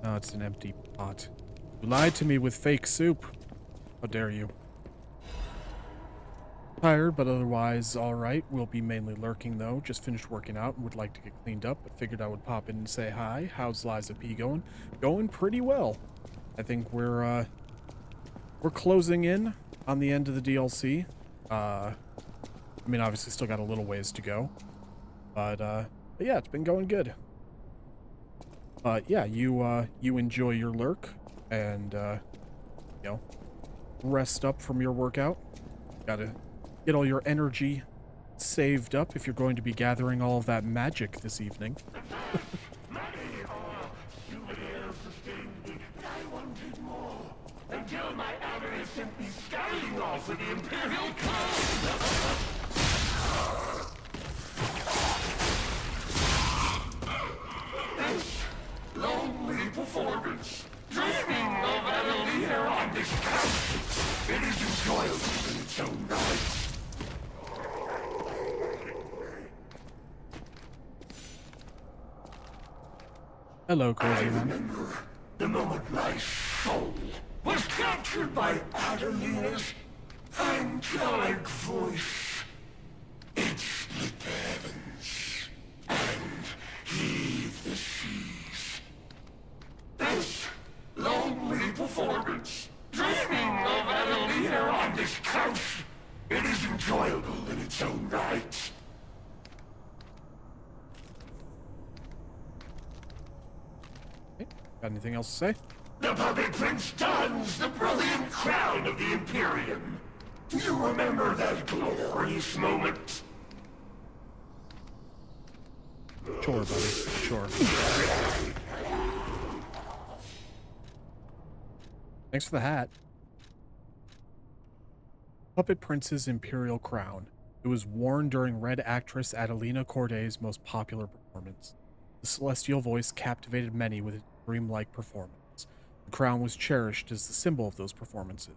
No, it's an empty pot. You lied to me with fake soup. How dare you? Tired, but otherwise alright. We'll be mainly lurking, though. Just finished working out and would like to get cleaned up, but figured I would pop in and say hi. How's Liza P going? Going pretty well. I think we're closing in on the end of the DLC. I mean, obviously still got a little ways to go. But yeah, it's been going good. But yeah, you enjoy your lurk and, you know, rest up from your workout. Gotta get all your energy saved up if you're going to be gathering all of that magic this evening. Until my avarice sent me scurrying off with the Imperial Code! This lonely performance, dreaming of Adelina on this couch, it is enjoyable in its own right. Hello, crazy man. Remember the moment my soul was captured by Adelina's angelic voice. It split the heavens and heaved the seas. This lonely performance, dreaming of Adelina on this couch, it is enjoyable in its own right. Got anything else to say? The puppet prince dons the brilliant crown of the Imperium. Do you remember that glorious moment? Sure, buddy. Sure. Thanks for the hat. Puppet Prince's Imperial Crown. It was worn during Red actress Adelina Corday's most popular performance. The celestial voice captivated many with its dreamlike performance. The crown was cherished as the symbol of those performances,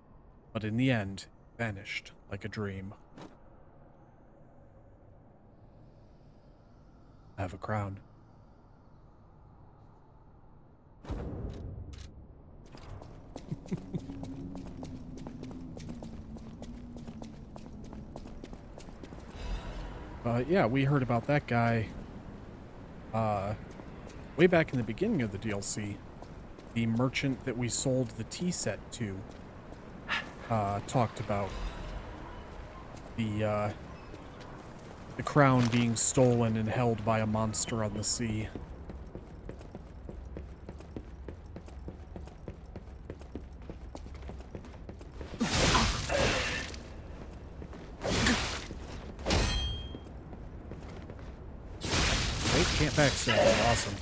but in the end, it vanished like a dream. I have a crown. Yeah, we heard about that guy way back in the beginning of the DLC. The merchant that we sold the tea set to talked about the crown being stolen and held by a monster on the sea. Can't backstab. Awesome.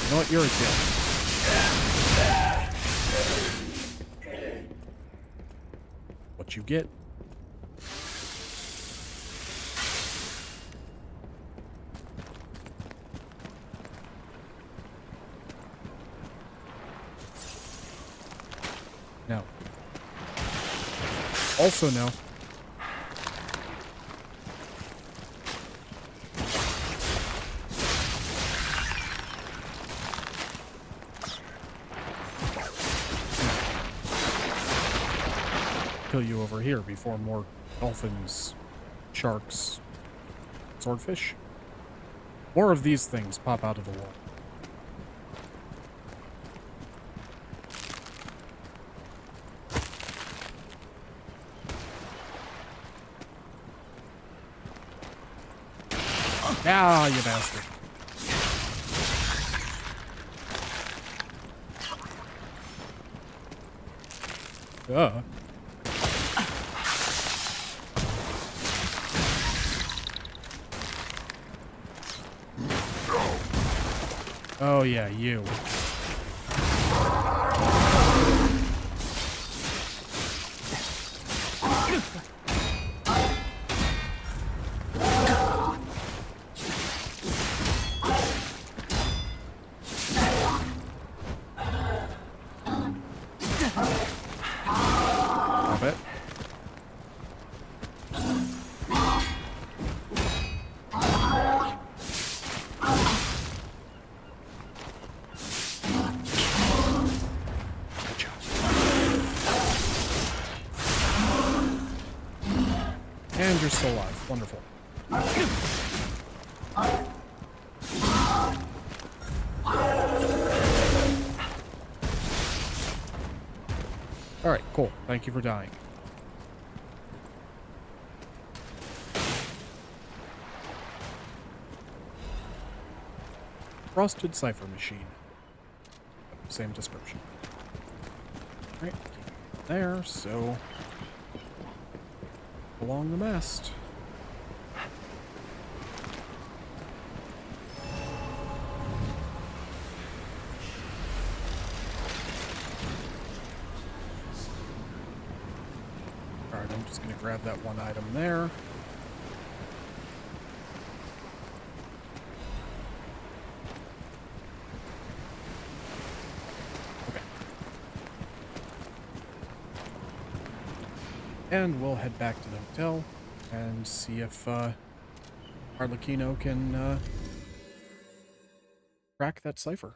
You know what? You're a kid. What you get? No. Also no. Kill you over here before more dolphins, sharks, swordfish. More of these things pop out of the wall. Ah, you bastard. Oh yeah, you. you're still alive. Wonderful. Alright, cool. Thank you for dying. Frosted Cipher Machine. Same description. Right, there, so along the mast. Alright, I'm just gonna grab that one item there. And we'll head back to the hotel and see if Arlecchino can crack that cipher.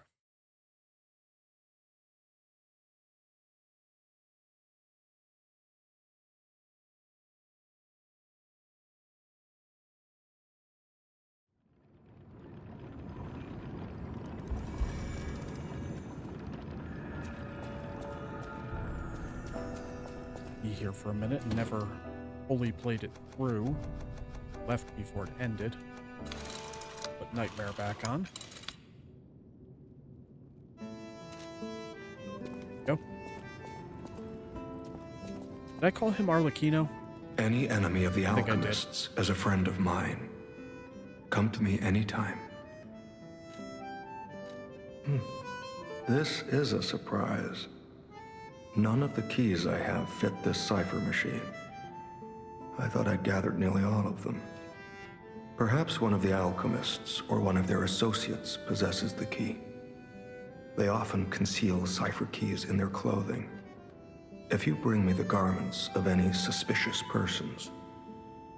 Be here for a minute and never fully played it through. Left before it ended. Put Nightmare back on. Go. Did I call him Arlecchino? Any enemy of the alchemists is a friend of mine. Come to me anytime. This is a surprise. None of the keys I have fit this cipher machine. I thought I'd gathered nearly all of them. Perhaps one of the alchemists or one of their associates possesses the key. They often conceal cipher keys in their clothing. If you bring me the garments of any suspicious persons,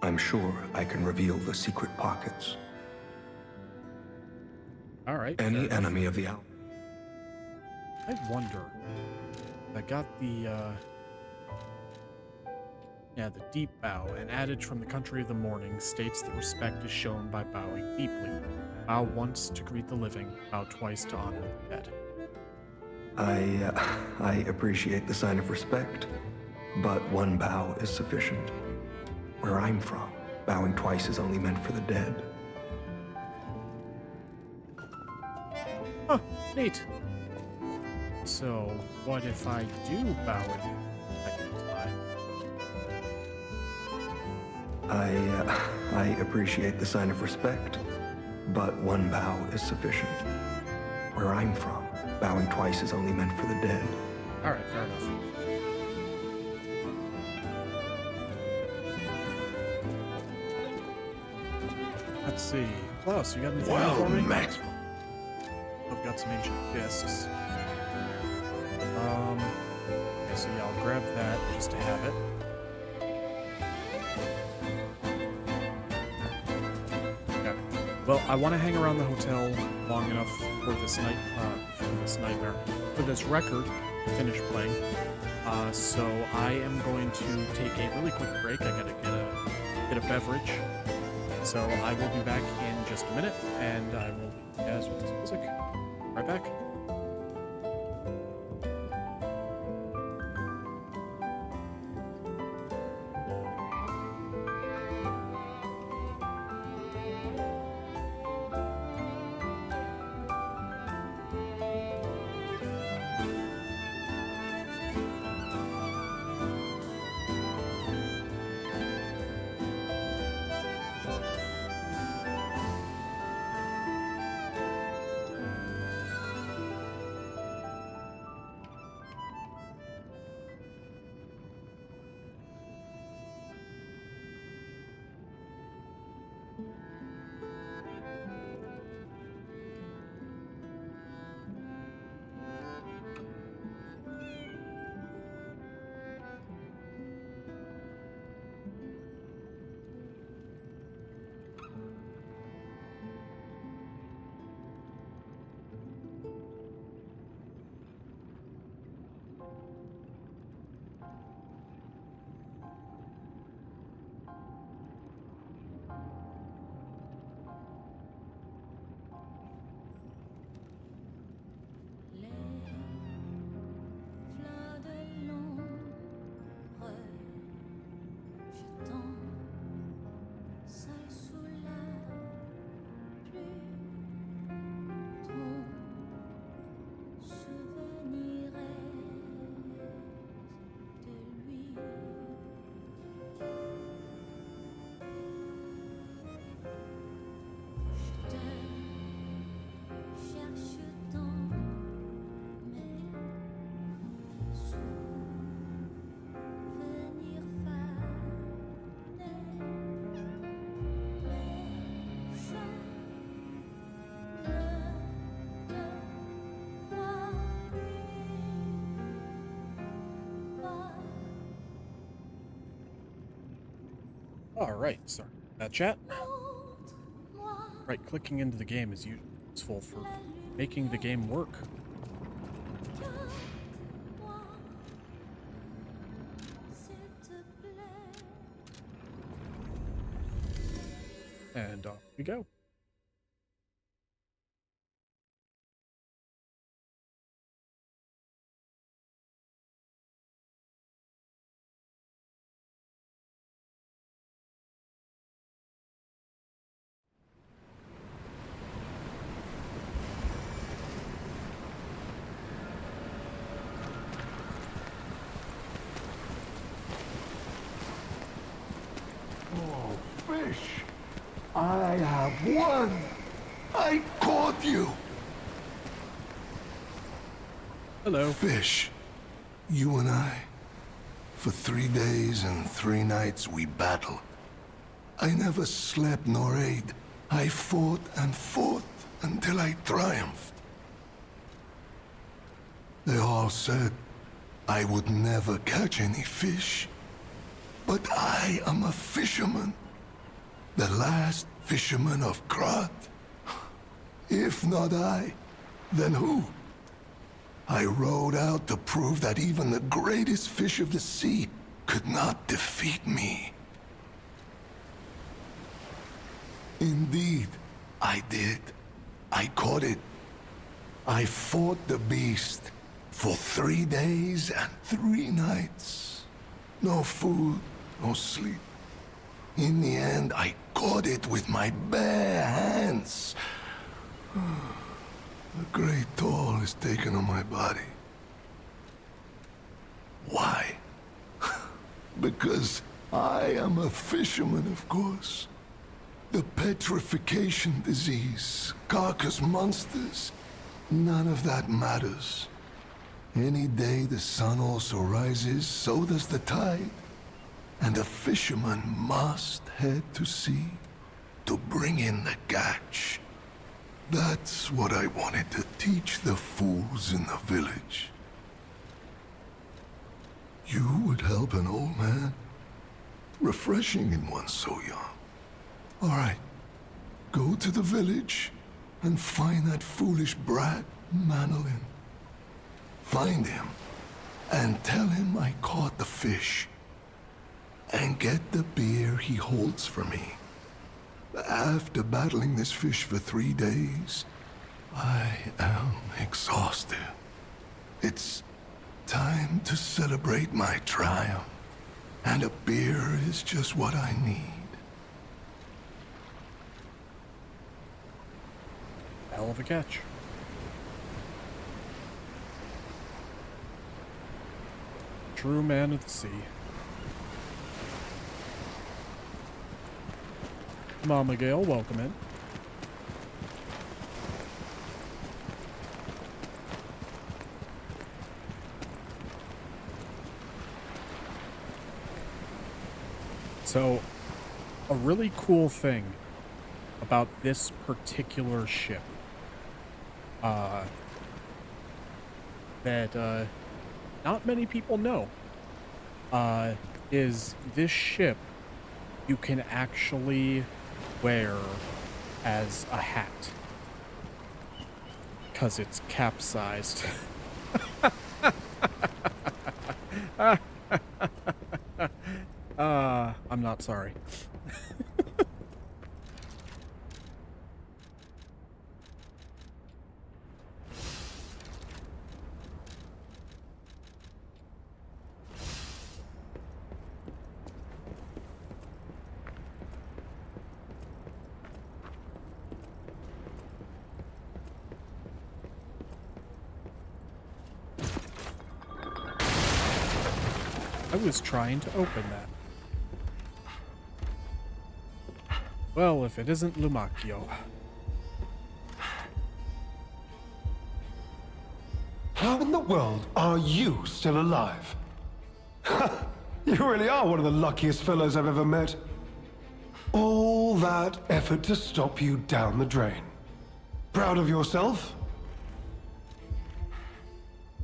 I'm sure I can reveal the secret pockets. All right. Any enemy of the I wonder. I got the the deep bow, an adage from the country of the morning, states that respect is shown by bowing deeply. Bow once to greet the living, bow twice to honor the dead. I appreciate the sign of respect, but one bow is sufficient. Where I'm from, bowing twice is only meant for the dead. Huh, neat. So, what if I do bow at you a second time? I appreciate the sign of respect, but one bow is sufficient. Where I'm from, bowing twice is only meant for the dead. Alright, fair enough. Let's see. Klaus, you got anything for me? Met. I've got some ancient discs. Okay, so yeah, I'll grab that just to have it. Okay. Well, I want to hang around the hotel long enough for this record to finish playing. So I am going to take a really quick break. I gotta get a beverage. So I will be back in just a minute, and I will leave you guys with this music. Right back. Alright, sorry. Chat. Right, clicking into the game is useful for making the game work. And off we go. Oh, fish! I have won! I caught you! Hello. Fish, you and I. For 3 days and 3 nights we battled. I never slept nor ate. I fought and fought until I triumphed. They all said I would never catch any fish. But I am a fisherman. The last fisherman of Krat. If not I, then who? I rowed out to prove that even the greatest fish of the sea could not defeat me. Indeed, I did. I caught it. I fought the beast for 3 days and 3 nights. No food, no sleep. In the end, I caught it with my bare hands. A great toll is taken on my body. Why? Because I am a fisherman, of course. The petrification disease, carcass monsters, none of that matters. Any day the sun also rises, so does the tide. And a fisherman must head to sea to bring in the catch. That's what I wanted to teach the fools in the village. You would help an old man? Refreshing in one so young. All right, go to the village and find that foolish brat, Manolin. Find him and tell him I caught the fish. And get the beer he holds for me. After battling this fish for 3 days, I am exhausted. It's time to celebrate my triumph. And a beer is just what I need. Hell of a catch. True man of the sea. Mama Gale, welcome in. So, a really cool thing about this particular ship that not many people know is this ship you can actually wear as a hat because it's capsized. I'm not sorry. I was trying to open that. Well, if it isn't Lumakio. How in the world are you still alive? You really are one of the luckiest fellows I've ever met. All that effort to stop you down the drain. Proud of yourself?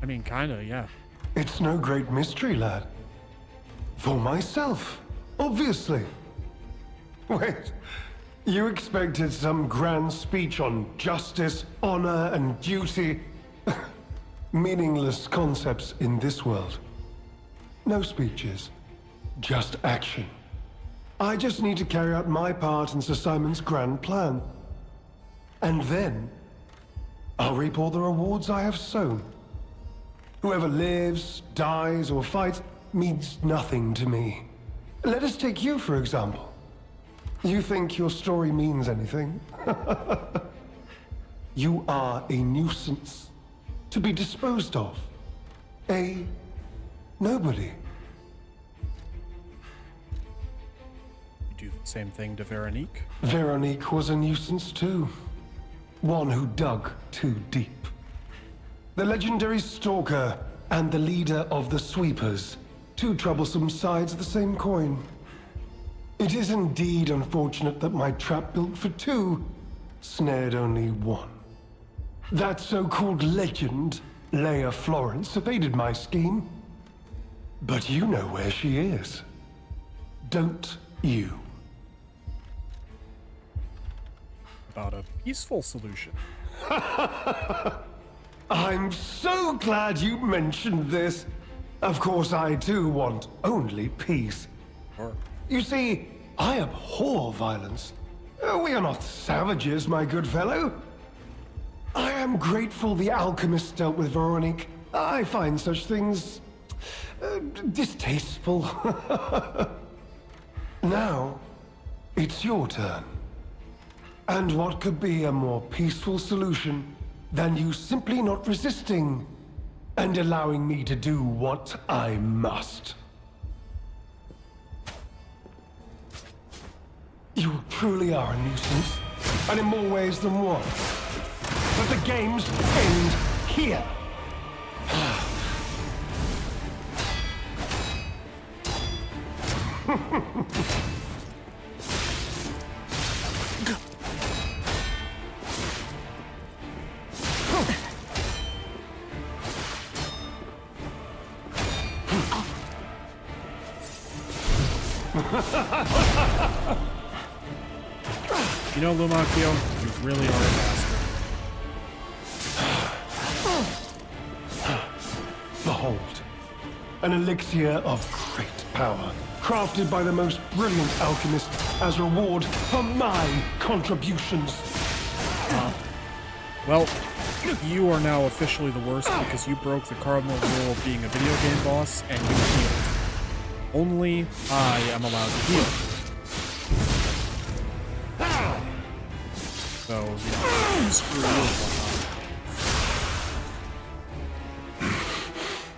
I mean, kinda, yeah. It's no great mystery, lad. For myself, obviously. Wait, you expected some grand speech on justice, honor, and duty? Meaningless concepts in this world. No speeches, just action. I just need to carry out my part in Sir Simon's grand plan. And then, I'll reap all the rewards I have sown. Whoever lives, dies, or fights means nothing to me. Let us take you, for example. You think your story means anything? You are a nuisance, to be disposed of. A nobody. You do the same thing to Veronique? Veronique was a nuisance too. One who dug too deep. The legendary stalker and the leader of the Sweepers. Two troublesome sides of the same coin. It is indeed unfortunate that my trap built for two snared only one. That so-called legend, Leia Florence, evaded my scheme. But you know where she is. Don't you? About a peaceful solution. I'm so glad you mentioned this. Of course, I too want only peace. Sure. You see, I abhor violence. We are not savages, my good fellow. I am grateful the alchemist dealt with Veronique. I find such things distasteful. Now, it's your turn. And what could be a more peaceful solution than you simply not resisting and allowing me to do what I must? You truly are a nuisance, and in more ways than one. But the games end here. You know, Lumakio, you really are a bastard. Behold, an elixir of great power, crafted by the most brilliant alchemist as reward for my contributions. Well, you are now officially the worst because you broke the cardinal rule of being a video game boss and you healed. Only I am allowed to heal. So, you screw you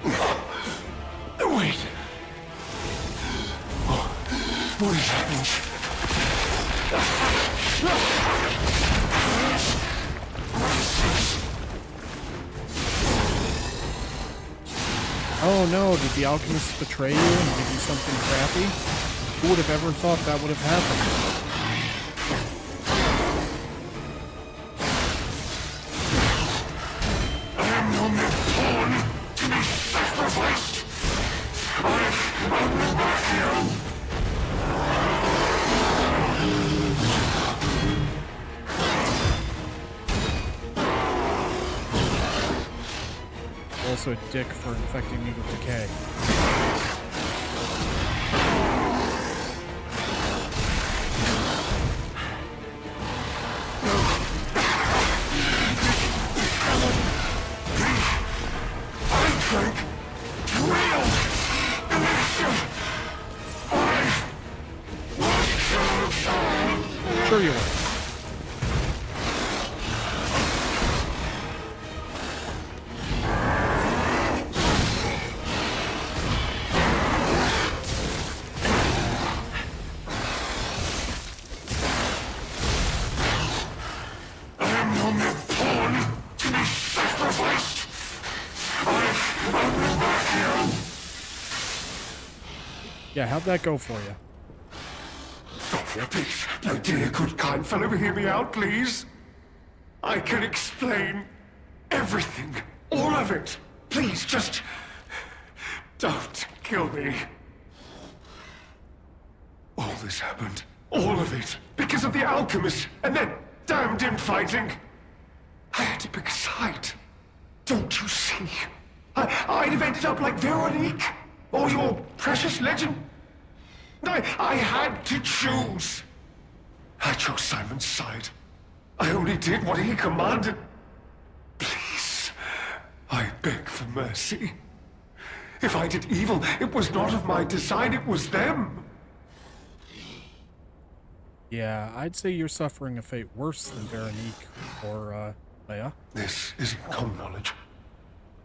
and whatnot. Wait. What is happening? Oh no, did the alchemist betray you and give you something crappy? Who would have ever thought that would have happened? I am no mere pawn to be sacrificed. I will back you. Also a dick for infecting me with decay. Sure you will. Yeah, how'd that go for you? Please, my dear, good, kind fellow, hear me out, please. I can explain everything. All of it. Please, just don't kill me. All this happened All of it, because of the alchemist and that damned infighting. I had to pick a side. Don't you see? I'd have ended up like Veronique, or your precious legend. I had to choose. I chose Simon's side. I only did what he commanded. Please, I beg for mercy. If I did evil, it was not of my design, it was them. Yeah, I'd say you're suffering a fate worse than Veronique or, Leia. This isn't common knowledge.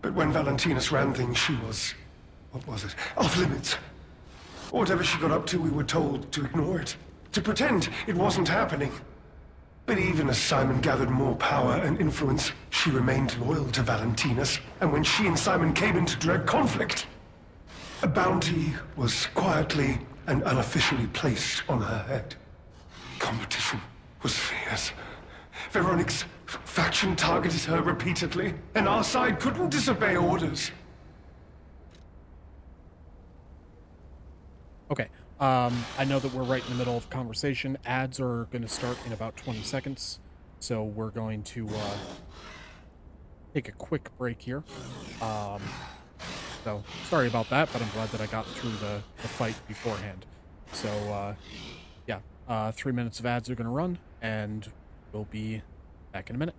But when Valentinus ran things, she was... what was it? Off limits. Whatever she got up to, we were told to ignore it. To pretend it wasn't happening. But even as Simon gathered more power and influence, she remained loyal to Valentinus. And when she and Simon came into direct conflict, a bounty was quietly and unofficially placed on her head. Competition was fierce. Veronique's faction targeted her repeatedly, and our side couldn't disobey orders. Okay, I know that we're right in the middle of a conversation. Ads are going to start in about 20 seconds, so we're going to take a quick break here. So, sorry about that, but I'm glad that I got through the fight beforehand. So, yeah, 3 minutes of ads are going to run, and we'll be back in a minute.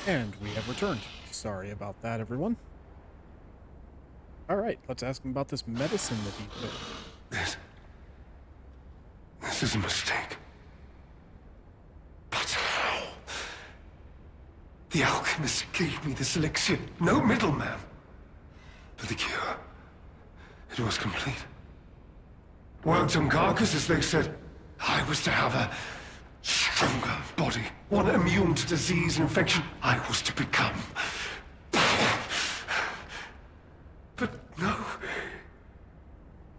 And we have returned. Sorry about that, everyone. Alright, let's ask him about this medicine that he took. This is a mistake. But how? The alchemist gave me this elixir. No middleman. But the cure, it was complete. Worked on carcasses, they said. I was to have a stronger body. One immune to disease and infection. I was to become power. But no.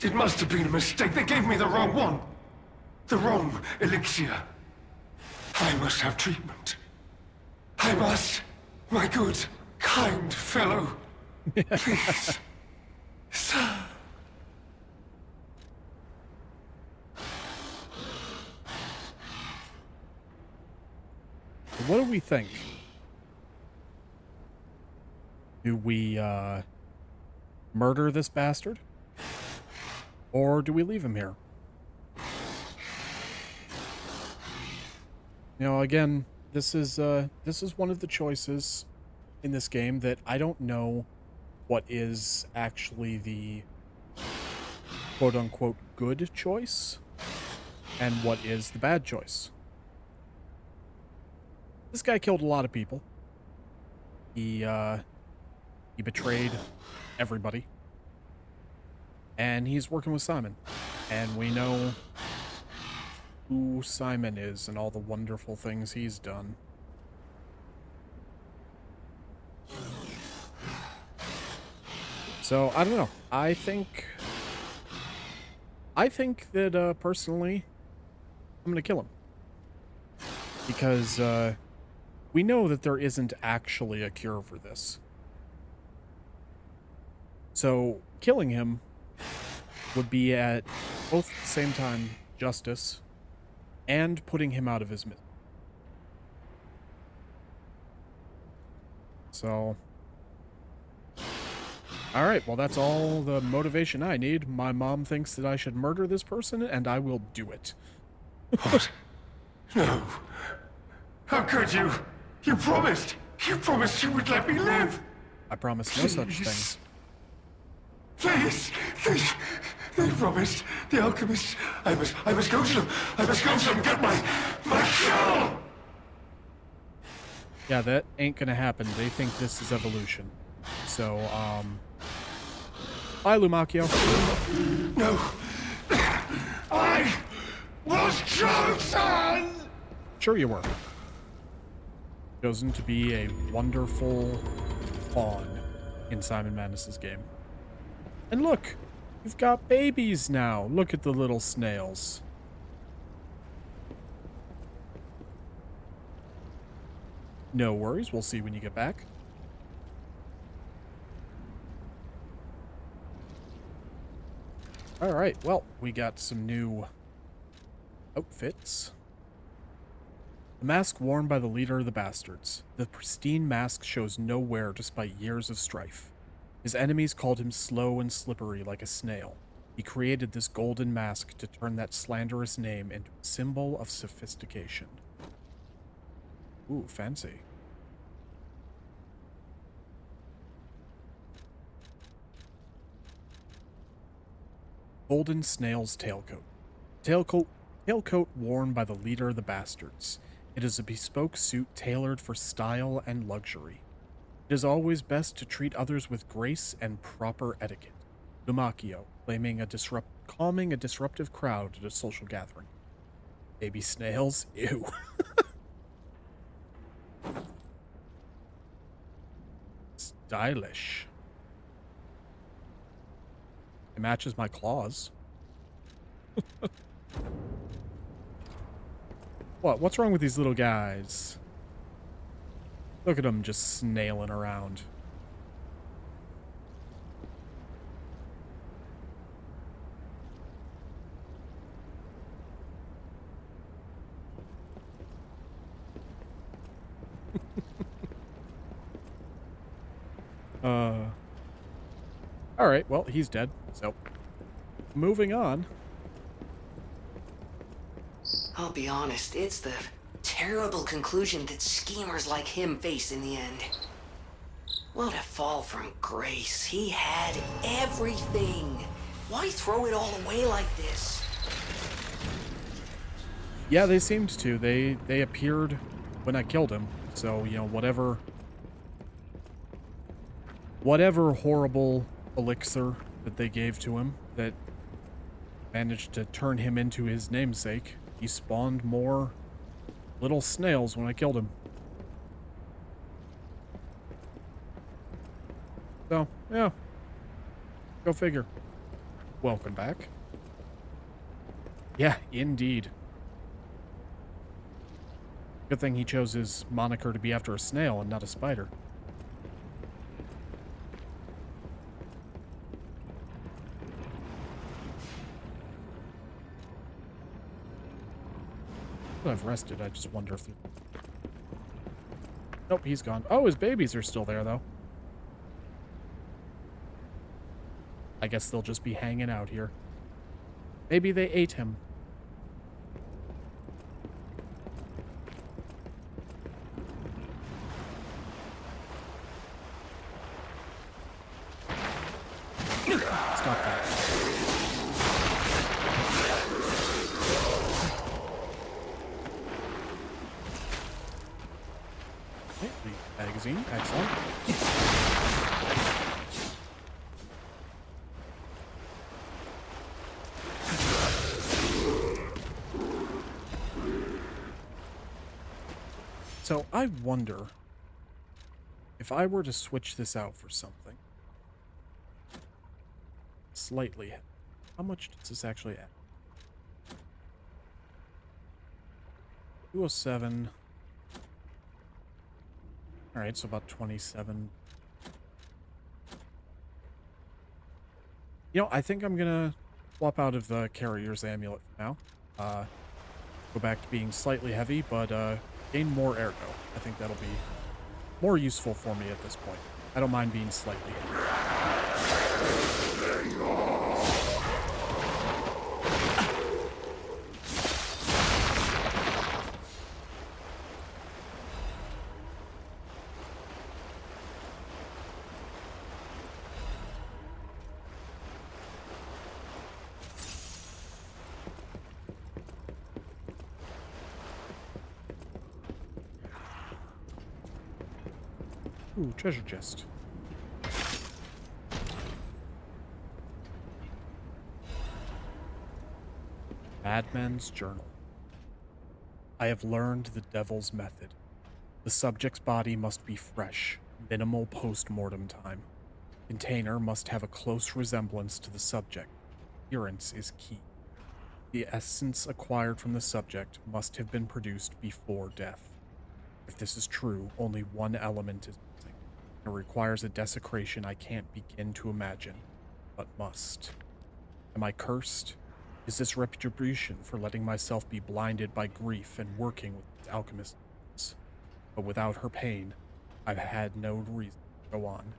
It must have been a mistake. They gave me the wrong one. The wrong elixir. I must have treatment. I must. My good, kind fellow. Please. Sir. What do we think? Do we, murder this bastard? Or do we leave him here? You know, again, this is one of the choices in this game that I don't know what is actually the quote-unquote good choice and what is the bad choice. This guy killed a lot of people. He betrayed everybody. And he's working with Simon. And we know who Simon is and all the wonderful things he's done. So, I don't know. I think that, personally, I'm gonna kill him. Because, we know that there isn't actually a cure for this. So, killing him would be at both the same time justice and putting him out of his misery. So, alright, well that's all the motivation I need. My mom thinks that I should murder this person, and I will do it. What? No. How could you? You promised! You promised you would let me live! I promised no such thing. Please! They promised. The alchemist. I must go to them. I must go to them. Get my cure! Yeah, that ain't gonna happen. They think this is evolution. So, bye, Lumakio. No. I was chosen! Sure you were. Chosen to be a wonderful pawn in Simon Madness's game. And look! You've got babies now. Look at the little snails. No worries. We'll see when you get back. Alright, well, we got some new outfits. The mask worn by the leader of the bastards. The pristine mask shows no wear despite years of strife. His enemies called him slow and slippery like a snail. He created this golden mask to turn that slanderous name into a symbol of sophistication. Ooh, fancy. Golden Snail's tailcoat. Tailcoat worn by the leader of the bastards. It is a bespoke suit tailored for style and luxury. It is always best to treat others with grace and proper etiquette. Lumakio, calming a disruptive crowd at a social gathering. Baby snails? Ew. Stylish. It matches my claws. What's wrong with these little guys? Look at them just snailing around. Alright, well, he's dead, so moving on. I'll be honest, it's the terrible conclusion that schemers like him face in the end. What a fall from grace. He had everything. Why throw it all away like this? Yeah, they seemed to. They appeared when I killed him. So, you know, whatever horrible elixir that they gave to him that managed to turn him into his namesake, he spawned more little snails when I killed him. So, yeah. Go figure. Welcome back. Yeah, indeed. Good thing he chose his moniker to be after a snail and not a spider. I've rested. I just wonder if... Nope, he's gone. Oh, his babies are still there, though. I guess they'll just be hanging out here. Maybe they ate him. Stop that. Okay, the magazine. Excellent. So I wonder if I were to switch this out for something slightly, how much does this actually add? 207. All right, so about 27. You know, I think I'm gonna swap out of the Carrier's Amulet for now. Go back to being slightly heavy, but gain more ergo. I think that'll be more useful for me at this point. I don't mind being slightly heavy. Ooh, treasure chest. Madman's Journal. I have learned the devil's method. The subject's body must be fresh, minimal post-mortem time. Container must have a close resemblance to the subject. Appearance is key. The essence acquired from the subject must have been produced before death. If this is true, only one element is missing. It requires a desecration I can't begin to imagine, but must. Am I cursed? Is this retribution for letting myself be blinded by grief and working with these alchemists? But without her pain, I've had no reason to go on.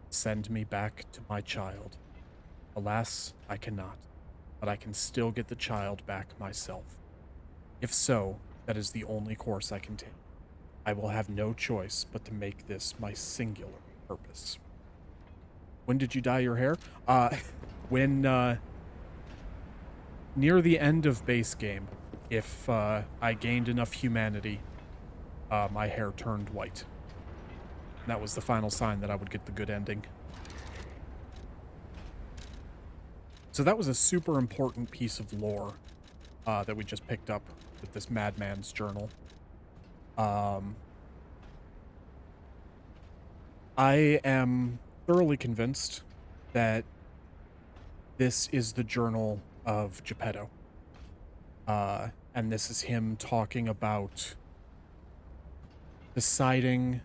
Send me back to my child. Alas, I cannot, but I can still get the child back myself. If so, that is the only course I can take. I will have no choice but to make this my singular purpose. When did you dye your hair? When, near the end of base game, if I gained enough humanity, my hair turned white. And that was the final sign that I would get the good ending. So that was a super important piece of lore that we just picked up with this Madman's Journal. I am thoroughly convinced that this is the journal of Geppetto. And this is him talking about deciding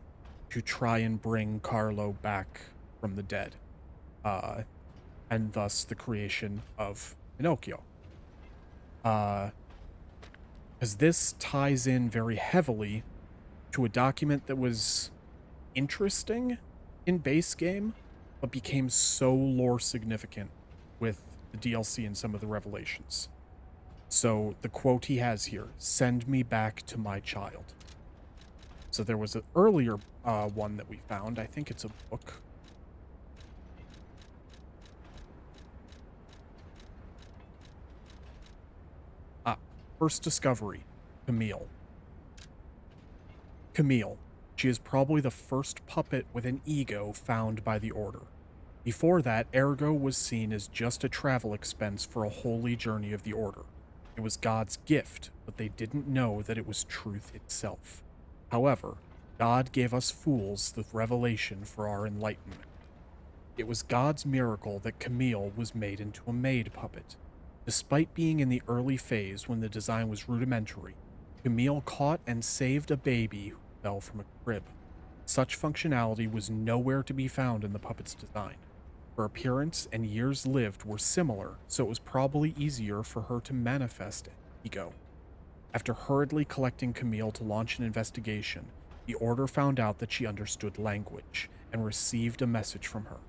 to try and bring Carlo back from the dead. And thus the creation of Pinocchio. Because this ties in very heavily to a document that was interesting in base game, but became so lore significant with the DLC and some of the revelations. So the quote he has here, "Send me back to my child." So there was an earlier one that we found. I think it's a book. First discovery, Camille. Camille. She is probably the first puppet with an ego found by the Order. Before that, Ergo was seen as just a travel expense for a holy journey of the Order. It was God's gift, but they didn't know that it was truth itself. However, God gave us fools the revelation for our enlightenment. It was God's miracle that Camille was made into a maid puppet. Despite being in the early phase when the design was rudimentary, Camille caught and saved a baby who fell from a crib. Such functionality was nowhere to be found in the puppet's design. Her appearance and years lived were similar, so it was probably easier for her to manifest an ego. After hurriedly collecting Camille to launch an investigation, the Order found out that she understood language and received a message from her.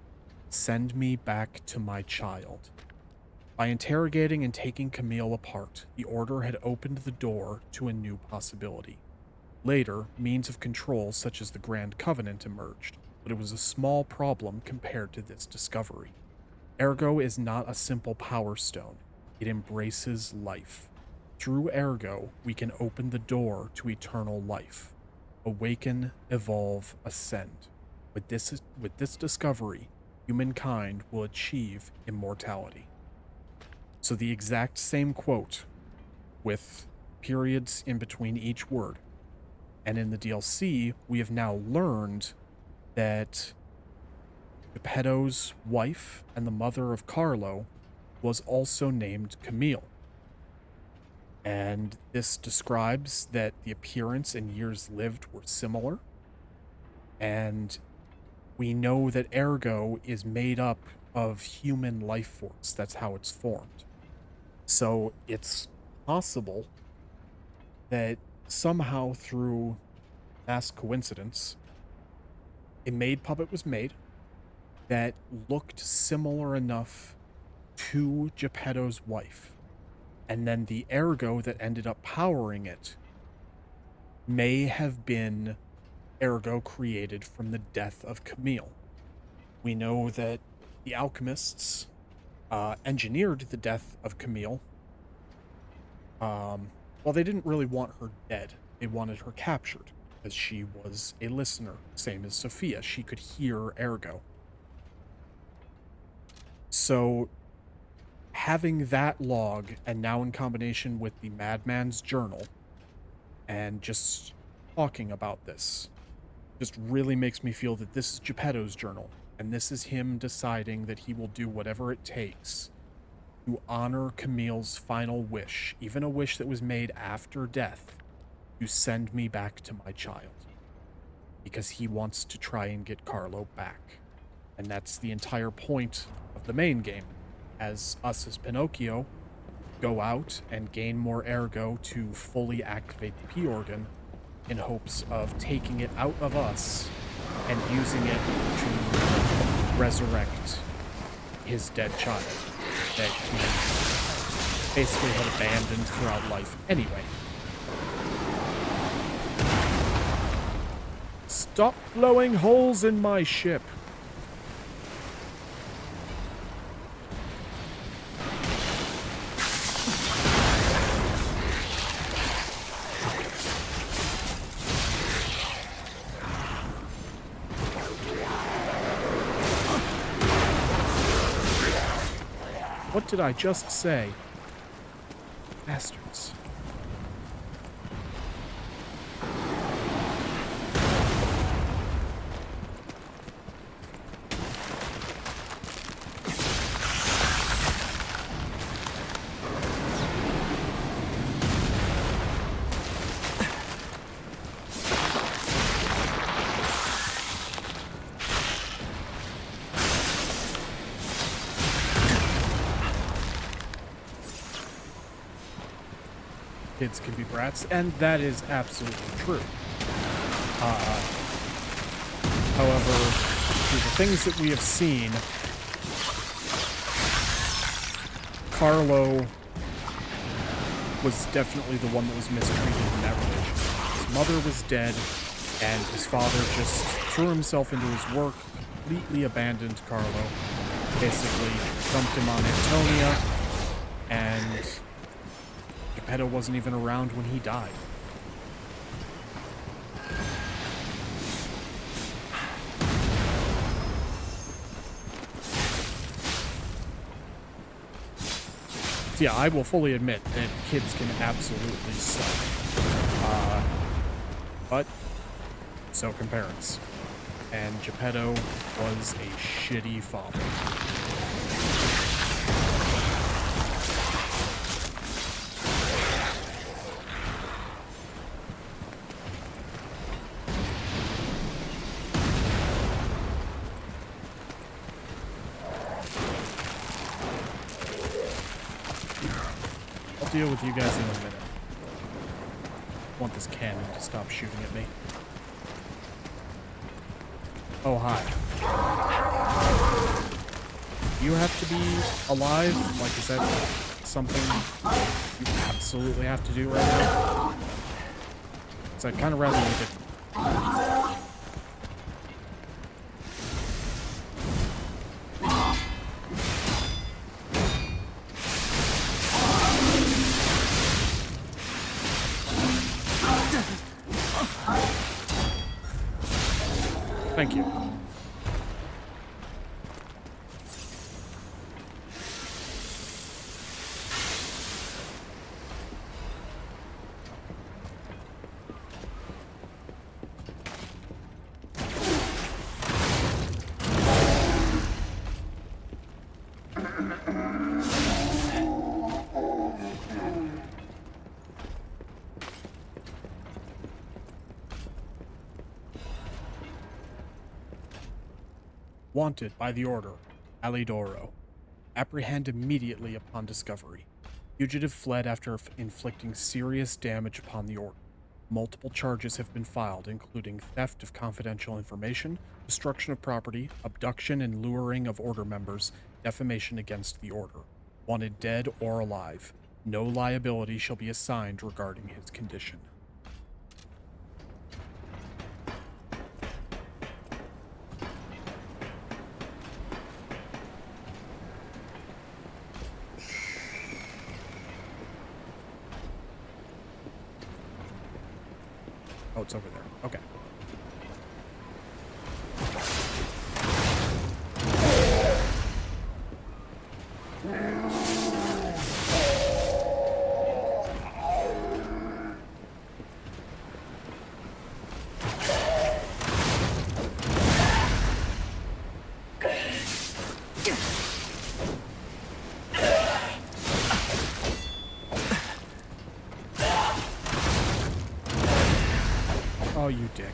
"Send me back to my child." By interrogating and taking Camille apart, the Order had opened the door to a new possibility. Later, means of control such as the Grand Covenant emerged, but it was a small problem compared to this discovery. Ergo is not a simple power stone. It embraces life. Through Ergo, we can open the door to eternal life. Awaken, evolve, ascend. With this discovery, humankind will achieve immortality. So the exact same quote, with periods in between each word. And in the DLC, we have now learned that Geppetto's wife and the mother of Carlo was also named Camille. And this describes that the appearance and years lived were similar. And we know that Ergo is made up of human life force. That's how it's formed. So it's possible that somehow through mass coincidence, a maid puppet was made that looked similar enough to Geppetto's wife. And then the Ergo that ended up powering it may have been Ergo created from the death of Camille. We know that the alchemists engineered the death of Camille. Well, they didn't really want her dead. They wanted her captured because she was a listener, same as Sophia. She could hear Ergo. So having that log, and now in combination with the Madman's Journal, and just talking about this, just really makes me feel that this is Geppetto's journal. And this is him deciding that he will do whatever it takes to honor Camille's final wish, even a wish that was made after death, to send me back to my child. Because he wants to try and get Carlo back. And that's the entire point of the main game. As us as Pinocchio go out and gain more Ergo to fully activate the P-Organ in hopes of taking it out of us and using it to resurrect his dead child that he basically had abandoned throughout life anyway. Stop blowing holes in my ship. What did I just say? Bastards. Kids can be brats, and that is absolutely true. However, through the things that we have seen, was definitely the one that was mistreated in that relationship. His mother was dead, and his father just threw himself into his work, completely abandoned Carlo, basically dumped him on Antonia, and Geppetto wasn't even around when he died. So yeah, I will fully admit that kids can absolutely suck. But so can parents. And Geppetto was a shitty father. I'll deal with you guys in a minute. I want this cannon to stop shooting at me. Oh, hi. You have to be alive? Like, is that something you absolutely have to do right now? Because I'd kind of rather you didn't. Thank you. Wanted by the Order, Alidoro. Apprehend immediately upon discovery. Fugitive fled after inflicting serious damage upon the Order. Multiple charges have been filed, including theft of confidential information, destruction of property, abduction and luring of Order members, defamation against the Order. Wanted dead or alive. No liability shall be assigned regarding his condition. Oh, it's over there. Okay. Oh, you dick.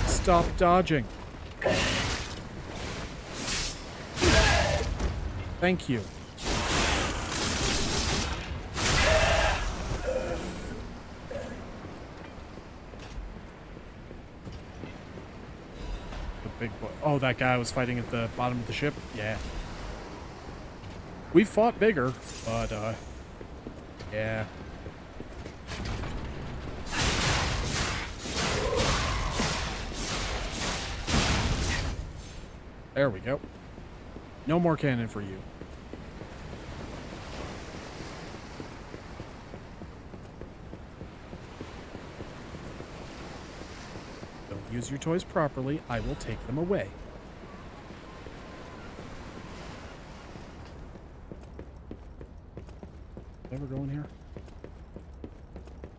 Stop dodging. Thank you. The big boy. Oh, that guy was fighting at the bottom of the ship? Yeah. We fought bigger, but, yeah. There we go. No more cannon for you. Don't use your toys properly. I will take them away. Did I ever go in here?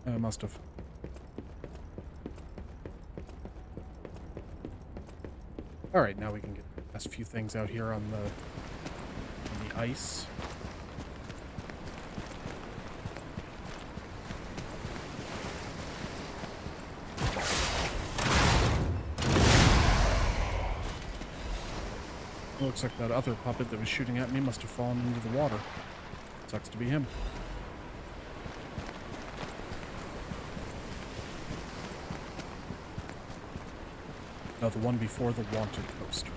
I must have. All right, now we can get the last few things out here on the ice. Looks like that other puppet that was shooting at me must have fallen into the water. Sucks to be him. No, the one before the wanted poster.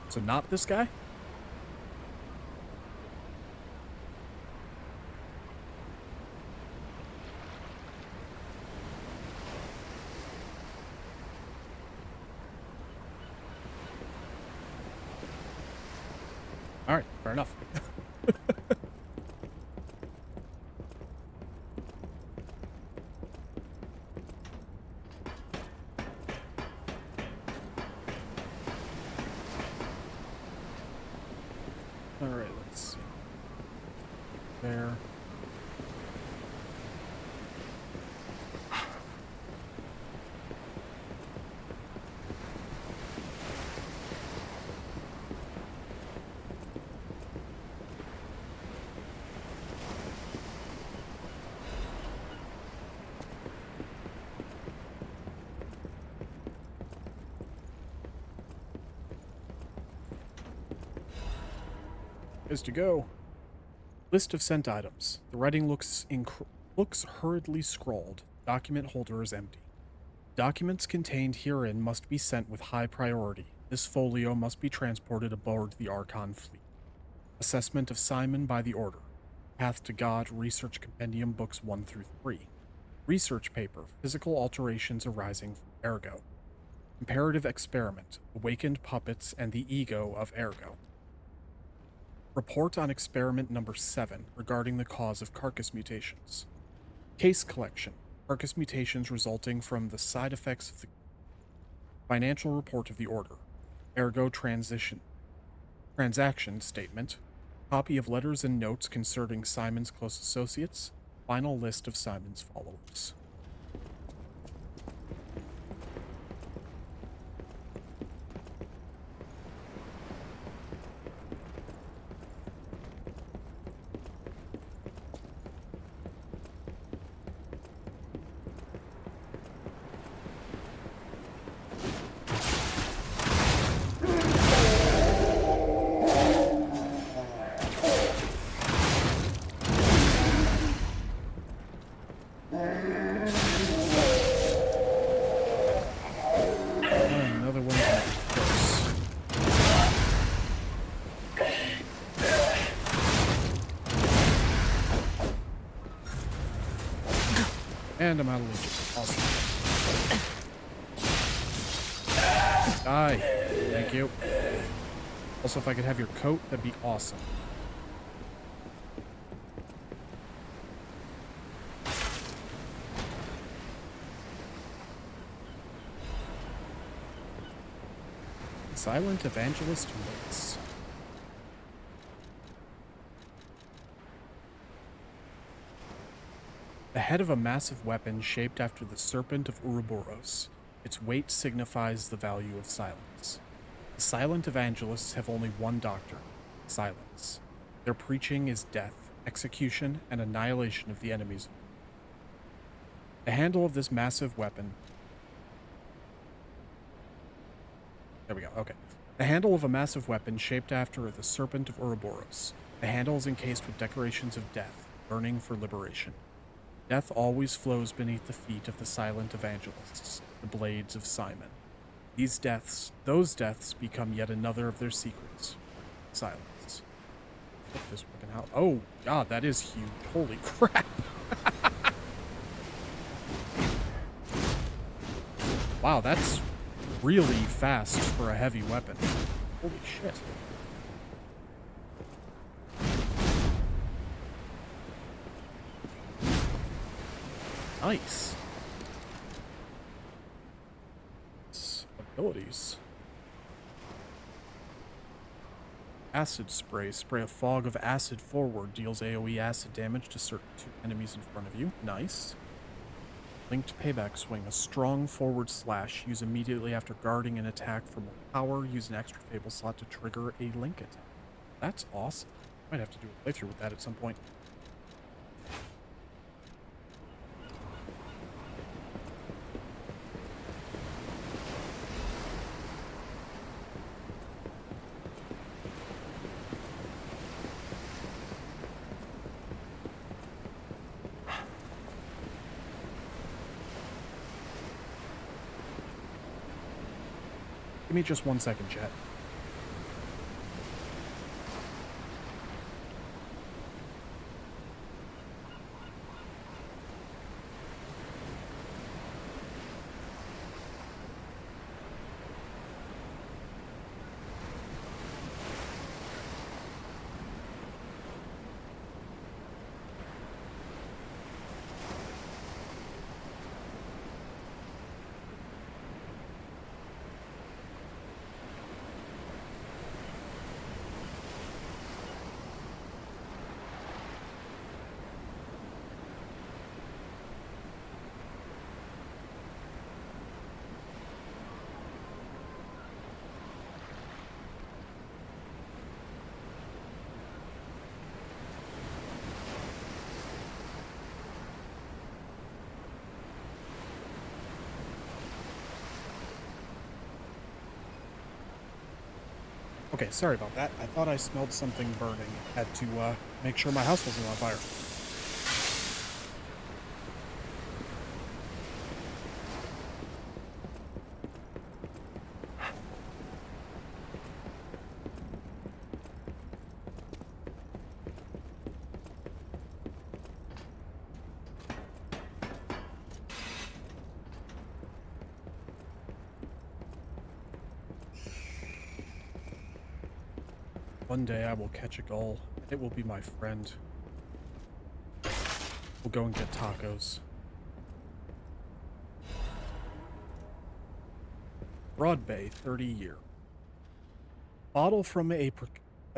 So not this guy? Alright, fair enough. Alright, let's see. There. Is to go. List of sent items. The writing looks hurriedly scrawled. Document holder is empty. Documents contained herein must be sent with high priority. This folio must be transported aboard the Archon fleet. Assessment of Simon by the Order. Path to God Research Compendium Books 1 through 3. Research paper. Physical alterations arising from Ergo. Comparative experiment. Awakened puppets and the ego of Ergo. Report on experiment number 7 regarding the cause of carcass mutations. Case collection. Carcass mutations resulting from the side effects of the financial report of the Order. Ergo transaction statement. Copy of letters and notes concerning Simon's close associates. Final list of Simon's followers. And I'm out of legion. Awesome. Die. Thank you. Also, if I could have your coat, that'd be awesome. Silent Evangelist waits. The head of a massive weapon shaped after the Serpent of Ouroboros. Its weight signifies the value of silence. The silent evangelists have only one doctrine: silence. Their preaching is death, execution, and annihilation of the enemies. The handle of this massive weapon... There we go, okay. The handle of a massive weapon shaped after the Serpent of Ouroboros. The handle is encased with decorations of death, burning for liberation. Death always flows beneath the feet of the silent evangelists, the blades of Simon. Those deaths become yet another of their secrets. Silence. Put this weapon out. Oh, God, that is huge. Holy crap. Wow, that's really fast for a heavy weapon. Holy shit. Nice. Abilities. Acid spray. Spray a fog of acid forward. Deals AoE acid damage to certain enemies in front of you. Nice. Linked payback swing. A strong forward slash. Use immediately after guarding an attack for more power. Use an extra fable slot to trigger a link attack. That's awesome. Might have to do a playthrough with that at some point. Give me just 1 second, chat. Okay, sorry about that. I thought I smelled something burning. Had to make sure my house wasn't on fire. One day I will catch a gull. It will be my friend. We'll go and get tacos. Broad Bay, 30-year. Bottle from a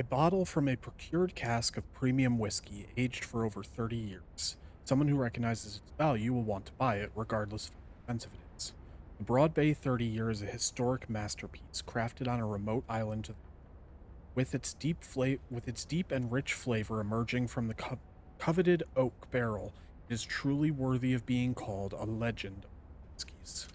bottle from a procured cask of premium whiskey, aged for over 30 years. Someone who recognizes its value will want to buy it, regardless of how expensive it is. The Broad Bay 30-year is a historic masterpiece, crafted on a remote island with its deep and rich flavor emerging from the coveted oak barrel. It is truly worthy of being called a legend of whiskeys.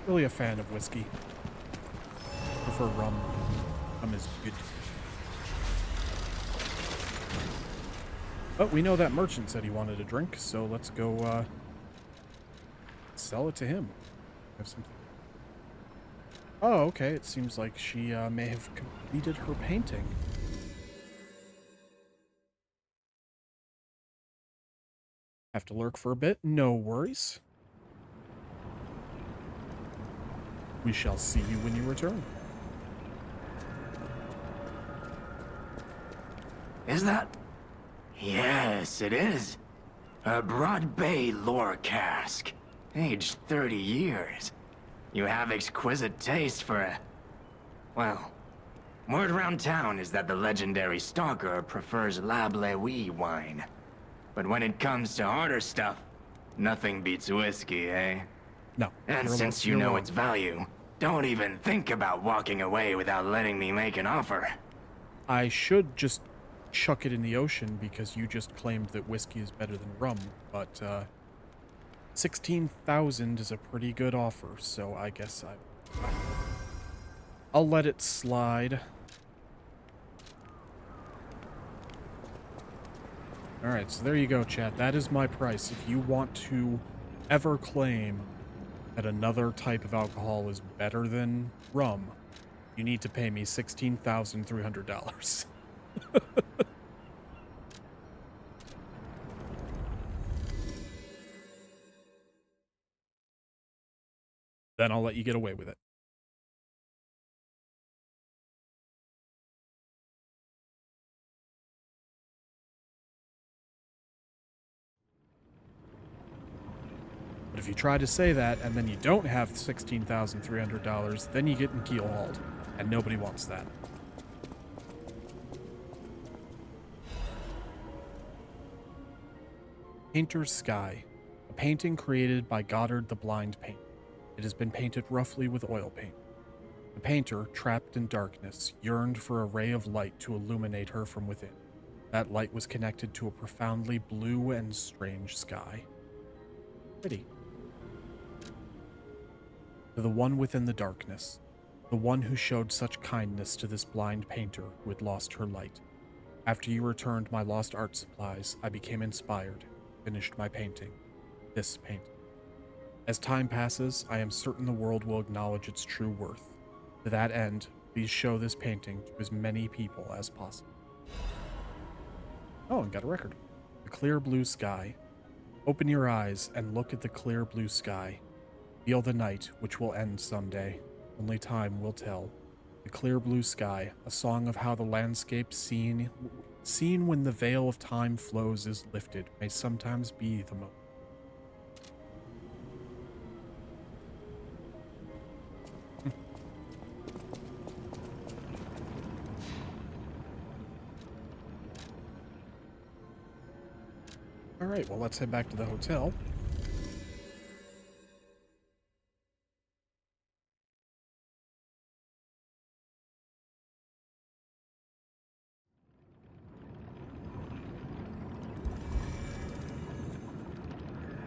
Really a fan of whiskey. Prefer rum. Rum is good. But we know that merchant said he wanted a drink, so let's go sell it to him. Have something. Oh, okay. It seems like she may have completed her painting. Have to lurk for a bit. No worries. We shall see you when you return. Is that? Yes, it is. A Broad Bay lore cask. Aged 30 years. You have exquisite taste for a... Well, word around town is that the legendary Stalker prefers La Bleuie wine. But when it comes to harder stuff, nothing beats whiskey, eh? No. And since you know its value, don't even think about walking away without letting me make an offer. I should just chuck it in the ocean because you just claimed that whiskey is better than rum, but 16,000 is a pretty good offer, so I guess I'll let it slide. Alright, so there you go, chat. That is my price. If you want to ever claim that another type of alcohol is better than rum, you need to pay me $16,300. Then I'll let you get away with it. But if you try to say that and then you don't have $16,300, then you get in keel hauled, and nobody wants that. Painter's Sky, a painting created by Goddard the Blind Painter. It has been painted roughly with oil paint. The painter, trapped in darkness, yearned for a ray of light to illuminate her from within. That light was connected to a profoundly blue and strange sky. Pretty. To the one within the darkness, the one who showed such kindness to this blind painter who had lost her light. After you returned my lost art supplies, I became inspired, finished my painting. This painting. As time passes, I am certain the world will acknowledge its true worth. To that end, please show this painting to as many people as possible. Oh, and got a record. The clear blue sky. Open your eyes and look at the clear blue sky. Feel the night, which will end someday. Only time will tell. The clear blue sky, a song of how the landscape seen when the veil of time flows is lifted, may sometimes be the most. Alright, well, let's head back to the hotel.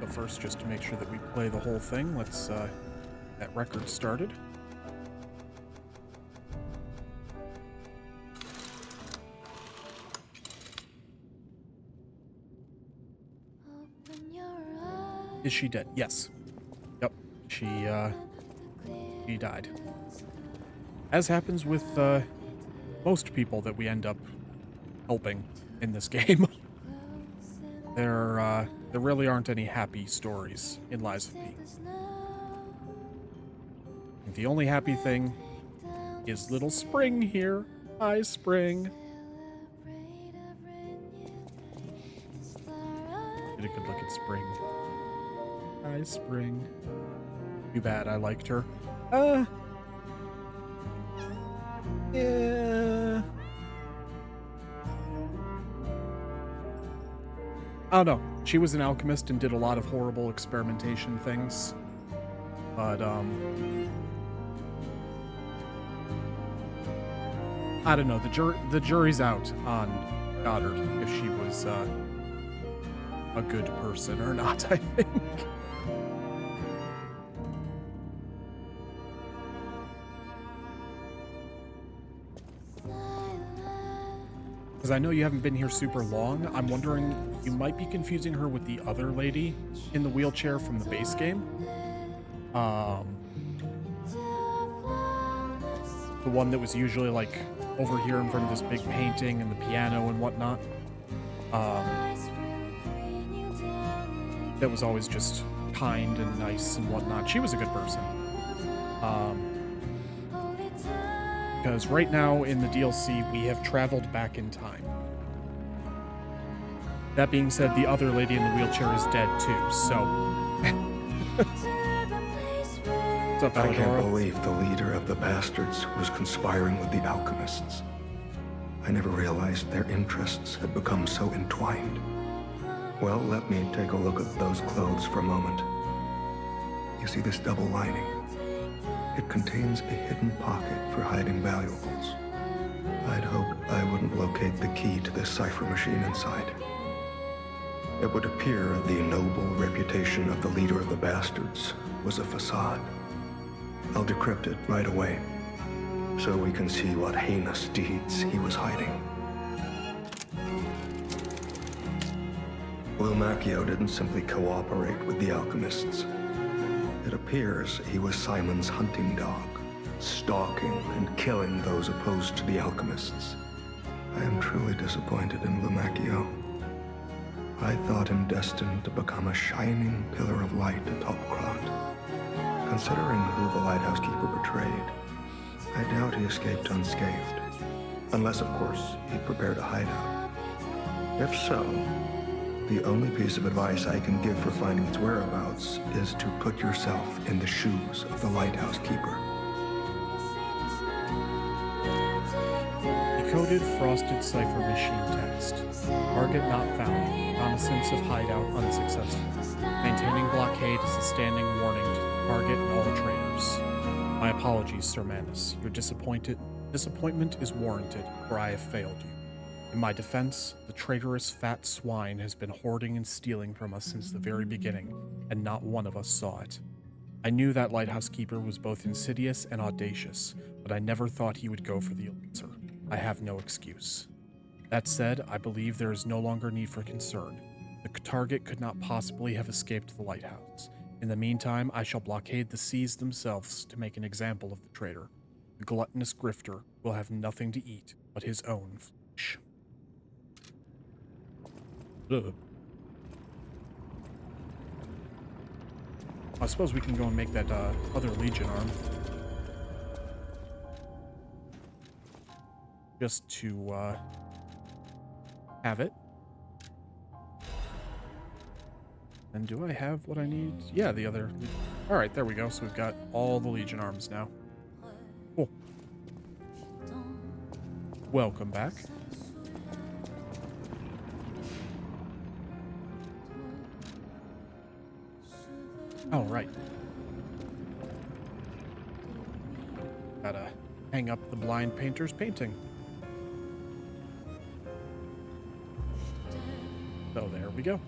The first, just to make sure that we play the whole thing, let's get that record started. Is she dead? Yes. Yep. She died. As happens with most people that we end up helping in this game. There really aren't any happy stories in Lies of P. And the only happy thing is little Spring here. Hi, Spring. Get a good look at Spring. Hi, Spring. Too bad I liked her. Yeah. I don't know. She was an alchemist and did a lot of horrible experimentation things. But, I don't know. The jury's out on Goddard if she was, a good person or not, I think. Because I know you haven't been here super long. I'm wondering, you might be confusing her with the other lady in the wheelchair from the base game. The one that was usually like over here in front of this big painting and the piano and whatnot. That was always just kind and nice and whatnot. She was a good person. Because right now in the DLC, we have traveled back in time. That being said, the other lady in the wheelchair is dead too, so... What's up, I can't Alidora? believe the leader of the bastards was conspiring with the alchemists. I never realized their interests had become so entwined. Well, let me take a look at those clothes for a moment. You see this double lining? It contains a hidden pocket for hiding valuables. I'd hoped I wouldn't locate the key to this cipher machine inside. It would appear the noble reputation of the leader of the bastards was a facade. I'll decrypt it right away, so we can see what heinous deeds he was hiding. Wilmacchio didn't simply cooperate with the alchemists. It appears he was Simon's hunting dog, stalking and killing those opposed to the alchemists. I am truly disappointed in Wilmacchio. I thought him destined to become a shining pillar of light atop Krat. Considering who the lighthouse keeper betrayed, I doubt he escaped unscathed. Unless, of course, he prepared a hideout. If so, the only piece of advice I can give for finding its whereabouts is to put yourself in the shoes of the lighthouse keeper. Decoded frosted cipher machine text. Target not found. Reconnaissance of hideout unsuccessful. Maintaining blockade is a standing warning to the target and all traitors. My apologies, Sir Manus. Your disappointment is warranted, for I have failed you. In my defense, the traitorous fat swine has been hoarding and stealing from us since the very beginning, and not one of us saw it. I knew that lighthouse keeper was both insidious and audacious, but I never thought he would go for the elixir. I have no excuse. That said, I believe there is no longer need for concern. The target could not possibly have escaped the lighthouse. In the meantime, I shall blockade the seas themselves to make an example of the traitor. The gluttonous grifter will have nothing to eat but his own flesh. Ugh. I suppose we can go and make that other Legion arm. Just to have it. And do I have what I need? Yeah, the other... Alright, there we go. So we've got all the Legion arms now. Cool. Welcome back. All right. Gotta hang up the blind painter's painting. So there we go.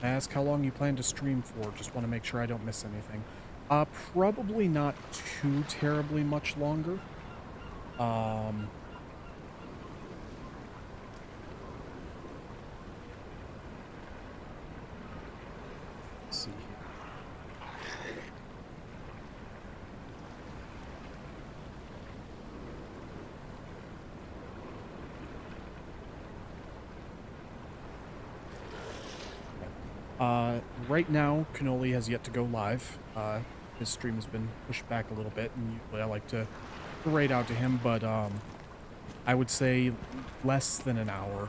Ask how long you plan to stream for. Just want to make sure I don't miss anything. Probably not too terribly much longer. Let's see. Right now, Cannoli has yet to go live. His stream has been pushed back a little bit, and usually I like to raid out to him, but I would say less than an hour.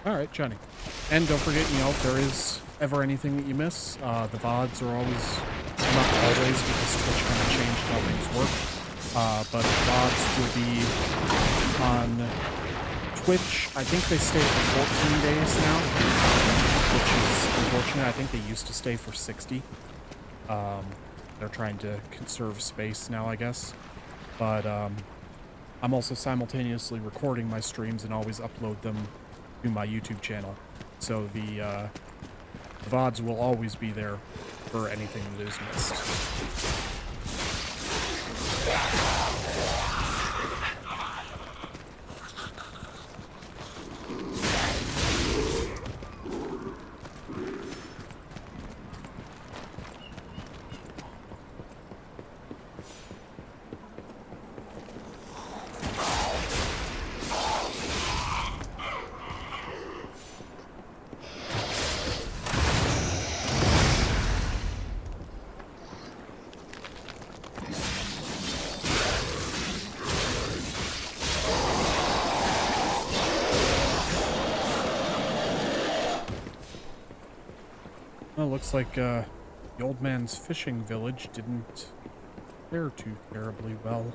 Alright, Johnny. And don't forget, you know, if there is ever anything that you miss, the VODs are always, well, not always, because Twitch kind of changed how things work, but VODs will be on Twitch. I think they stay for 14 days now, which is unfortunate. I think they used to stay for 60. They're trying to conserve space now, I guess. But I'm also simultaneously recording my streams and always upload them to my YouTube channel. So the VODs will always be there for anything that is missed. Well, looks like the old man's fishing village didn't fare too terribly well.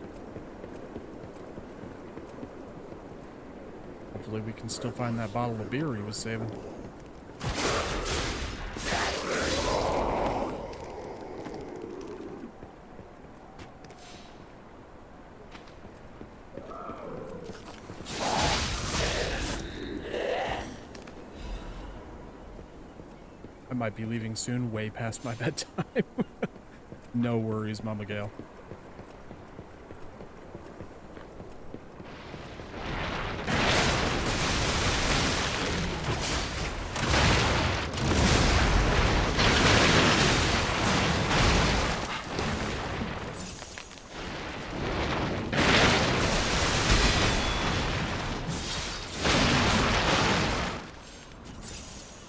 Hopefully we can still find that bottle of beer he was saving. I might be leaving soon, way past my bedtime. No worries, Mama Gale.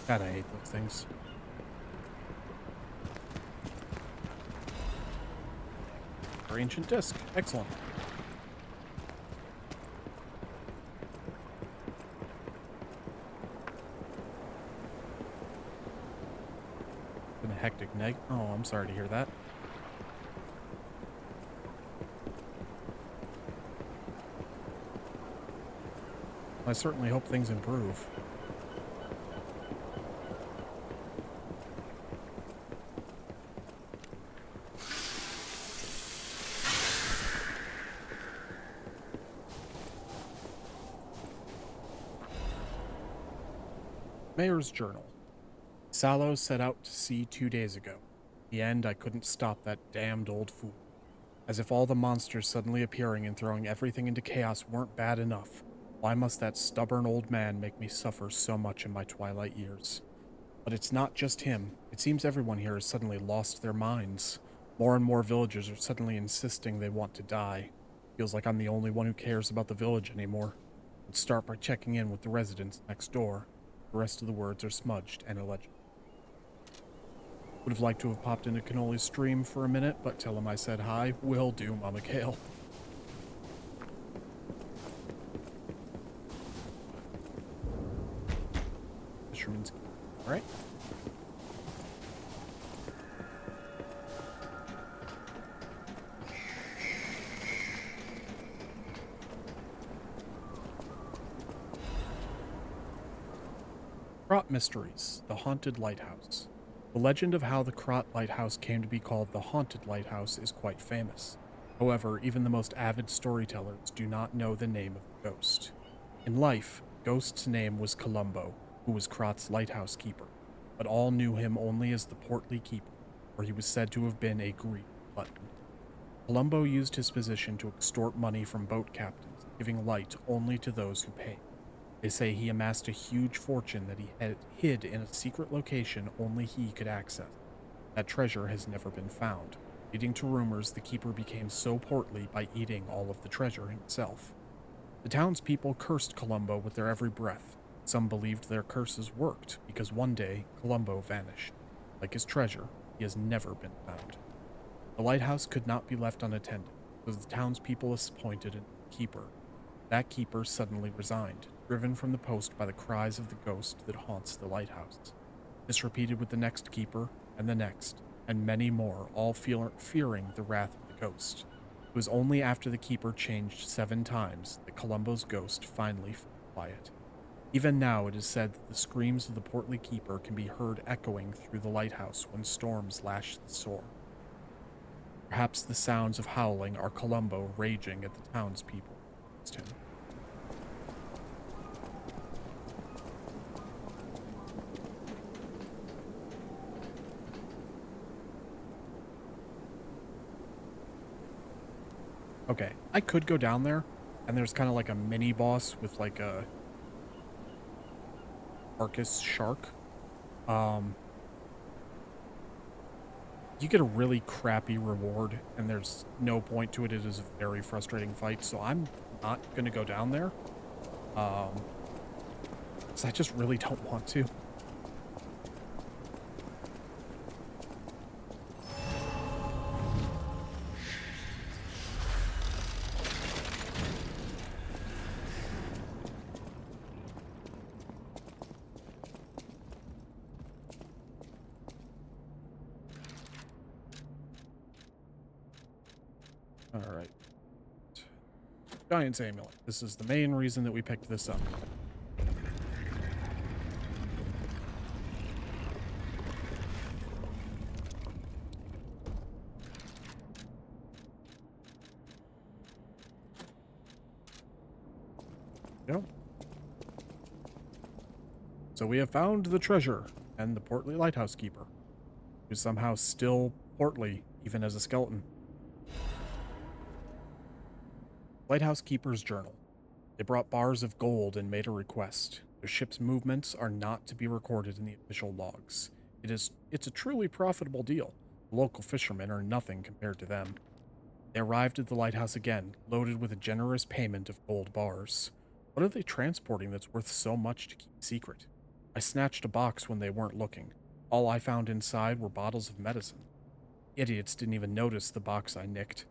God, I hate those things. Our ancient disc. Excellent. Been a hectic night. Oh, I'm sorry to hear that. I certainly hope things improve. Mayor's Journal. Sallow set out to sea 2 days ago. In the end, I couldn't stop that damned old fool. As if all the monsters suddenly appearing and throwing everything into chaos weren't bad enough, why must that stubborn old man make me suffer so much in my twilight years? But it's not just him. It seems everyone here has suddenly lost their minds. More and more villagers are suddenly insisting they want to die. Feels like I'm the only one who cares about the village anymore. Let's start by checking in with the residents next door. The rest of the words are smudged and illegible. Would have liked to have popped into Cannoli's stream for a minute, but tell him I said hi. Will do, Mama Kale. Fisherman's... Alright. Krot Mysteries, the Haunted Lighthouse. The legend of how the Krot Lighthouse came to be called the Haunted Lighthouse is quite famous. However, even the most avid storytellers do not know the name of the ghost. In life, Ghost's name was Columbo, who was Krot's lighthouse keeper, but all knew him only as the Portly Keeper, where he was said to have been a greedy glutton. Columbo used his position to extort money from boat captains, giving light only to those who paid. They say he amassed a huge fortune that he had hid in a secret location only he could access. That treasure has never been found, leading to rumors the keeper became so portly by eating all of the treasure himself. The townspeople cursed Columbo with their every breath. Some believed their curses worked because one day Columbo vanished. Like his treasure, he has never been found. The lighthouse could not be left unattended, so the townspeople appointed a keeper. That keeper suddenly resigned, driven from the post by the cries of the ghost that haunts the lighthouse. This repeated with the next keeper, and many more, all fearing the wrath of the ghost. It was only after the keeper changed 7 times that Columbo's ghost finally fell quiet. Even now it is said that the screams of the portly keeper can be heard echoing through the lighthouse when storms lash the shore. Perhaps the sounds of howling are Columbo raging at the townspeople against him. Okay, I could go down there, and there's kind of like a mini boss with like a Arcus shark. You get a really crappy reward, and there's no point to it. It is a very frustrating fight, so I'm not going to go down there. Because I just really don't want to. Alright. Giant's Amulet. This is the main reason that we picked this up. Go. So we have found the treasure and the portly lighthouse keeper, who's somehow still portly, even as a skeleton. Lighthouse Keeper's Journal. They brought bars of gold and made a request. Their ship's movements are not to be recorded in the official logs. It's a truly profitable deal. The local fishermen are nothing compared to them. They arrived at the lighthouse again, loaded with a generous payment of gold bars. What are they transporting that's worth so much to keep secret? I snatched a box when they weren't looking. All I found inside were bottles of medicine. Idiots didn't even notice the box I nicked.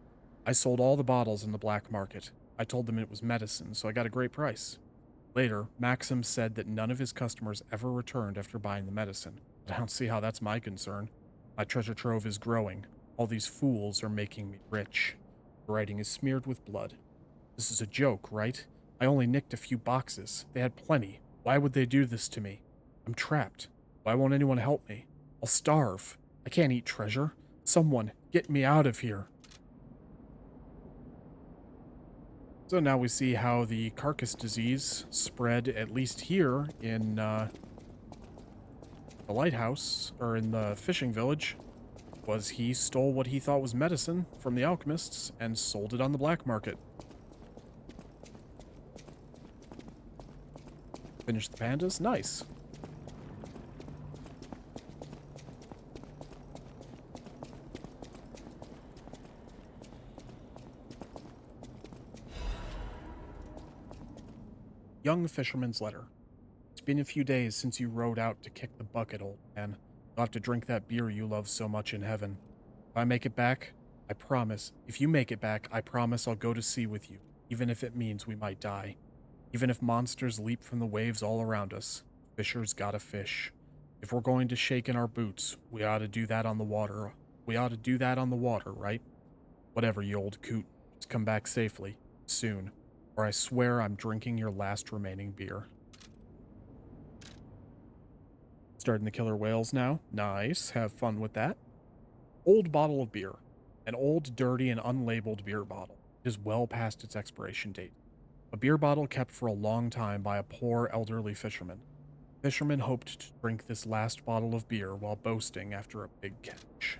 I sold all the bottles in the black market. I told them it was medicine, so I got a great price. Later, Maxim said that none of his customers ever returned after buying the medicine. But I don't see how that's my concern. My treasure trove is growing. All these fools are making me rich. The writing is smeared with blood. This is a joke, right? I only nicked a few boxes. They had plenty. Why would they do this to me? I'm trapped. Why won't anyone help me? I'll starve. I can't eat treasure. Someone, get me out of here. So now we see how the carcass disease spread, at least here in the lighthouse, or in the fishing village, was he stole what he thought was medicine from the alchemists and sold it on the black market. Finished the pandas? Nice. Young Fisherman's Letter. It's been a few days since you rode out to kick the bucket, old man. You'll have to drink that beer you love so much in heaven. If I make it back, I promise. If you make it back, I promise I'll go to sea with you, even if it means we might die. Even if monsters leap from the waves all around us, fishers gotta fish. If we're going to shake in our boots, we ought to do that on the water. Right? Whatever, you old coot. Just come back safely. Soon. Or I swear I'm drinking your last remaining beer. Starting the killer whales now. Nice. Have fun with that. Old bottle of beer. An old, dirty, and unlabeled beer bottle. It is well past its expiration date. A beer bottle kept for a long time by a poor, elderly fisherman. Fisherman hoped to drink this last bottle of beer while boasting after a big catch.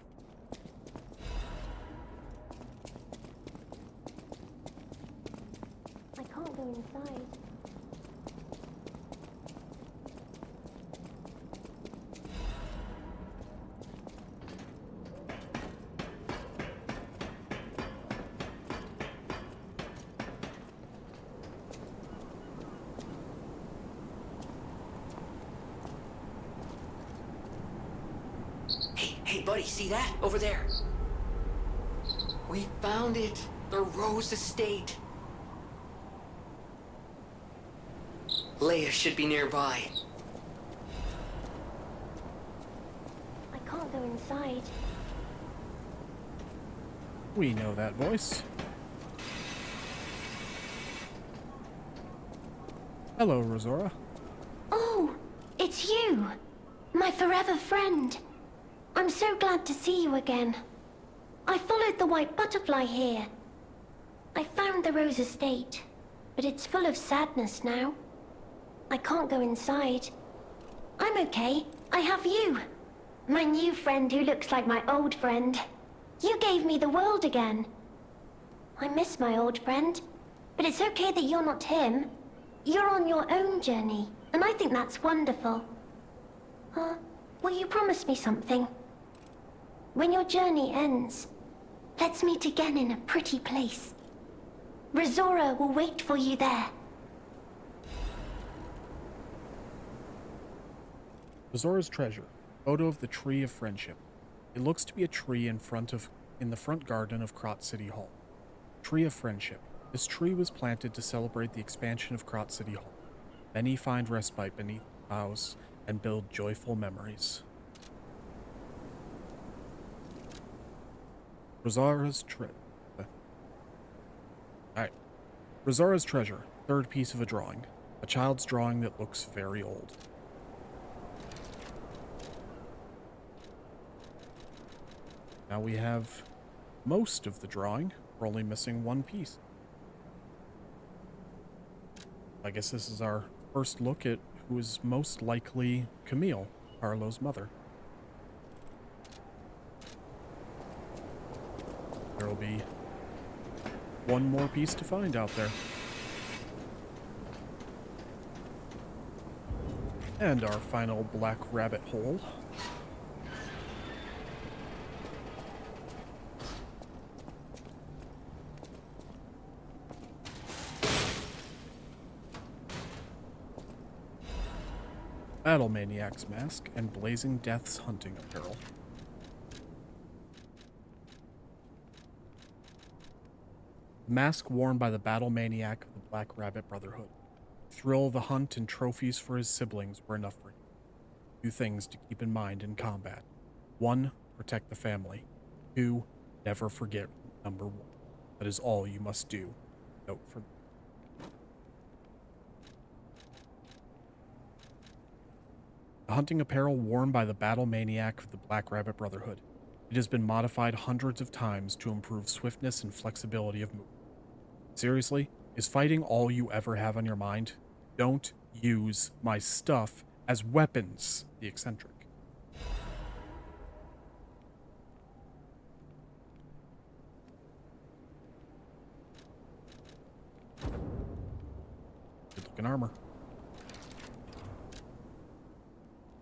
I can't go inside. Hey, buddy, see that? Over there. We found it. The Rose Estate. Leia should be nearby. I can't go inside. We know that voice. Hello, Rosora. Oh, it's you. My forever friend. I'm so glad to see you again. I followed the white butterfly here. I found the Rose Estate, but it's full of sadness now. I can't go inside. I'm okay. I have you. My new friend who looks like my old friend. You gave me the world again. I miss my old friend, but it's okay that you're not him. You're on your own journey, and I think that's wonderful. Will you promise me something? When your journey ends, let's meet again in a pretty place. Rosora will wait for you there. Rosora's treasure. Photo of the Tree of Friendship. It looks to be a tree in the front garden of Krat City Hall. Tree of Friendship. This tree was planted to celebrate the expansion of Krat City Hall. Many find respite beneath the boughs and build joyful memories. Rosora's Rosora's treasure. Third piece of a drawing. A child's drawing that looks very old. Now we have most of the drawing. We're only missing one piece. I guess this is our first look at who is most likely Camille, Carlo's mother. There will be one more piece to find out there. And our final black rabbit hole. Battle Maniac's mask and Blazing Death's hunting apparel. The mask worn by the Battle Maniac of the Black Rabbit Brotherhood. The thrill of the hunt and trophies for his siblings were enough for him. Two things to keep in mind in combat. 1. Protect the family. 2. Never forget number 1. That is all you must do. Note from me. The hunting apparel worn by the Battle Maniac of the Black Rabbit Brotherhood. It has been modified hundreds of times to improve swiftness and flexibility of movement. Seriously, is fighting all you ever have on your mind? Don't use my stuff as weapons, the eccentric. Good looking armor.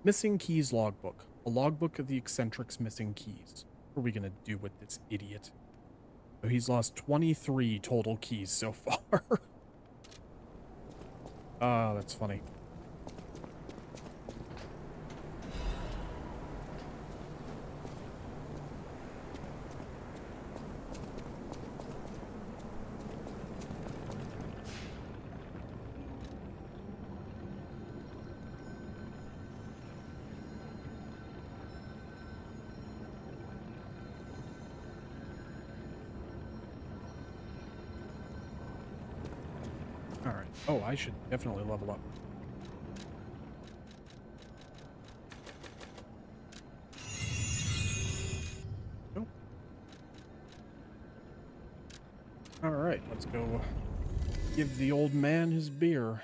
Missing Keys logbook. A logbook of the eccentric's missing keys. What are we gonna do with this idiot? So he's lost 23 total keys so far. Ah, that's funny. Oh, I should definitely level up. Alright, let's go give the old man his beer.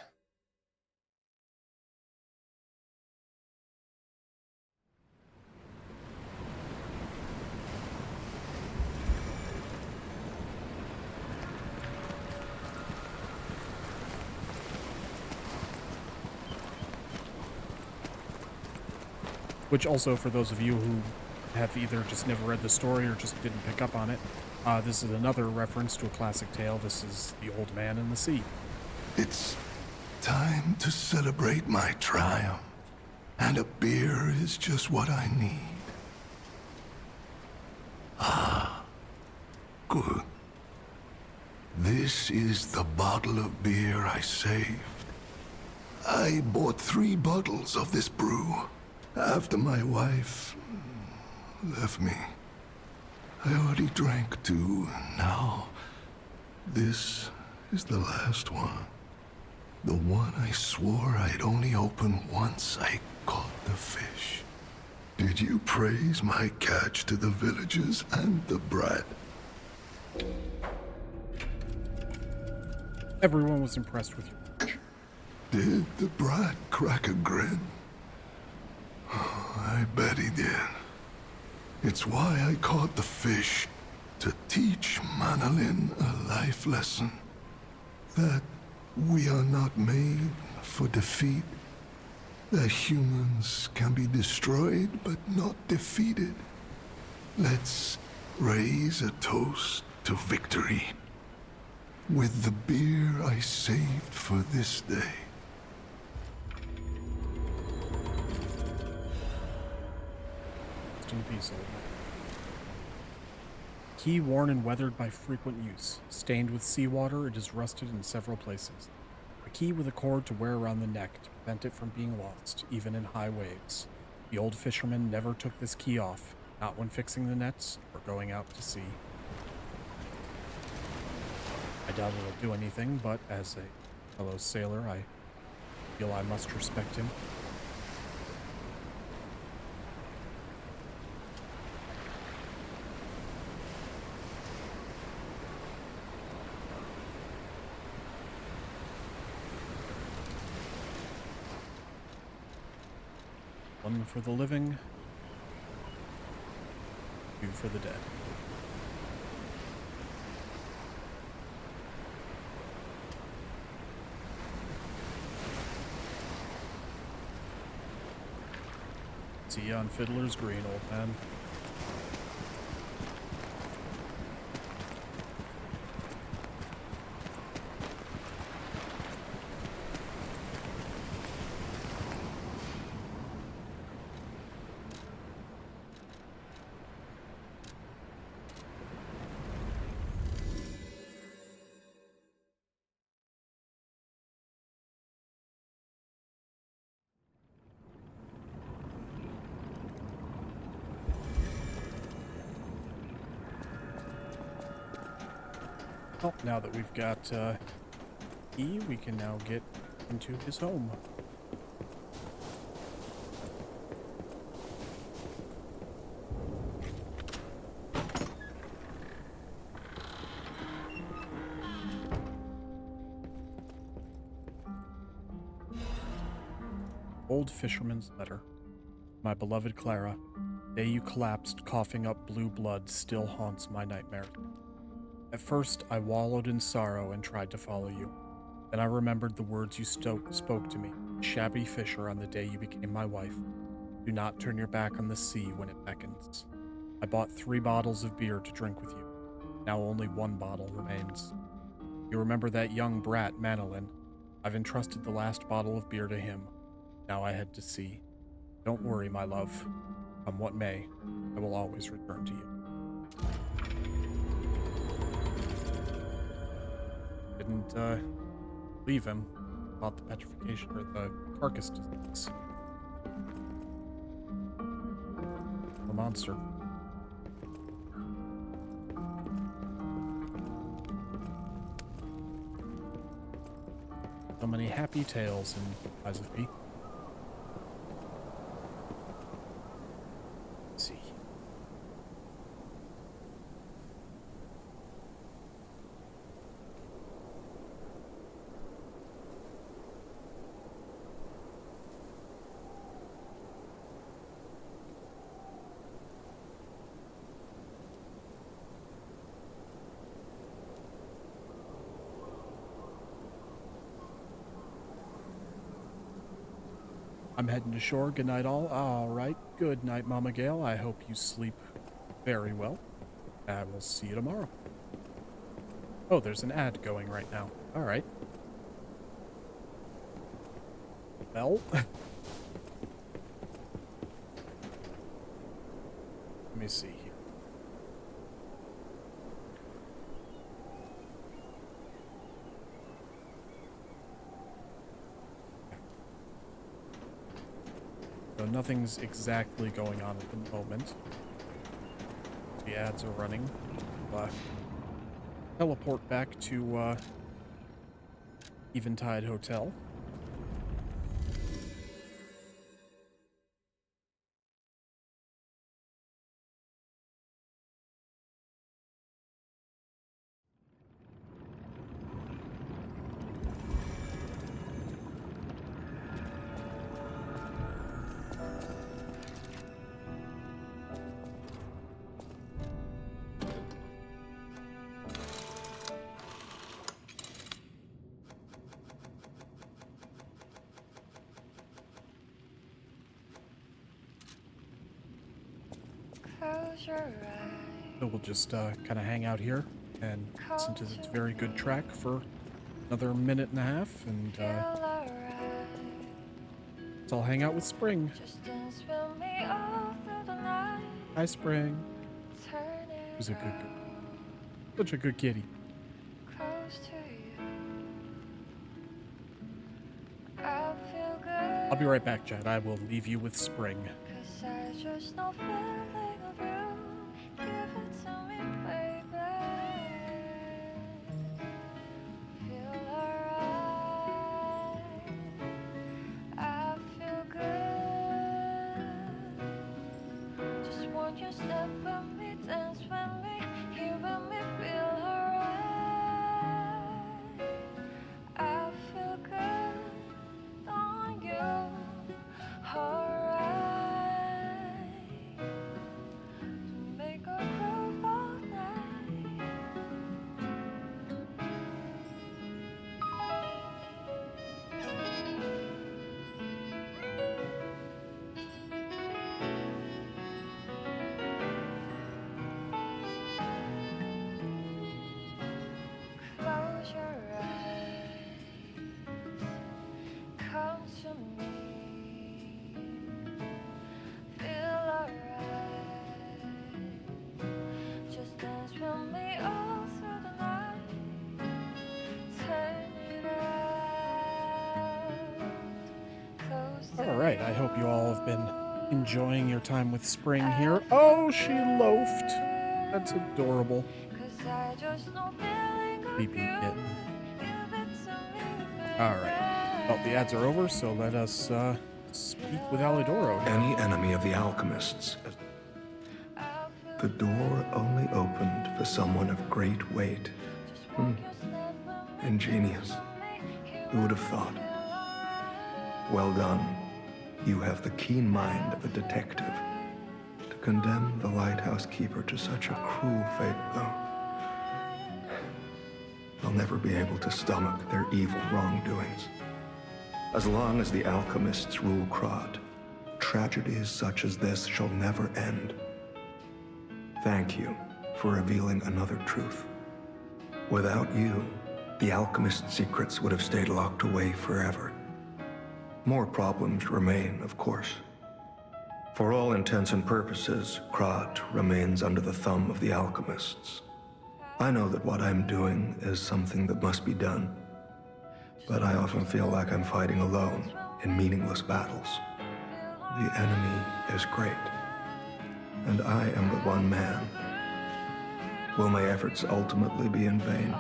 Which also, for those of you who have either just never read the story or just didn't pick up on it, this is another reference to a classic tale. This is The Old Man and the Sea. It's time to celebrate my triumph, and a beer is just what I need. Ah, good. This is the bottle of beer I saved. I bought 3 bottles of this brew after my wife left me. I already drank 2, and now this is the last one. The one I swore I'd only open once I caught the fish. Did you praise my catch to the villagers and the brat? Everyone was impressed with your catch. Did the brat crack a grin? I bet he did. It's why I caught the fish, to teach Manolin a life lesson. That we are not made for defeat. That humans can be destroyed but not defeated. Let's raise a toast to victory with the beer I saved for this day. In peace, old man. Key worn and weathered by frequent use. Stained with seawater, it is rusted in several places. A key with a cord to wear around the neck to prevent it from being lost, even in high waves. The old fisherman never took this key off, not when fixing the nets or going out to sea. I doubt it'll do anything, but as a fellow sailor, I feel I must respect him. One for the living, 2 for the dead. See ya on Fiddler's Green, old man. Well, now that we've got E, we can now get into his home. Old Fisherman's Letter. My beloved Clara, the day you collapsed coughing up blue blood still haunts my nightmares. At first, I wallowed in sorrow and tried to follow you. Then I remembered the words you spoke to me, shabby fisher, on the day you became my wife. Do not turn your back on the sea when it beckons. I bought 3 bottles of beer to drink with you. Now only 1 bottle remains. You remember that young brat, Manolin? I've entrusted the last bottle of beer to him. Now I head to sea. Don't worry, my love. Come what may, I will always return to you. Didn't leave him about the petrification or the carcass disease. A monster. So many happy tales in Lies of P. Let's see. I'm heading to shore. Good night, all. All right. Good night, Mama Gale. I hope you sleep very well. I will see you tomorrow. Oh, there's an ad going right now. All right. Well. Let me see here. So nothing's exactly going on at the moment. The ads are running. Teleport back to Eventide Hotel. So we'll just kind of hang out here and listen to this very good track for another minute and a half, and let's all hang out with Spring. Hi, Spring. Who's a good girl. Such a good kitty. I'll be right back, Jed. I will leave you with Spring. Alright, I hope you all have been enjoying your time with Spring here. Oh, she loafed. That's adorable. Creepy kitten. Alright. Well, the ads are over, so let us speak with Alidoro. Any enemy of the alchemists. The door only opened for someone of great weight. Ingenious. Who would have thought? Well done. You have the keen mind of a detective. To condemn the lighthouse keeper to such a cruel fate, though. They'll never be able to stomach their evil wrongdoings. As long as the alchemists rule Krat, tragedies such as this shall never end. Thank you for revealing another truth. Without you, the alchemist's secrets would have stayed locked away forever. More problems remain, of course. For all intents and purposes, Krat remains under the thumb of the alchemists. I know that what I'm doing is something that must be done, but I often feel like I'm fighting alone in meaningless battles. The enemy is great, and I am but one man. Will my efforts ultimately be in vain?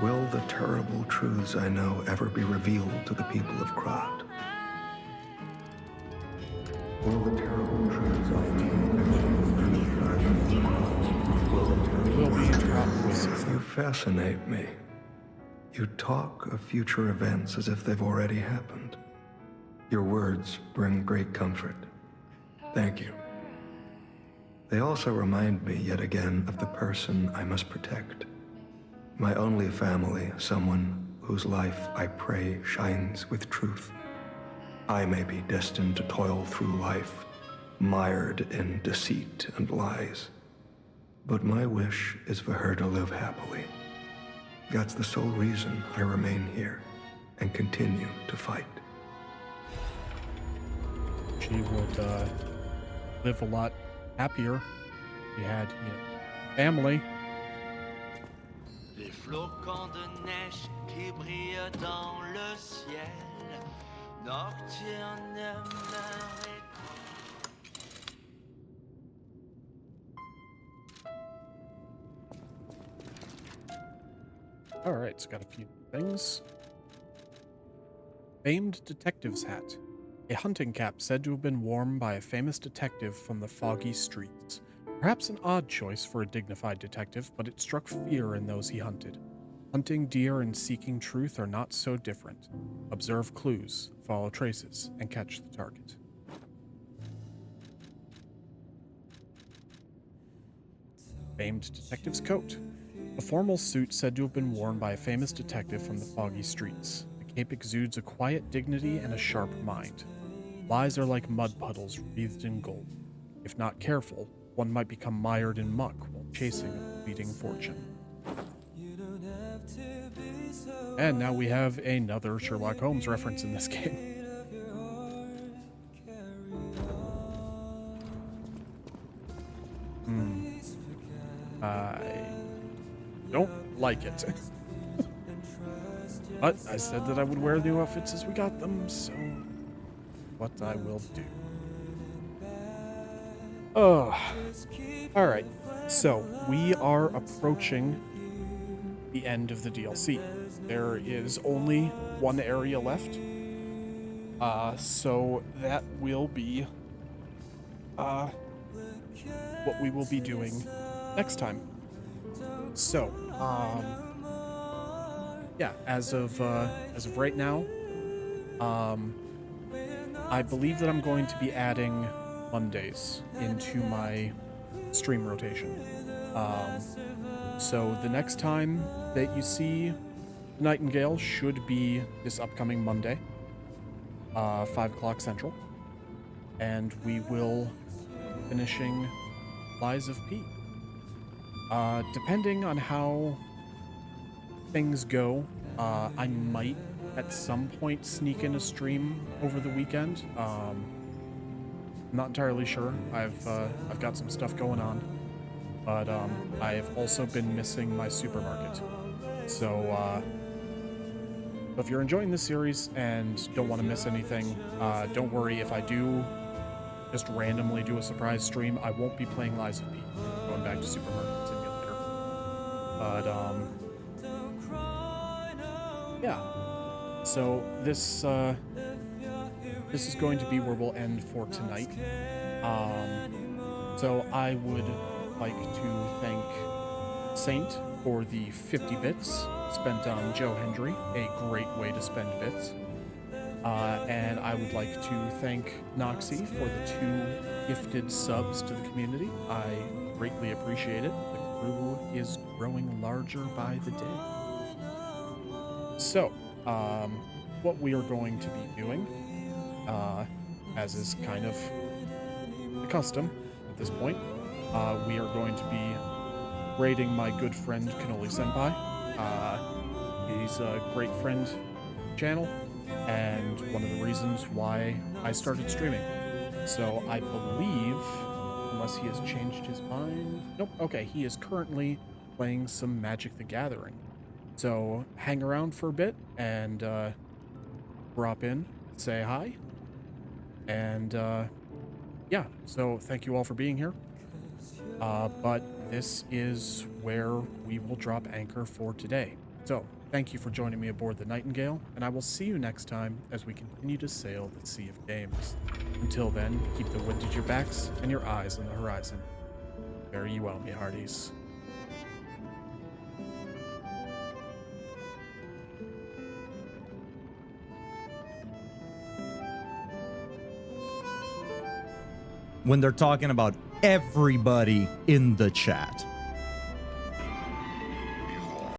Will the terrible truths I know ever be revealed to the people of Krat? Will the terrible truths I know? You fascinate me. You talk of future events as if they've already happened. Your words bring great comfort. Thank you. They also remind me yet again of the person I must protect. My only family, someone whose life I pray shines with truth. I may be destined to toil through life, mired in deceit and lies. But my wish is for her to live happily. That's the sole reason I remain here and continue to fight. She would live a lot happier if she had, family. Les flocons de neige qui brillent dans le ciel nocturnement. All right, so got a few things. Famed detective's hat. A hunting cap said to have been worn by a famous detective from the foggy streets. Perhaps an odd choice for a dignified detective, but it struck fear in those he hunted. Hunting deer and seeking truth are not so different. Observe clues, follow traces, and catch the target. Famed detective's coat. A formal suit said to have been worn by a famous detective from the foggy streets. The cape exudes a quiet dignity and a sharp mind. Lies are like mud puddles wreathed in gold. If not careful, one might become mired in muck while chasing a fleeting fortune. And now we have another Sherlock Holmes reference in this game. I don't like it. But I said that I would wear new outfits as we got them, so what I will do. Oh, all right. So we are approaching the end of the DLC. There is only one area left. So that will be what we will be doing next time. So, yeah, as of right now, I believe that I'm going to be adding Mondays into my stream rotation. So the next time that you see Nightingale should be this upcoming Monday, 5 o'clock Central, and we will be finishing Lies of P. Depending on how things go, I might at some point sneak in a stream over the weekend. I'm not entirely sure. I've got some stuff going on, but I've also been missing my supermarket. So if you're enjoying this series and don't want to miss anything, don't worry. If I do just randomly do a surprise stream, I won't be playing Lies of P. Going back to Supermarket Simulator. But yeah. So this is going to be where we'll end for tonight. So I would like to thank Saint for the 50 bits spent on Joe Hendry, a great way to spend bits. And I would like to thank Noxie for the 2 gifted subs to the community. I greatly appreciate it. The crew is growing larger by the day. So, what we are going to be doing, as is kind of the custom at this point, we are going to be raiding my good friend Cannoli Senpai. He's a great friend channel, and one of the reasons why I started streaming. So I believe, unless he has changed his mind, nope, okay, he is currently playing some Magic the Gathering. So hang around for a bit and drop in, say hi, and yeah, so thank you all for being here. But this is where we will drop anchor for today. So thank you for joining me aboard the Nightingale, and I will see you next time as we continue to sail the Sea of Games. Until then, keep the wind at your backs and your eyes on the horizon. Fare ye well, me hearties. When they're talking about everybody in the chat.